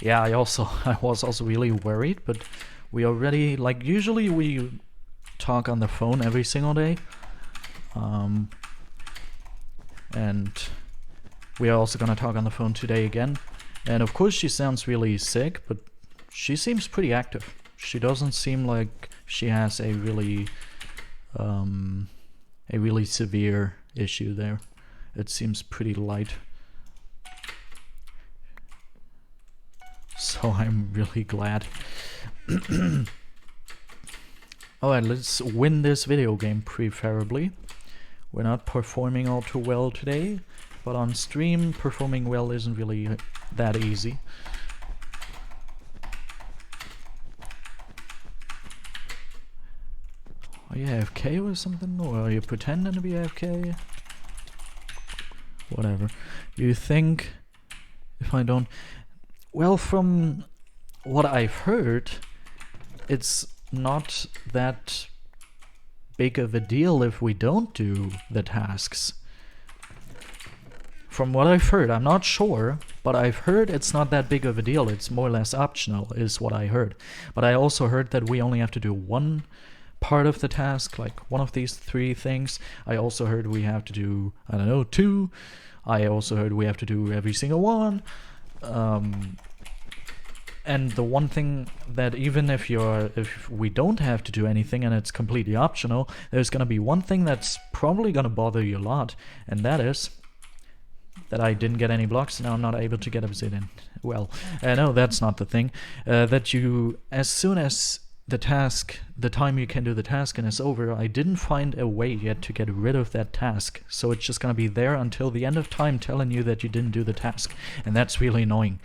Yeah, I was also really worried, but we already, like, usually we talk on the phone every single day. And we are also gonna talk on the phone today again. And of course she sounds really sick, but she seems pretty active. She doesn't seem like she has a really severe issue there. It seems pretty light. So I'm really glad. Alright, let's win this video game preferably. We're not performing all too well today, but on stream performing well isn't really that easy. Are you AFK or something? Or are you pretending to be AFK? Whatever. You think if I don't... Well, from what I've heard, it's not that big of a deal if we don't do the tasks. From what I've heard, I'm not sure, but I've heard it's not that big of a deal. It's more or less optional, is what I heard. But I also heard that we only have to do one part of the task, like one of these 3 things. I also heard we have to do, I don't know, 2. I also heard we have to do every single one. And the one thing that even if we don't have to do anything and it's completely optional, there's gonna be one thing that's probably gonna bother you a lot, and that is that I didn't get any blocks. Now I'm not able to get obsidian. Well, no, that's not the thing. That you, as soon as the time you can do the task and it's over, I didn't find a way yet to get rid of that task. So it's just gonna be there until the end of time telling you that you didn't do the task. And that's really annoying.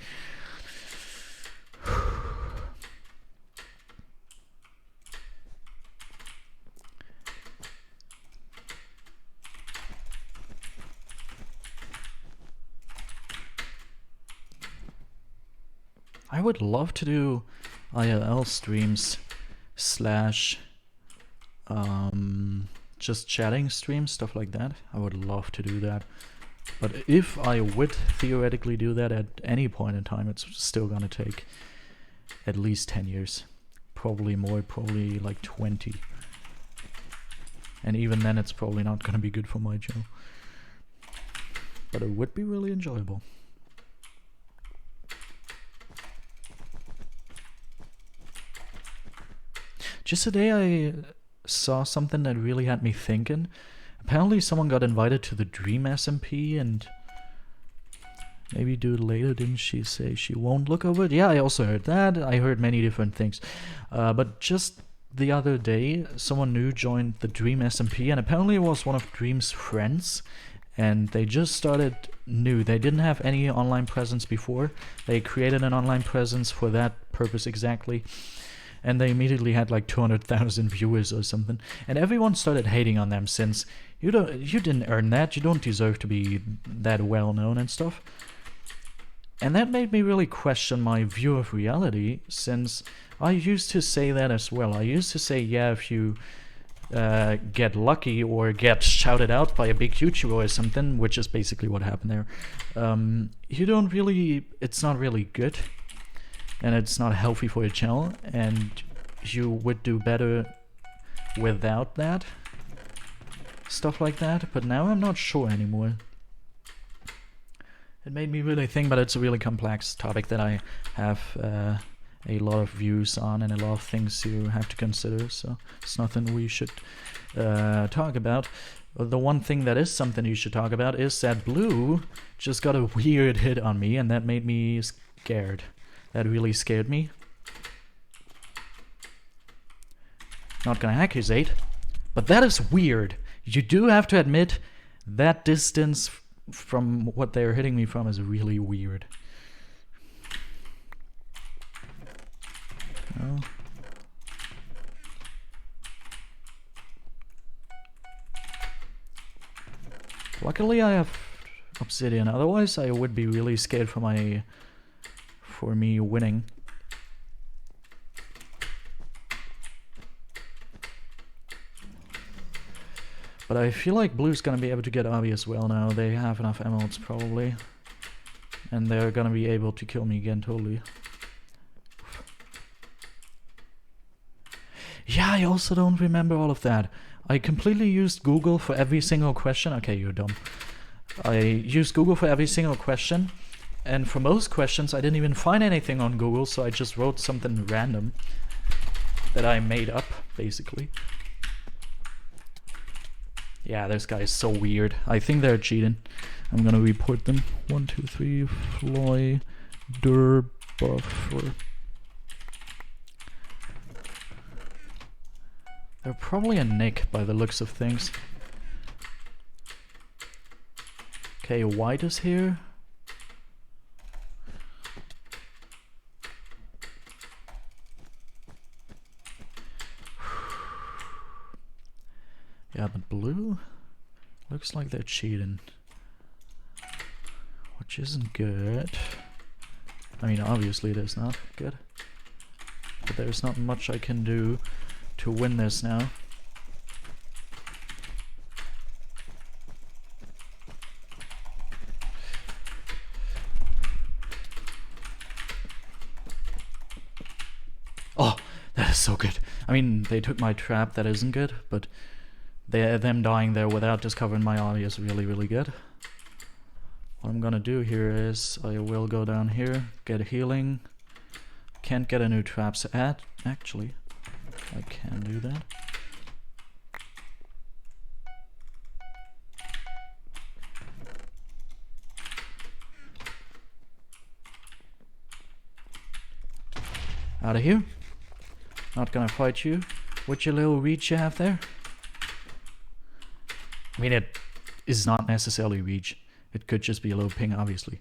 I would love to do IRL streams / just chatting streams, stuff like that. I would love to do that. But if I would theoretically do that at any point in time, it's still gonna take at least 10 years. Probably more, probably like 20. And even then it's probably not gonna be good for my channel. But it would be really enjoyable. Just today I saw something that really had me thinking. Apparently someone got invited to the Dream SMP and maybe do it later. Didn't she say she won't look over it? Yeah, I also heard that. I heard many different things. But just the other day, someone new joined the Dream SMP, and apparently it was one of Dream's friends, and they just started new. They didn't have any online presence before. They created an online presence for that purpose exactly, and they immediately had like 200,000 viewers or something, and everyone started hating on them since you didn't earn that, you don't deserve to be that well known and stuff. And that made me really question my view of reality, since I used to say that as well. I used to say, yeah, if you get lucky or get shouted out by a big YouTuber or something, which is basically what happened there, you don't really, it's not really good, and it's not healthy for your channel, and you would do better without that, stuff like that. But now I'm not sure anymore. It made me really think, but it's a really complex topic that I have a lot of views on and a lot of things you have to consider, so it's nothing we should talk about. The one thing that is something you should talk about is that Blue just got a weird hit on me, and that made me scared. That really scared me. Not gonna accusate, but that is weird. You do have to admit that distance from what they're hitting me from is really weird. Oh. Luckily I have obsidian, otherwise I would be really scared for me winning. But I feel like Blue's gonna be able to get Obby as well now. They have enough emeralds probably, and they're gonna be able to kill me again totally. Yeah, I also don't remember all of that. I completely used Google for every single question. Okay, you're dumb. I used Google for every single question, and for most questions I didn't even find anything on Google, so I just wrote something random that I made up, basically. Yeah, this guy is so weird. I think they're cheating. I'm gonna report them. 1, 2, 3, Floy, Buffer. They're probably a Nick by the looks of things. Okay, White is here. Yeah, but Blue looks like they're cheating, which isn't good. I mean, obviously it is not good, but there's not much I can do to win this now. Oh, that is so good. I mean, they took my trap, that isn't good, but them dying there without discovering my army is really, really good. What I'm gonna do here is I will go down here, get healing. Can't get a new trap set. Actually, I can do that. Out of here. Not gonna fight you with your little reach you have there. I mean, it is not necessarily reach. It could just be a little ping, obviously.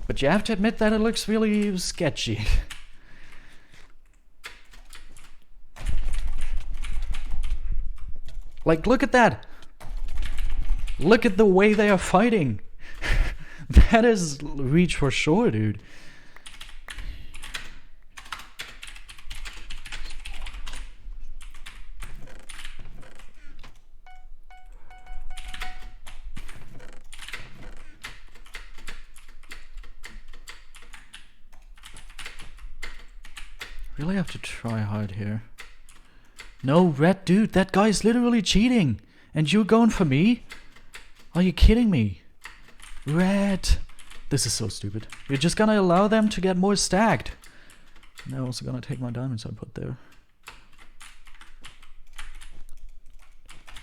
But you have to admit that it looks really sketchy. Like, look at that! Look at the way they are fighting! That is reach for sure, dude. Really have to try hard here. No, Red, dude, that guy's literally cheating. And you're going for me? Are you kidding me? Red. This is so stupid. You're just gonna allow them to get more stacked. And they're also gonna take my diamonds I put there.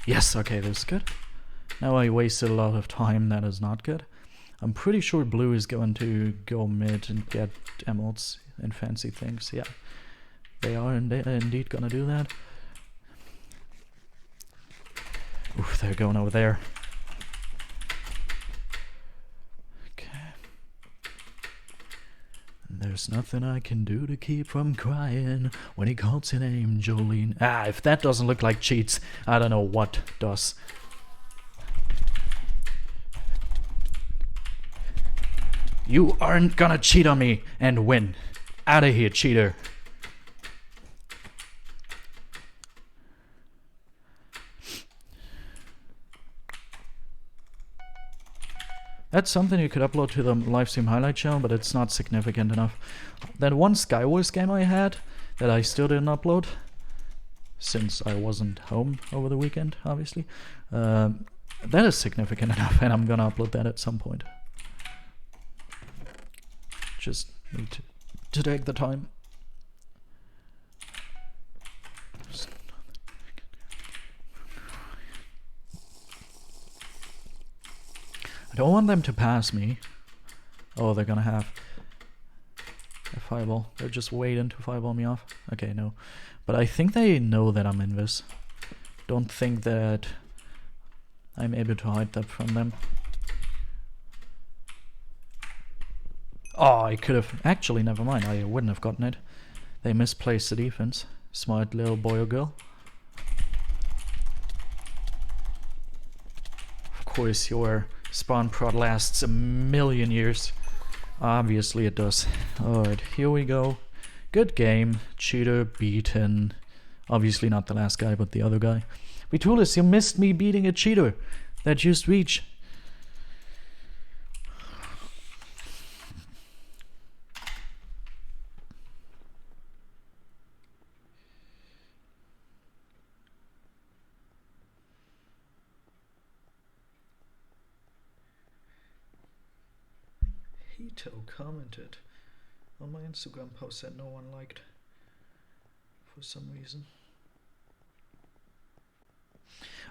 Yes, okay, this is good. Now I wasted a lot of time, that is not good. I'm pretty sure blue is going to go mid and get emeralds and fancy things. Yeah, they are indeed gonna do that. Oof, they're going over there. There's nothing I can do to keep from crying when he calls your name, Jolene. Ah, if that doesn't look like cheats, I don't know what does. You aren't gonna cheat on me and win. Out of here, cheater. That's something you could upload to the livestream highlight channel, but it's not significant enough. That one Skywars game I had that I still didn't upload, since I wasn't home over the weekend, obviously. That is significant enough, and I'm gonna upload that at some point. Just need to take the time. I don't want them to pass me. Oh, they're gonna have a fireball. They're just waiting to fireball me off. Okay, no. But I think they know that I'm invis. Don't think that I'm able to hide that from them. Oh, I could have... Actually, never mind. I wouldn't have gotten it. They misplaced the defense. Smart little boy or girl. Of course, your spawn prod lasts a million years. Obviously it does. Alright, here we go. Good game. Cheater beaten. Obviously not the last guy, but the other guy. Vitulis, you missed me beating a cheater that used reach. Hito commented on my Instagram post that no one liked for some reason.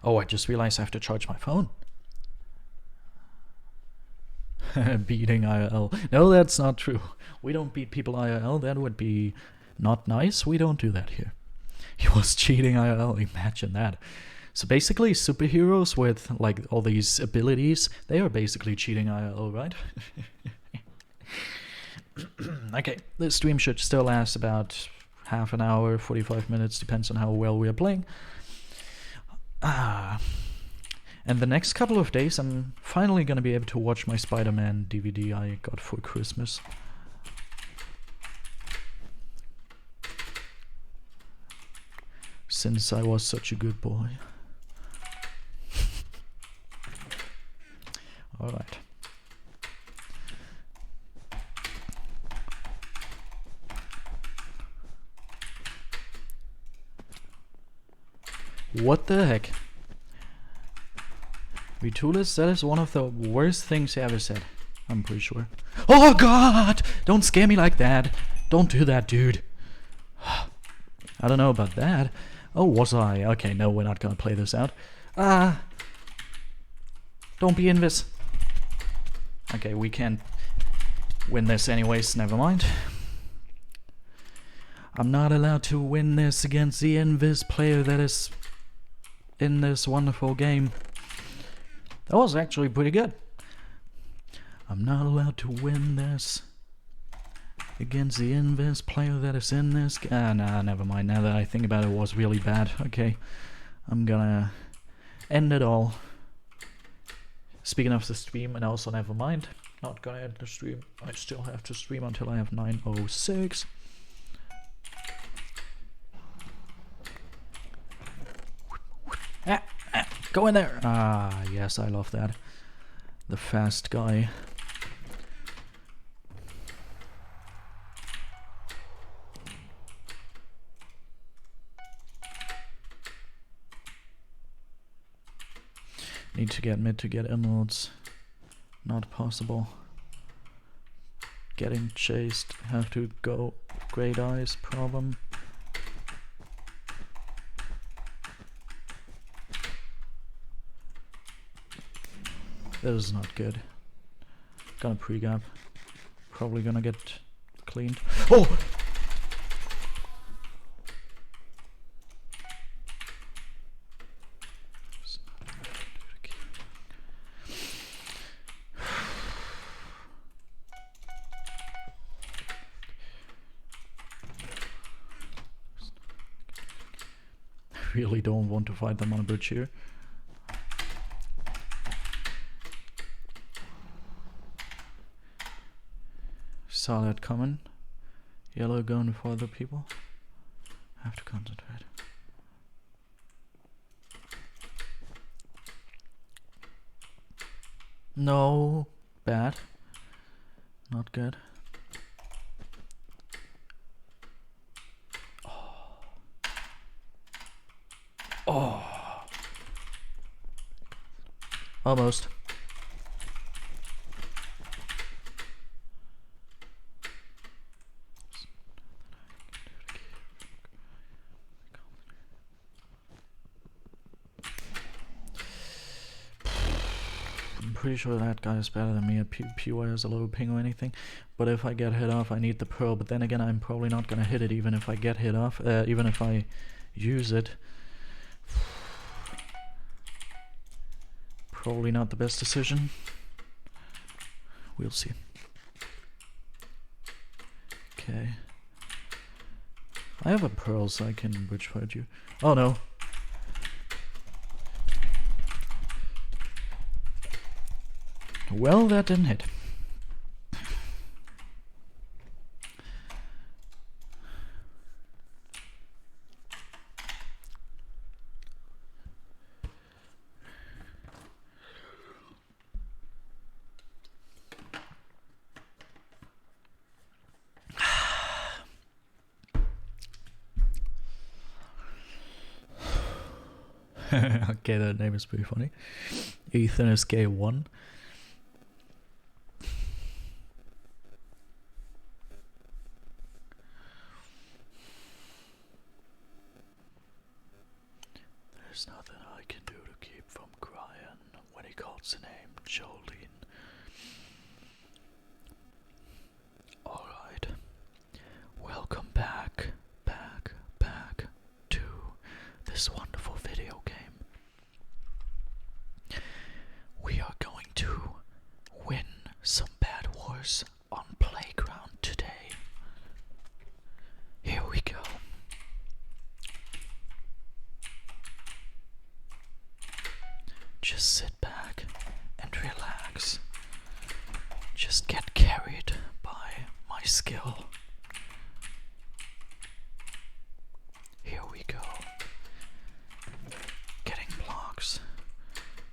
Oh, I just realized I have to charge my phone. Beating IRL. No, that's not true. We don't beat people IRL. That would be not nice. We don't do that here. He was cheating IRL. Imagine that. So basically, superheroes with like all these abilities, they are basically cheating IRL, right? Okay, this stream should still last about half an hour, 45 minutes, depends on how well we are playing. And the next couple of days, I'm finally gonna be able to watch my Spider-Man DVD I got for Christmas. Since I was such a good boy. Alright. What the heck? Vitulis, that is one of the worst things you ever said. I'm pretty sure. Oh god! Don't scare me like that. Don't do that, dude. I don't know about that. Oh, was I? Okay, no, we're not gonna play this out. Don't be invis. Okay, we can't win this anyways, never mind. I'm not allowed to win this against the invis player that is in this wonderful game. That was actually pretty good. I'm not allowed to win this against the invis player that is in this game. Nah, never mind. Now that I think about it, it was really bad. Okay, I'm gonna end it all. Speaking of the stream, and also never mind. Not gonna end the stream. I still have to stream until I have 9:06. Go in there! Ah, yes, I love that. The fast guy. Need to get mid to get emeralds. Not possible. Getting chased. Have to go great eyes problem. That is not good. Gonna pre-gap. Probably gonna get cleaned. Oh! I really don't want to fight them on a bridge here. Saw that coming. Yellow going for other people. I have to concentrate. No. Bad. Not good. Oh. Almost. I'm pretty sure that guy is better than me at PvP where has a low ping or anything. But if I get hit off, I need the pearl. But then again, I'm probably not gonna hit it even if I get hit off. Even if I use it. Probably not the best decision. We'll see. Okay. I have a pearl, so I can bridge fight you. Oh no. Well, that didn't hit. Okay, that name is pretty funny. Ethan is gay 1. There's nothing I can do to keep from crying when he calls the name Jolene. Alright. Welcome back to this wonderful video game. We are going to win some BedWars on Playground today. Here we go. Just sit back and relax. Just get carried by my skill. Here we go. Getting blocks.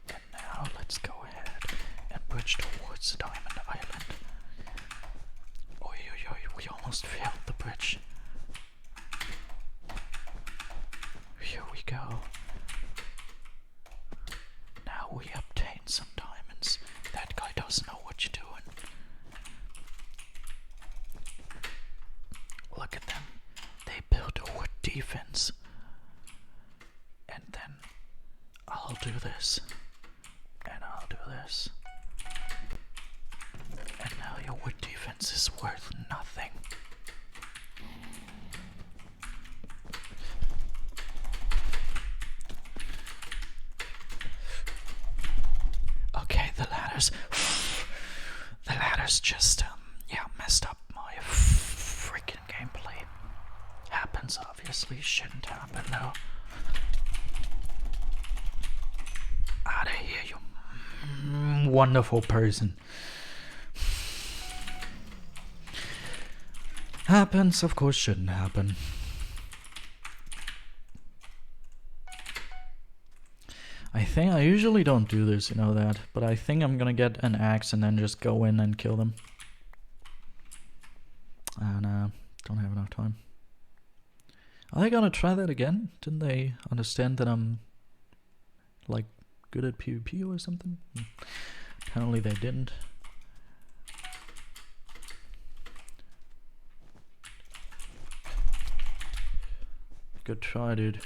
And now let's go ahead and bridge towards the Diamond Island. Oi, oi, oi, we almost failed the bridge. Here we go. Now we obtain some diamonds. That guy doesn't know what you're doing. Look at them. They built a wood defense. And then I'll do this. And I'll do this. And now your wood defense is worth nothing. Okay, the ladders just messed up my freaking gameplay. Happens, obviously, shouldn't happen though. Out of here, you wonderful person. Happens, of course, shouldn't happen. I think I usually don't do this, you know that, but I think I'm gonna get an axe and then just go in and kill them. And don't have enough time. Are they gonna try that again? Didn't they understand that I'm like good at PvP or something? Apparently they didn't. Good try, dude.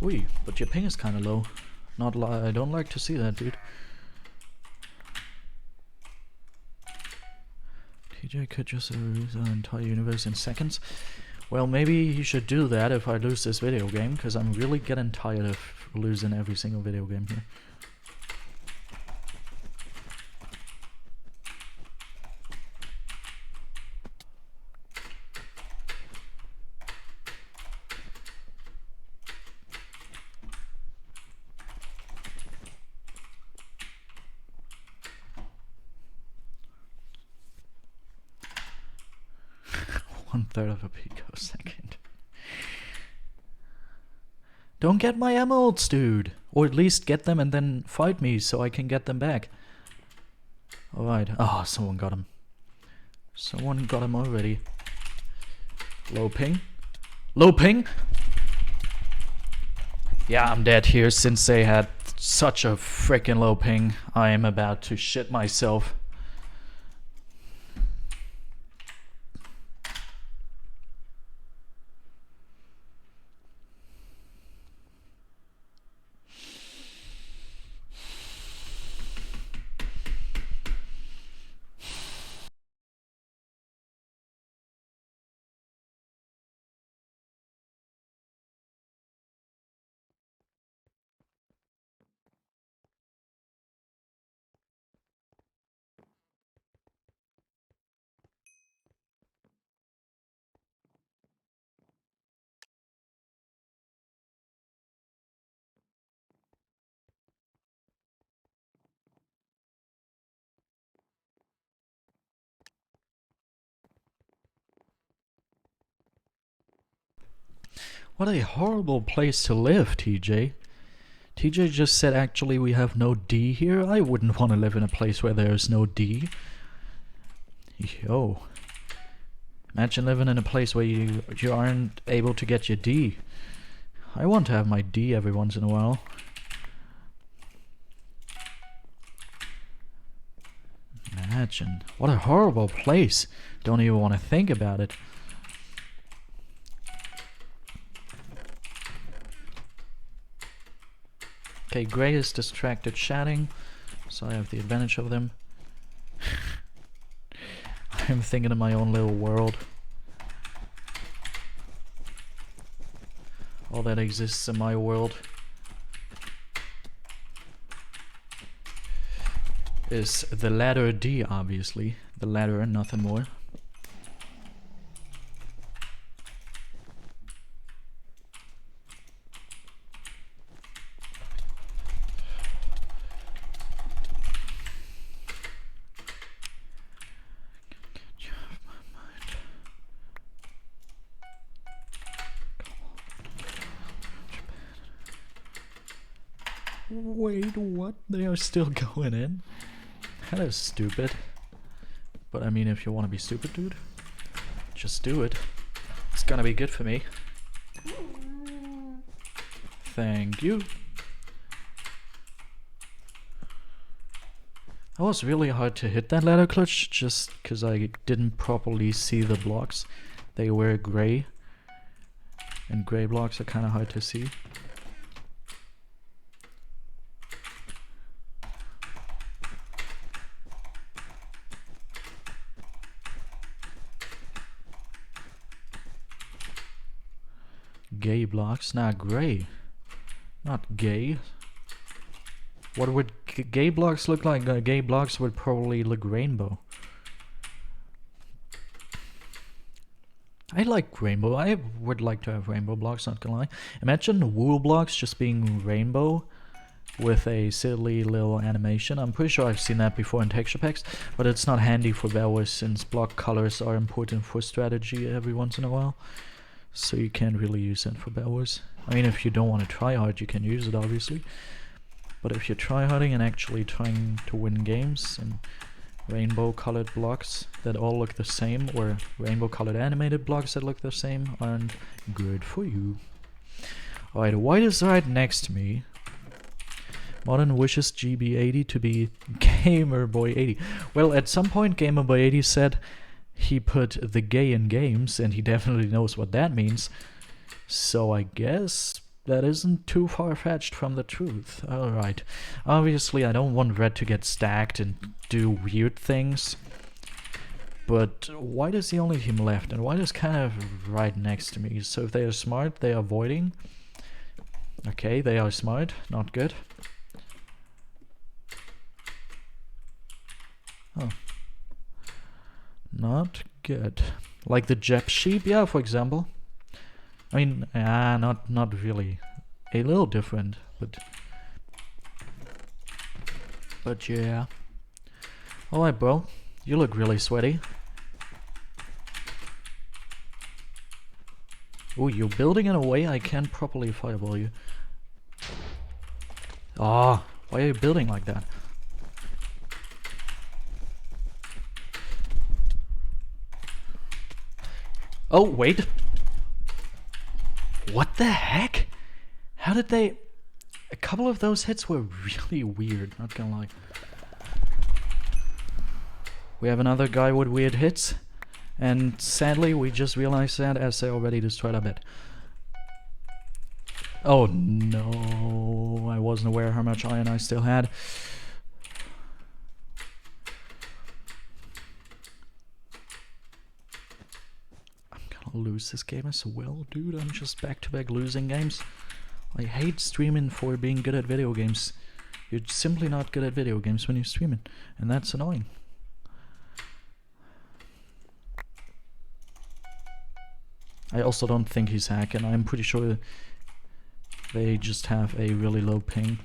Oi, but your ping is kinda low. I don't like to see that, dude. TJ could just lose the entire universe in seconds. Well, maybe he should do that if I lose this video game, because I'm really getting tired of losing every single video game here. One-third of a picosecond. Don't get my emeralds, dude! Or at least get them and then fight me so I can get them back. Alright. Oh, someone got him. Someone got him already. Low ping. Low ping! Yeah, I'm dead here since they had such a freaking low ping. I am about to shit myself. What a horrible place to live, TJ. TJ just said actually we have no D here. I wouldn't want to live in a place where there's no D. Yo. Imagine living in a place where you aren't able to get your D. I want to have my D every once in a while. Imagine. What a horrible place. Don't even want to think about it. Okay, Gray is distracted chatting, so I have the advantage of them. I'm thinking in my own little world. All that exists in my world is the letter D, obviously. The letter and nothing more. Wait, what? They are still going in? That is stupid. But I mean, if you want to be stupid, dude, just do it. It's gonna be good for me. Thank you. That was really hard to hit that ladder clutch just because I didn't properly see the blocks. They were gray, and gray blocks are kind of hard to see. Gay blocks, not gray. Not gay. What would gay blocks look like? Gay blocks would probably look rainbow. I like rainbow. I would like to have rainbow blocks, not gonna lie. Imagine wool blocks just being rainbow with a silly little animation. I'm pretty sure I've seen that before in texture packs, but it's not handy for BedWars since block colors are important for strategy every once in a while. So you can't really use it for BedWars. I mean, if you don't want to try hard, you can use it, obviously. But if you're tryharding and actually trying to win games, and rainbow colored blocks that all look the same, or rainbow colored animated blocks that look the same, aren't good for you. Alright, white is right next to me. Modern wishes GB80 to be Gamerboy80. Well, at some point Gamerboy80 said he put the gay in games, and he definitely knows what that means. So I guess that isn't too far-fetched from the truth. Alright. Obviously I don't want red to get stacked and do weird things. But white is the only team left, and white is kind of right next to me. So if they are smart, they are avoiding. Okay, they are smart. Not good. Oh. Not good. Like the Jep sheep, yeah, for example. I mean, not really. A little different, but yeah. Alright, bro. You look really sweaty. Oh, you're building in a way I can't properly fireball you. Ah, why are you building like that? Oh, wait. What the heck? How did they... A couple of those hits were really weird, not gonna lie. We have another guy with weird hits. And sadly, we just realized that as they already destroyed our bed. Oh no, I wasn't aware how much iron I still had. I'm gonna lose this game as well, dude. I'm just back-to-back losing games. I hate streaming for being good at video games. You're simply not good at video games when you're streaming, and that's annoying. I also don't think he's hacking. I'm pretty sure they just have a really low ping.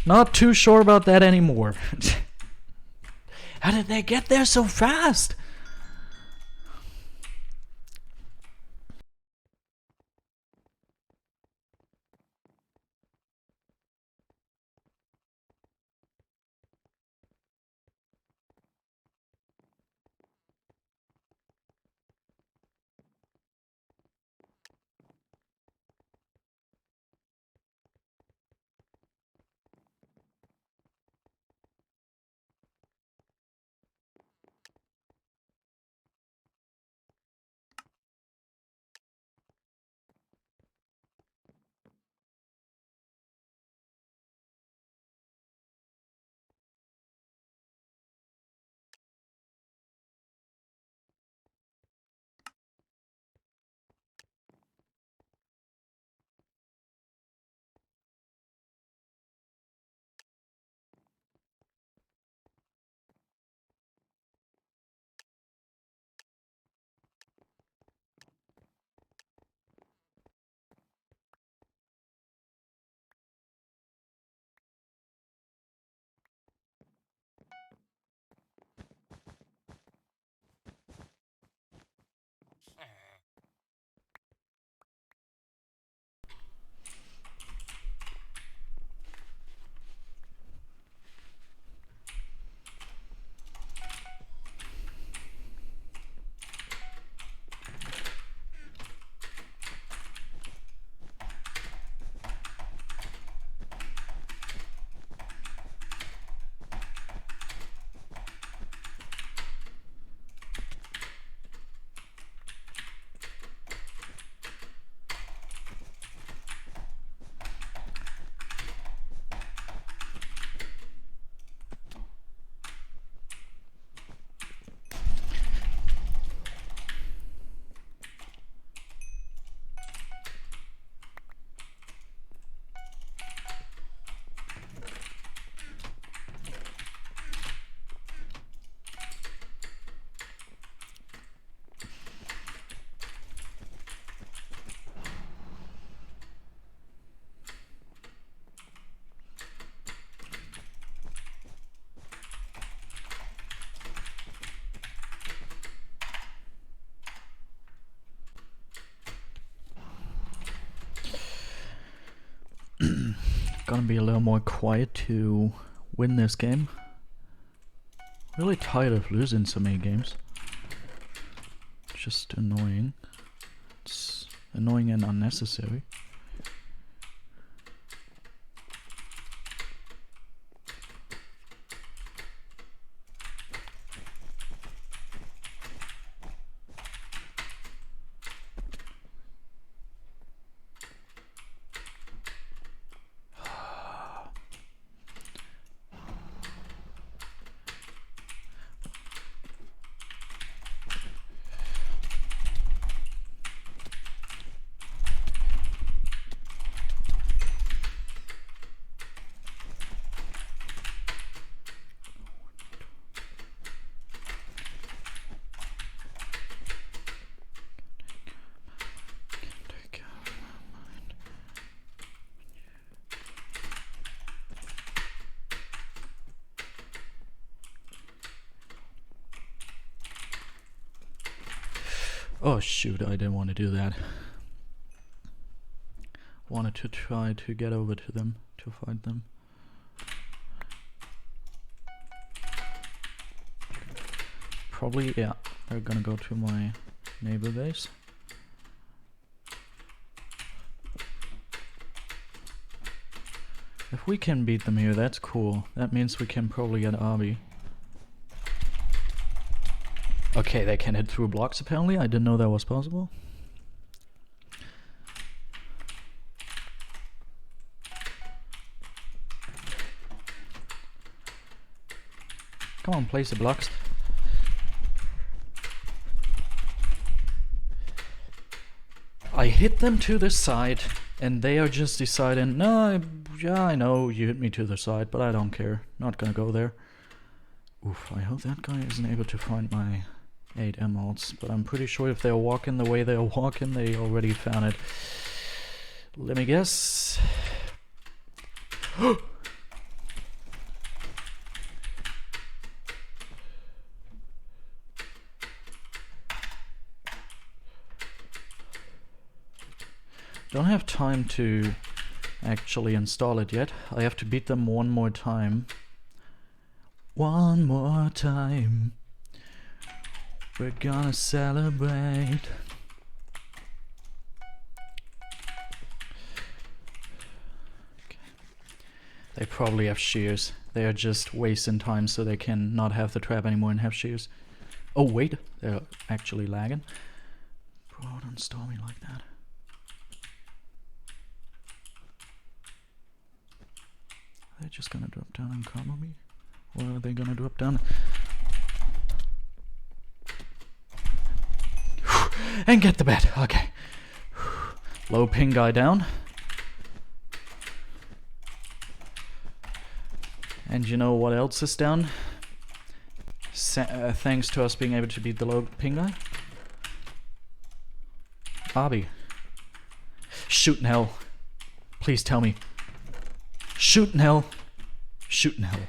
Not too sure about that anymore. How did they get there so fast? Gonna be a little more quiet to win this game. Really tired of losing so many games. Just annoying. It's annoying and unnecessary. Oh shoot, I didn't want to do that. Wanted to try to get over to them, to fight them. Probably, yeah, they're gonna go to my neighbor base. If we can beat them here, that's cool. That means we can probably get Abi. Okay, they can hit through blocks apparently. I didn't know that was possible. Come on, place the blocks. I hit them to the side, and they are just deciding, no, yeah, I know you hit me to the side, but I don't care. Not gonna go there. Oof, I hope that guy isn't able to find my 8 emeralds, but I'm pretty sure if they're walking the way they're walking, they already found it. Let me guess. Don't have time to actually install it yet. I have to beat them one more time. One more time. We're gonna celebrate. Okay. They probably have shears. They are just wasting time so they can not have the trap anymore and have shears. Oh wait, they're actually lagging. Bro, don't stall me like that. Are they just gonna drop down and combo me? Or are they gonna drop down and get the bed? Okay. Low ping guy down. And you know what else is down? Thanks to us being able to beat the low ping guy. Abi. Shoot in hell. Please tell me. Shoot in hell. Shoot in hell.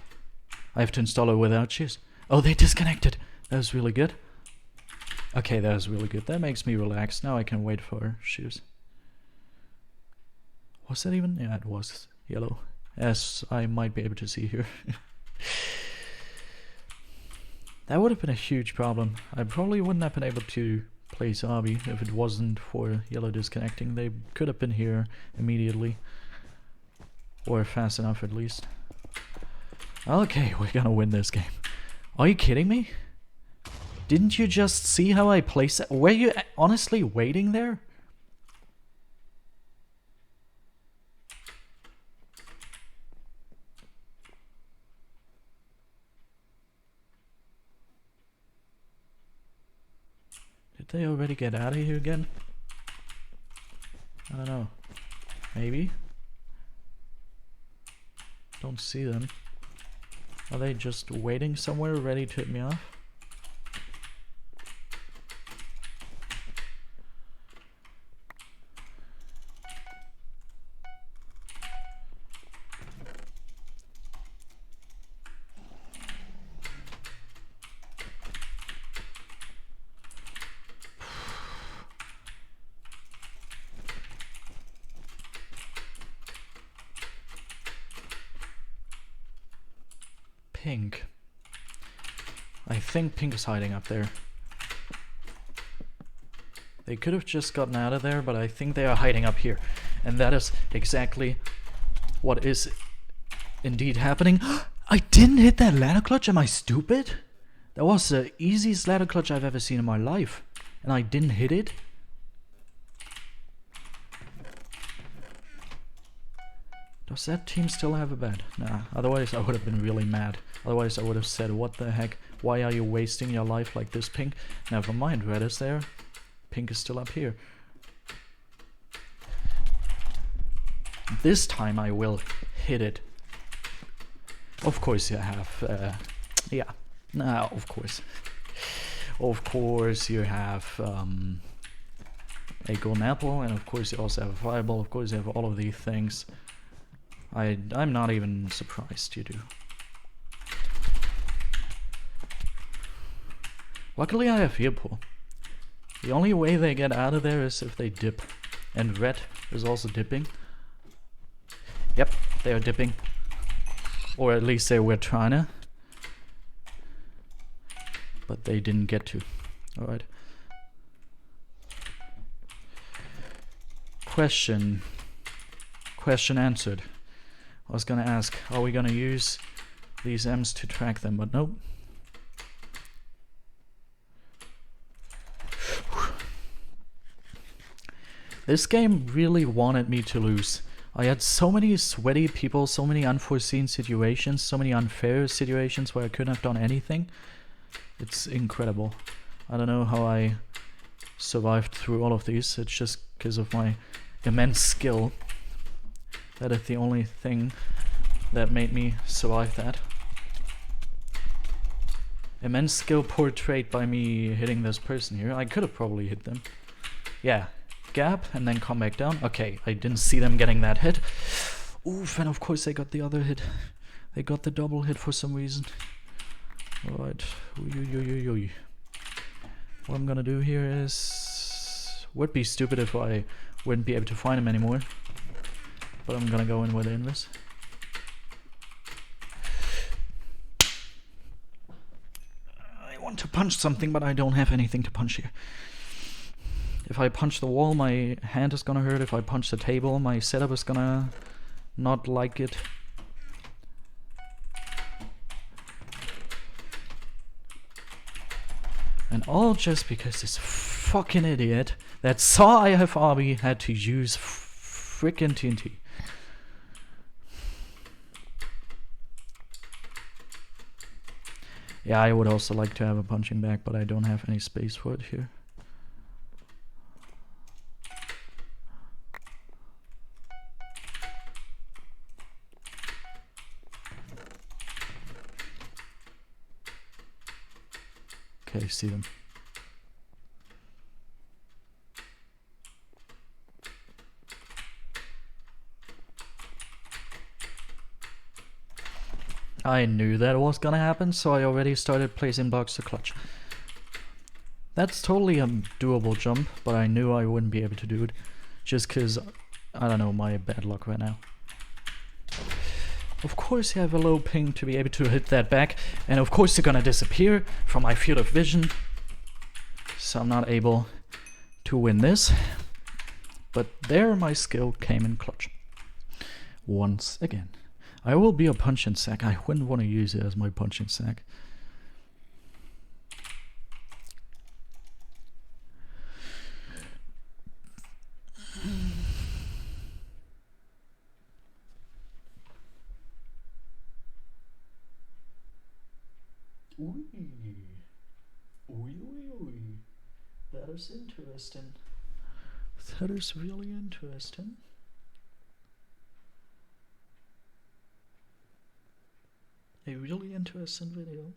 I have to install it without shears. Oh, they disconnected. That was really good. Okay, that was really good. That makes me relax. Now I can wait for shears. Was that even? Yeah, it was yellow. As I might be able to see here. That would have been a huge problem. I probably wouldn't have been able to place Abi if it wasn't for yellow disconnecting. They could have been here immediately. Or fast enough at least. Okay, we're gonna win this game. Are you kidding me? Didn't you just see how I placed it? Were you honestly waiting there? Did they already get out of here again? I don't know. Maybe? Don't see them. Are they just waiting somewhere ready to hit me off? Pink. I think Pink is hiding up there. They could have just gotten out of there, but I think they are hiding up here. And that is exactly what is indeed happening. I didn't hit that ladder clutch, am I stupid? That was the easiest ladder clutch I've ever seen in my life. And I didn't hit it? Does that team still have a bed? Nah, otherwise I would have been really mad. Otherwise I would have said, what the heck? Why are you wasting your life like this, Pink? Never mind, Red is there. Pink is still up here. This time I will hit it. Of course you have, yeah. Nah, of course. Of course you have, a golden apple, and of course you also have a fireball. Of course you have all of these things. I'm not even surprised you do. Luckily I have Hypixel. The only way they get out of there is if they dip. And red is also dipping. Yep, they are dipping. Or at least they were trying to. But they didn't get to. Alright. Question answered. I was gonna ask, are we gonna use these M's to track them, but nope. This game really wanted me to lose. I had so many sweaty people, so many unforeseen situations, so many unfair situations where I couldn't have done anything. It's incredible. I don't know how I survived through all of these. It's just because of my immense skill. That is the only thing that made me survive that. Immense skill portrayed by me hitting this person here. I could have probably hit them. Yeah. Gap and then come back down. Okay, I didn't see them getting that hit. Oof, and of course they got the other hit. They got the double hit for some reason. Alright. What I'm gonna do here is... Would be stupid if I wouldn't be able to find him anymore. But I'm gonna go in with the invis. I want to punch something, but I don't have anything to punch here. If I punch the wall, my hand is gonna hurt. If I punch the table, my setup is gonna not like it. And all just because this fucking idiot that saw I have RB had to use frickin' TNT. Yeah, I would also like to have a punching bag, but I don't have any space for it here. Okay, see them. I knew that was gonna happen, so I already started placing blocks to clutch. That's totally a doable jump, but I knew I wouldn't be able to do it. Just cause, I don't know, my bad luck right now. Of course you have a low ping to be able to hit that back, and of course they're gonna disappear from my field of vision. So I'm not able to win this. But there my skill came in clutch. Once again. I will be a punch and sack. I wouldn't want to use it as my punch and sack. That is interesting. That is really interesting. A really interesting video.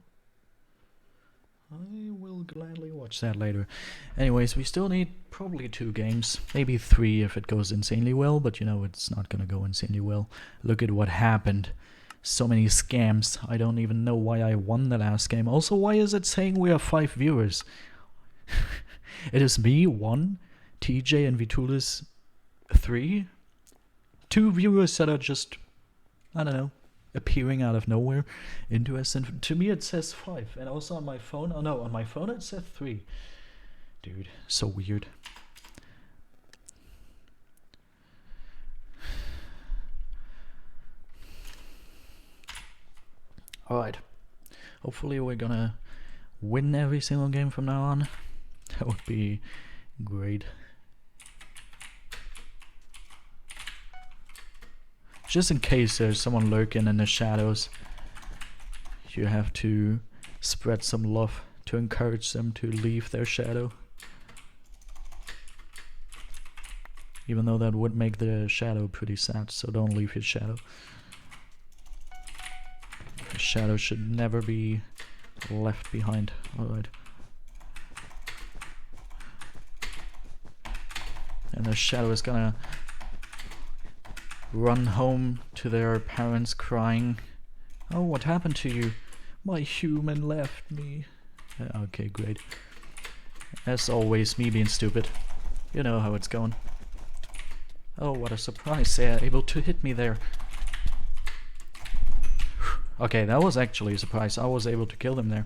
I will gladly watch that later. Anyways, we still need probably 2 games. Maybe 3 if it goes insanely well, but you know it's not gonna go insanely well. Look at what happened. So many scams. I don't even know why I won the last game. Also, why is it saying we have 5 viewers? It is me, 1, TJ and Vitulis, 3. 2 viewers that are just, I don't know, appearing out of nowhere. Interesting. To me it says 5, and also on my phone, oh no, on my phone it says 3. Dude, so weird. Alright. Hopefully we're gonna win every single game from now on. That would be great. Just in case there's someone lurking in the shadows, you have to spread some love to encourage them to leave their shadow. Even though that would make the shadow pretty sad, so don't leave your shadow. The shadow should never be left behind. Alright. And the shadow is gonna run home to their parents crying, "Oh, what happened to you? My human left me." Okay, great. As always, me being stupid. You know how it's going. Oh, what a surprise. They are able to hit me there. Okay, that was actually a surprise. I was able to kill them there.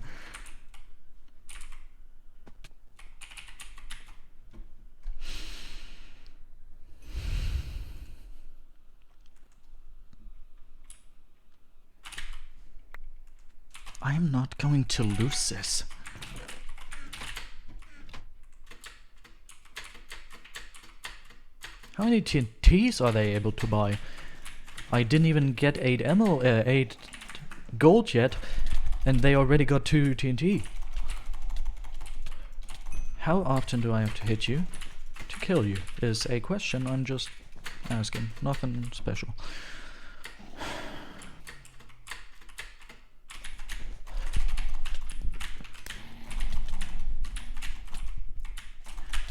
I'm not going to lose this. How many TNTs are they able to buy? I didn't even get 8 gold yet, and they already got 2 TNT. How often do I have to hit you to kill you? Is a question I'm just asking. Nothing special.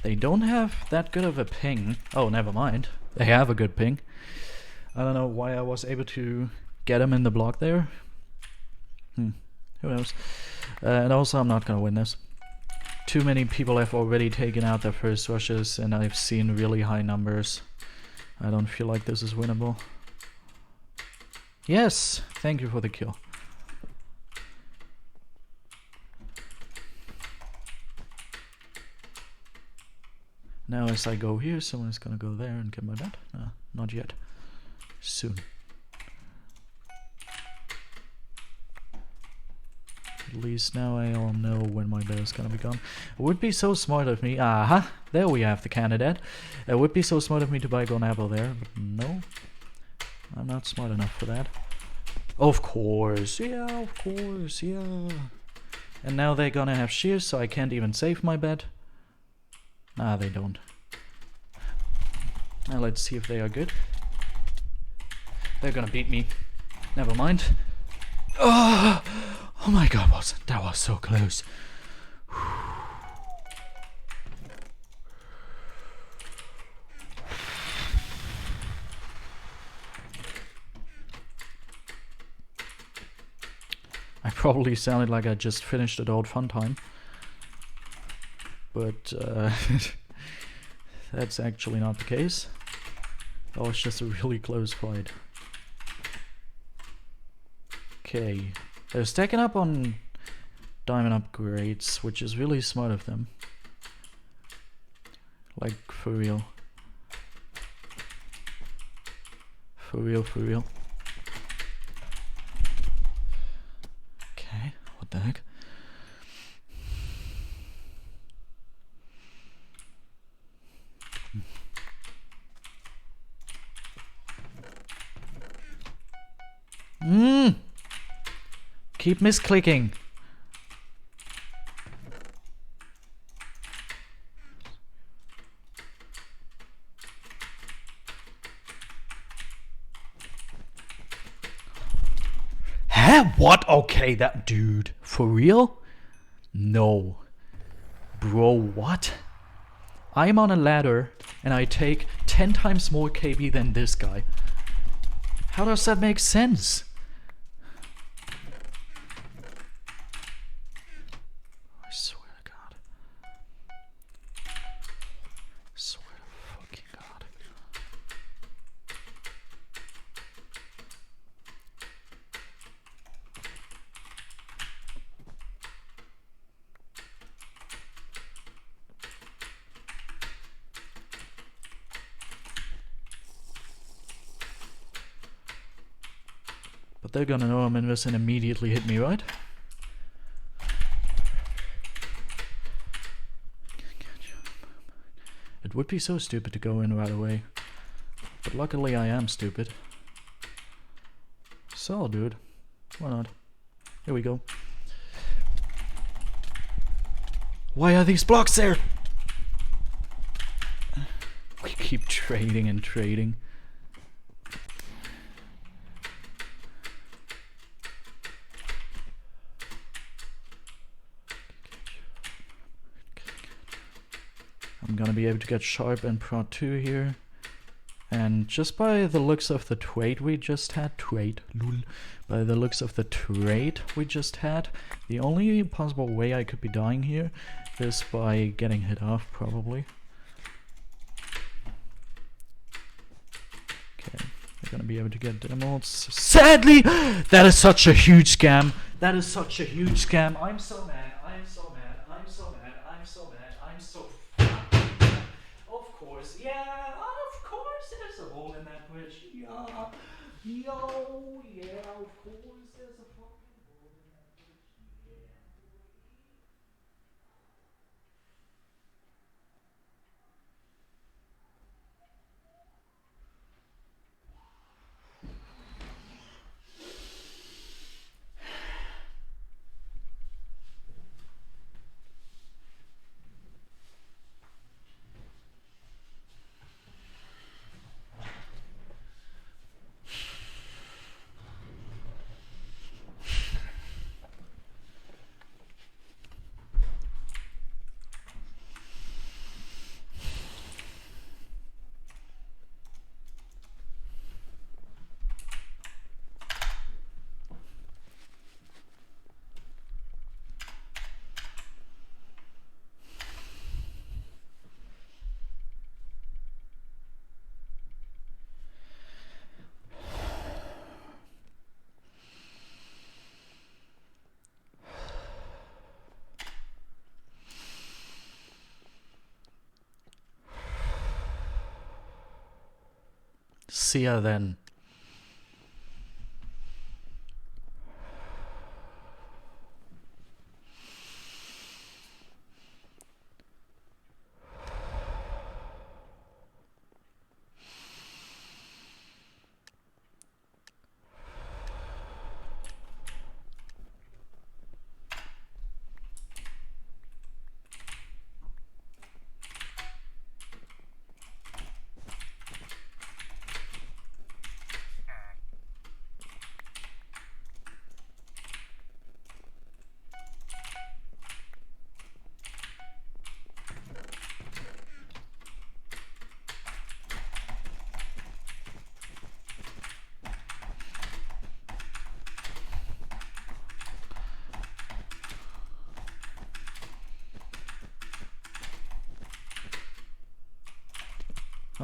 They don't have that good of a ping. Oh, never mind. They have a good ping. I don't know why I was able to get them in the block there. Who knows? And also, I'm not gonna win this. Too many people have already taken out their first rushes, and I've seen really high numbers. I don't feel like this is winnable. Yes! Thank you for the kill. Now as I go here, someone's gonna go there and get my bed. No, not yet. Soon. At least now I all know when my bed is gonna be gone. It would be so smart of me. Aha! There we have the candidate. It would be so smart of me to buy golden apple there, but no. I'm not smart enough for that. Of course, yeah, of course, yeah. And now they're gonna have shears, so I can't even save my bed. Nah, they don't. Now let's see if they are good. They're gonna beat me. Never mind. Oh my god, that was so close. I probably sounded like I just finished an old fun time. But that's actually not the case. That was just a really close fight. Okay, they're stacking up on diamond upgrades, which is really smart of them. Like, for real. For real, for real. Okay, what the heck? Keep misclicking. Huh? What? Okay, that dude. For real? No. Bro, what? I'm on a ladder and I take 10 times more KB than this guy. How does that make sense? I swear to God. I swear to fucking God. But they're gonna know I'm in this and immediately hit me, right? It would be so stupid to go in right away. But luckily I am stupid. So, dude. Why not? Here we go. Why are these blocks there? We keep trading and trading. I'm gonna be able to get sharp and prod 2 here. And just by the looks of the trade we just had, by the looks of the trade we just had, the only possible way I could be dying here this by getting hit off, probably. Okay, we're gonna be able to get demos. Sadly, that is such a huge scam. That is such a huge scam. I'm so mad. I'm so mad. I'm so mad. I'm so mad. I'm so fucking mad. Of course, yeah. Of course, there's a hole in that bridge. Yeah. Yo, yeah. Of course, there's a fucking hole in that bridge. Yeah. See ya then.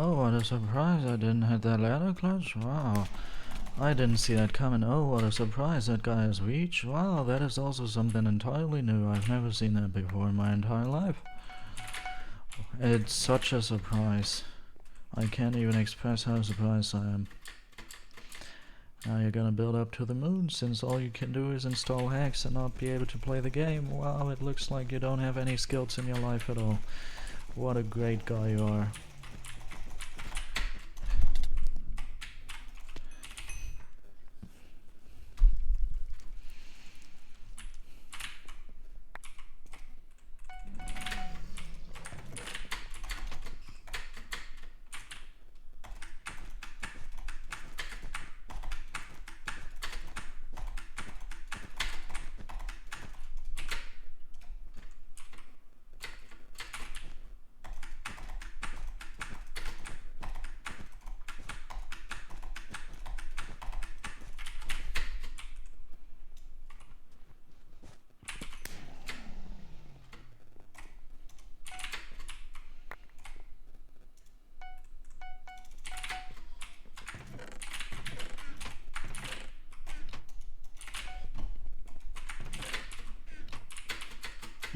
Oh, what a surprise, I didn't hit that ladder clutch, wow. I didn't see that coming. Oh, what a surprise, that guy has reach. Wow, that is also something entirely new. I've never seen that before in my entire life. It's such a surprise. I can't even express how surprised I am. Now you're gonna build up to the moon, since all you can do is install hacks and not be able to play the game. Wow, it looks like you don't have any skills in your life at all. What a great guy you are.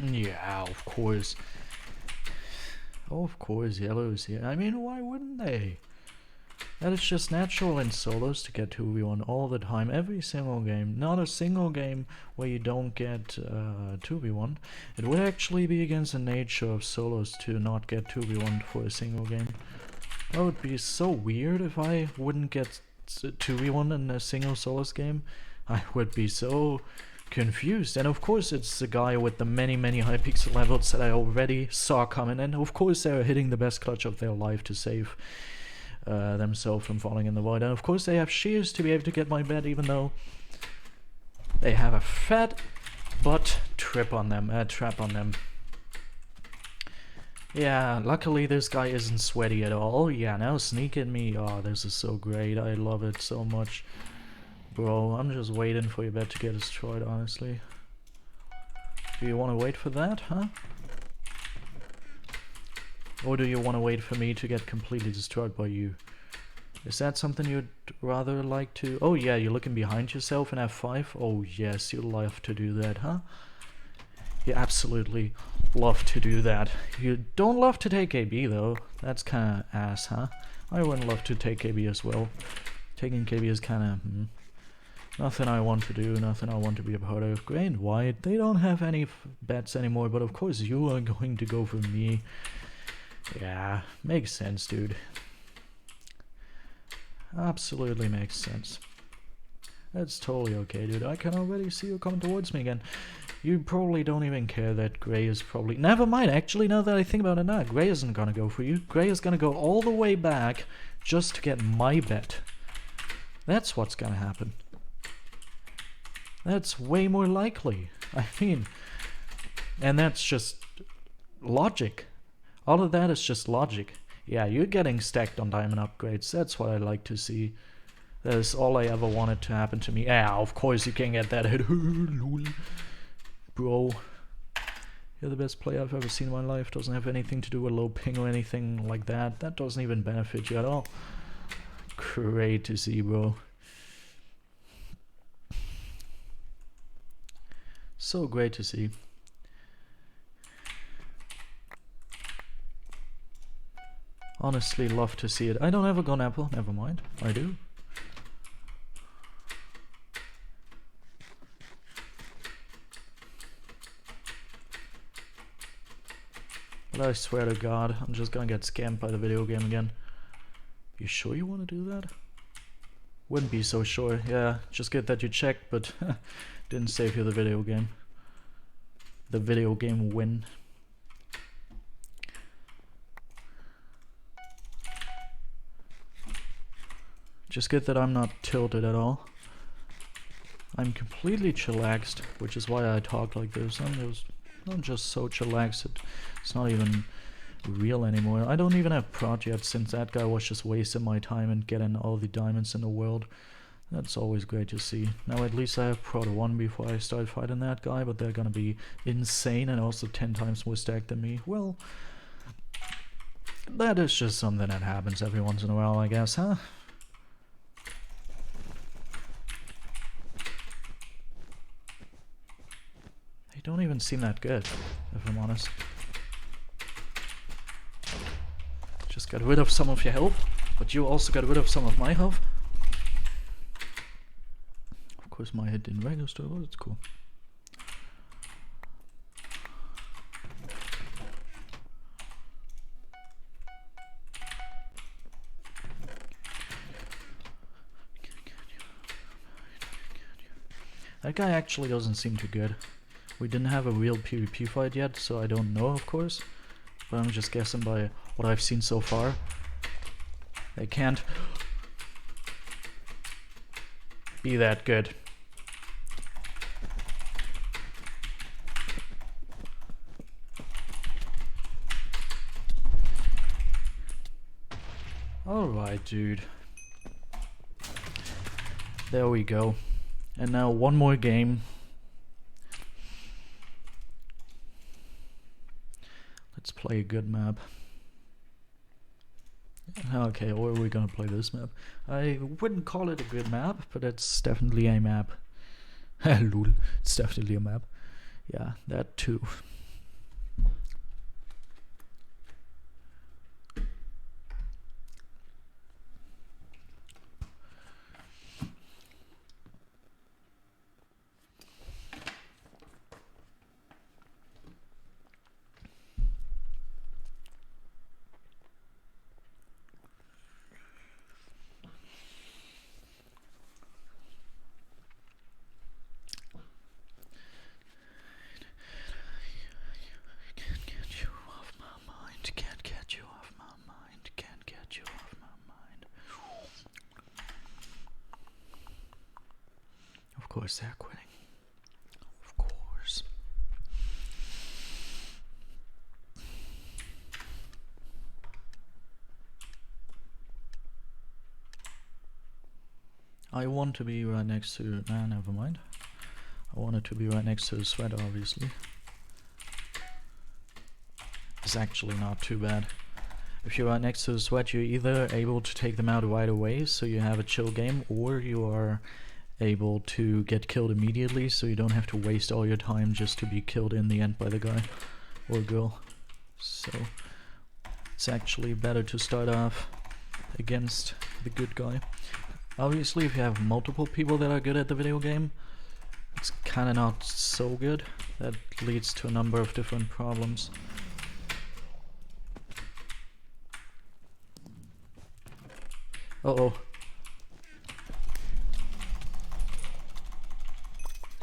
Yeah, of course. Of course, yellow's here. I mean, why wouldn't they? That is just natural in solos to get 2v1 all the time, every single game. Not a single game where you don't get 2v1. It would actually be against the nature of solos to not get 2v1 for a single game. That would be so weird if I wouldn't get 2v1 in a single solos game. I would be so confused. And of course it's the guy with the many Hypixel levels that I already saw coming, and of course they're hitting the best clutch of their life to save themselves from falling in the void. And of course they have shears to be able to get my bed, even though they have a fat butt trap on them. Yeah, luckily this guy isn't sweaty at all. Yeah, now sneak at me. Oh, this is so great. I love it so much. Bro, I'm just waiting for your bed to get destroyed, honestly. Do you want to wait for that, huh? Or do you want to wait for me to get completely destroyed by you? Is that something you'd rather like to... Oh yeah, you're looking behind yourself in F5? Oh yes, you love to do that, huh? You absolutely love to do that. You don't love to take KB though. That's kinda ass, huh? I wouldn't love to take KB as well. Taking KB is kinda... nothing I want to do, nothing I want to be a part of. Gray and white, they don't have any bets anymore, but of course you are going to go for me. Yeah, makes sense, dude. Absolutely makes sense. That's totally okay, dude. I can already see you coming towards me again. You probably don't even care that Gray is probably... Never mind, actually, now that I think about it now, Gray isn't gonna go for you. Gray is gonna go all the way back just to get my bet. That's what's gonna happen. That's way more likely. I mean... And that's just... logic. All of that is just logic. Yeah, you're getting stacked on diamond upgrades. That's what I like to see. That is all I ever wanted to happen to me. Yeah, of course you can get that hit. Bro. You're the best player I've ever seen in my life. Doesn't have anything to do with low ping or anything like that. That doesn't even benefit you at all. Great to see, bro. So great to see. Honestly, love to see it. I don't have a gun apple. Never mind. I do. But I swear to God, I'm just gonna get scammed by the video game again. You sure you want to do that? Wouldn't be so sure. Yeah, just good that you checked, but didn't save you the video game. The video game win. Just good that I'm not tilted at all. I'm completely chillaxed, which is why I talk like this. I'm just so chillaxed, it's not even real anymore. I don't even have prod yet, since that guy was just wasting my time and getting all the diamonds in the world. That's always great to see. Now at least I have prod 1 before I start fighting that guy, but they're gonna be insane and also 10 times more stacked than me. Well, that is just something that happens every once in a while, I guess, huh? They don't even seem that good, if I'm honest. Just got rid of some of your health, but you also got rid of some of my health. Of course my hit didn't register, but it's cool. That guy actually doesn't seem too good. We didn't have a real PvP fight yet, so I don't know, of course. But I'm just guessing by what I've seen so far. They can't be that good. Alright, dude. There we go. And now one more game. Let's play a good map. Okay, or are we gonna play this map? I wouldn't call it a good map, but it's definitely a map. Lol, it's definitely a map. Yeah, that too. Of course they're quitting. Of course. I want to be right next to... Nah, never mind. I wanted to be right next to the sweater, obviously. It's actually not too bad. If you're right next to the sweat, you're either able to take them out right away, so you have a chill game, or you are able to get killed immediately, so you don't have to waste all your time just to be killed in the end by the guy or girl. So it's actually better to start off against the good guy. Obviously, if you have multiple people that are good at the video game, it's kind of not so good. That leads to a number of different problems. Uh-oh.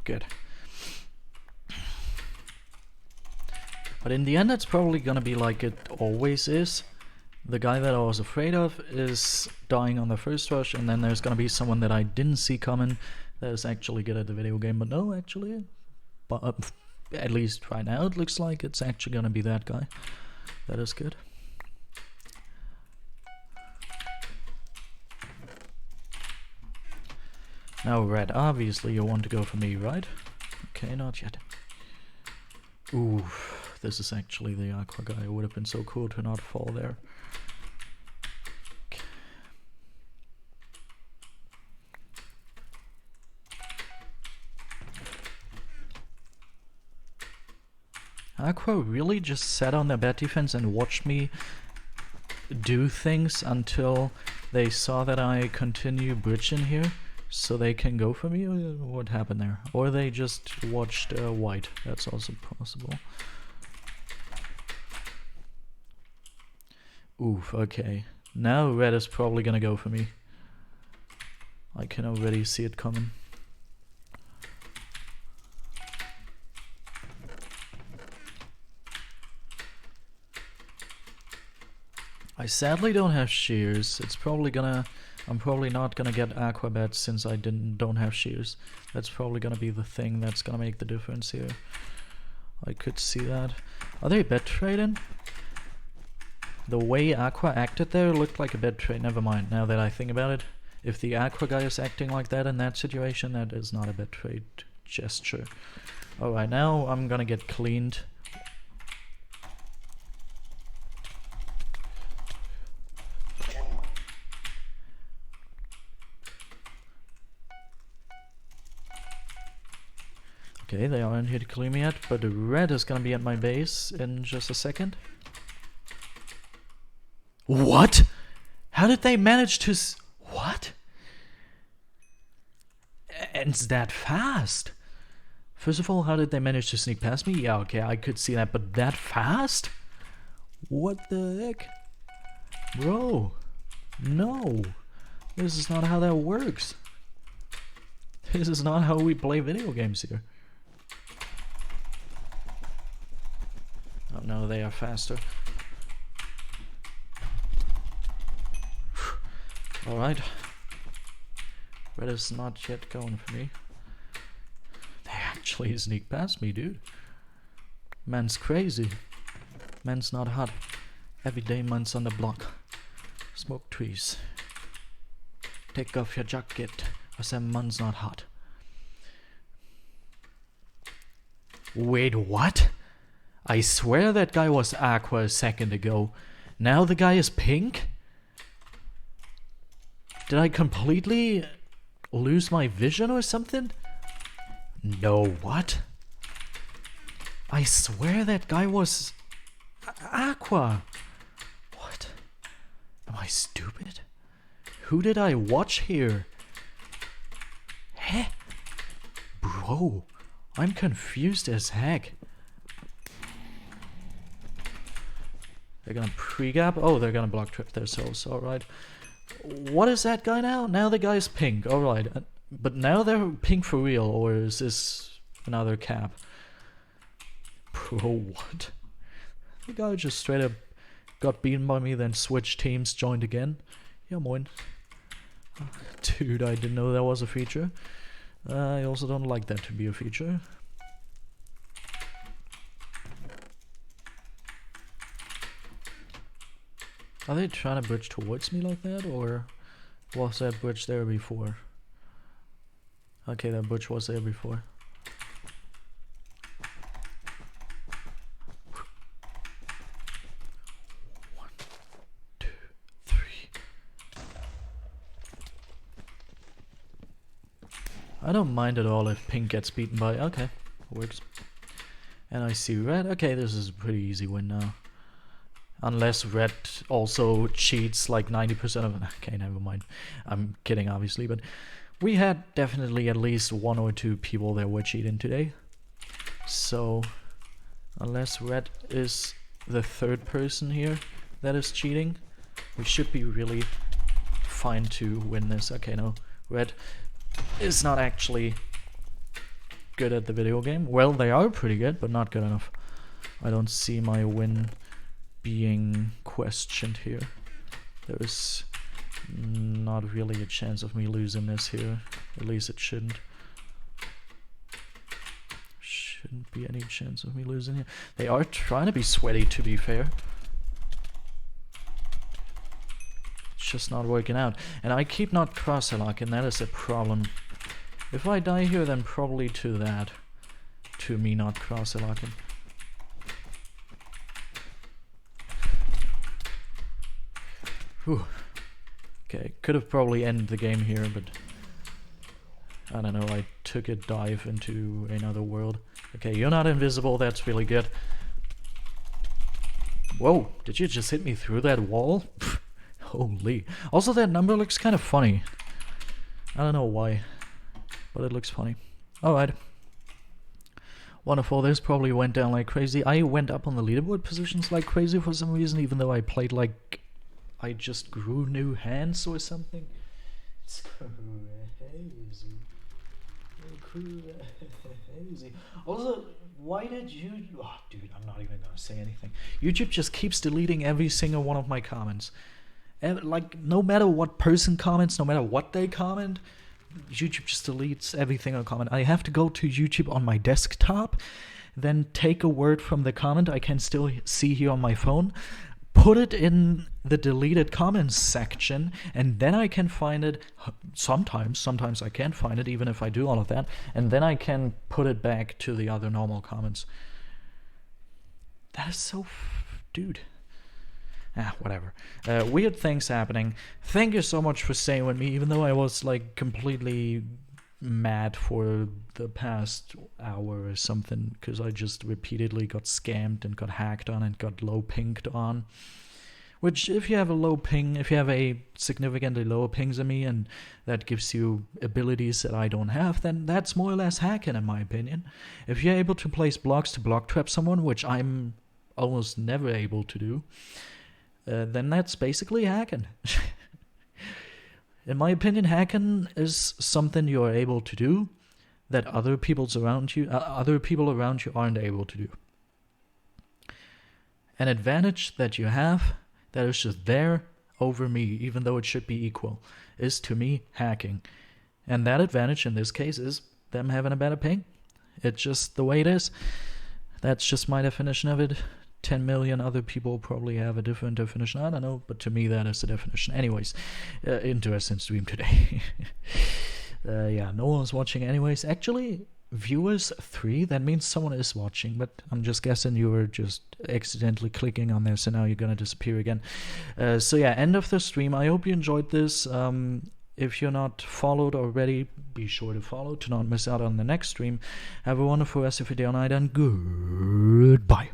Good. But in the end, it's probably gonna be like it always is. The guy that I was afraid of is dying on the first rush, and then there's gonna be someone that I didn't see coming that is actually good at the video game. But no, actually, but at least right now, it looks like it's actually gonna be that guy. That is good. Now red, obviously you want to go for me, right? Okay, not yet. Ooh, this is actually the aqua guy. It would have been so cool to not fall there. Okay. Aqua really just sat on their bed defense and watched me do things until they saw that I continue bridging here. So they can go for me? What happened there? Or they just watched white. That's also possible. Oof, okay. Now red is probably gonna go for me. I can already see it coming. I sadly don't have shears. It's probably gonna... I'm probably not gonna get aqua beds since I don't have shears. That's probably gonna be the thing that's gonna make the difference here. I could see that. Are they bed trading? The way aqua acted there looked like a bed trade. Never mind, now that I think about it. If the aqua guy is acting like that in that situation, that is not a bed trade gesture. Alright, now I'm gonna get cleaned. Okay, they aren't here to clean me yet, but the red is gonna be at my base in just a second. What? How did they manage to what? And it's that fast? First of all, how did they manage to sneak past me? Yeah, okay, I could see that, but that fast? What the heck? Bro, no. This is not how that works. This is not how we play video games here. Oh no, they are faster. Alright. Red is not yet going for me. They actually sneak past me, dude. Man's crazy. Man's not hot. Every day man's on the block. Smoke trees. Take off your jacket. I said man's not hot. Wait, what? I swear that guy was aqua a second ago. Now the guy is pink? Did I completely lose my vision or something? No, what? I swear that guy was aqua. What? Am I stupid? Who did I watch here? Heh? Bro, I'm confused as heck. They're gonna pre-gap? Oh, they're gonna block trip themselves, alright. What is that guy now? Now the guy's pink, alright. But now they're pink for real, or is this another cap? Bro, what? The guy just straight up got beaten by me, then switched teams, joined again. Yeah, moin. Dude, I didn't know that was a feature. I also don't like that to be a feature. Are they trying to bridge towards me like that, or was that bridge there before? Okay, that bridge was there before. I don't mind at all if pink gets beaten by... Okay, works. And I see red. Okay, this is a pretty easy win now. Unless red also cheats like 90% of it. Okay, never mind. I'm kidding, obviously, but we had definitely at least 1 or 2 people that were cheating today. So, unless red is the 3rd person here that is cheating, we should be really fine to win this. Okay, no, red is not actually good at the video game. Well, they are pretty good, but not good enough. I don't see my win being questioned here. There is not really a chance of me losing this here. At least it shouldn't. Shouldn't be any chance of me losing here. They are trying to be sweaty, to be fair. It's just not working out. And I keep not cross-locking, that is a problem. If I die here, then probably to that. To me not cross-locking. Whew. Okay, could have probably ended the game here, but I don't know, I took a dive into another world. Okay, you're not invisible, that's really good. Whoa, did you just hit me through that wall? Holy. Also, that number looks kind of funny. I don't know why, but it looks funny. Alright. Wonderful, this probably went down like crazy. I went up on the leaderboard positions like crazy for some reason, even though I played like I just grew new hands or something. It's crazy. Crazy. Also, why did you... Oh, dude, I'm not even gonna say anything. YouTube just keeps deleting every single one of my comments. And, like, no matter what person comments, no matter what they comment, YouTube just deletes everything I comment. I have to go to YouTube on my desktop, then take a word from the comment I can still see here on my phone, put it in the deleted comments section, and then I can find it. Sometimes I can't find it, even if I do all of that, and then I can put it back to the other normal comments. That is so... dude. Whatever. Weird things happening. Thank you so much for staying with me, even though I was like completely mad for the past hour or something, because I just repeatedly got scammed and got hacked on and got low pinged on. Which, if you have a low ping, if you have a significantly lower ping than me, and that gives you abilities that I don't have, then that's more or less hacking, in my opinion. If you're able to place blocks to block trap someone, which I'm almost never able to do, then that's basically hacking. In my opinion, hacking is something you are able to do that other people around you aren't able to do. An advantage that you have that is just there over me, even though it should be equal, is to me hacking. And that advantage in this case is them having a better ping. It's just the way it is. That's just my definition of it. 10 million other people probably have a different definition. I don't know, but to me that is the definition. Anyways, interesting stream today. Yeah, no one's watching anyways. Actually, viewers 3, that means someone is watching, but I'm just guessing you were just accidentally clicking on there, so now you're gonna disappear again. So yeah, end of the stream. I hope you enjoyed this. If you're not followed already, be sure to follow to not miss out on the next stream. Have a wonderful rest of your day or night, and goodbye.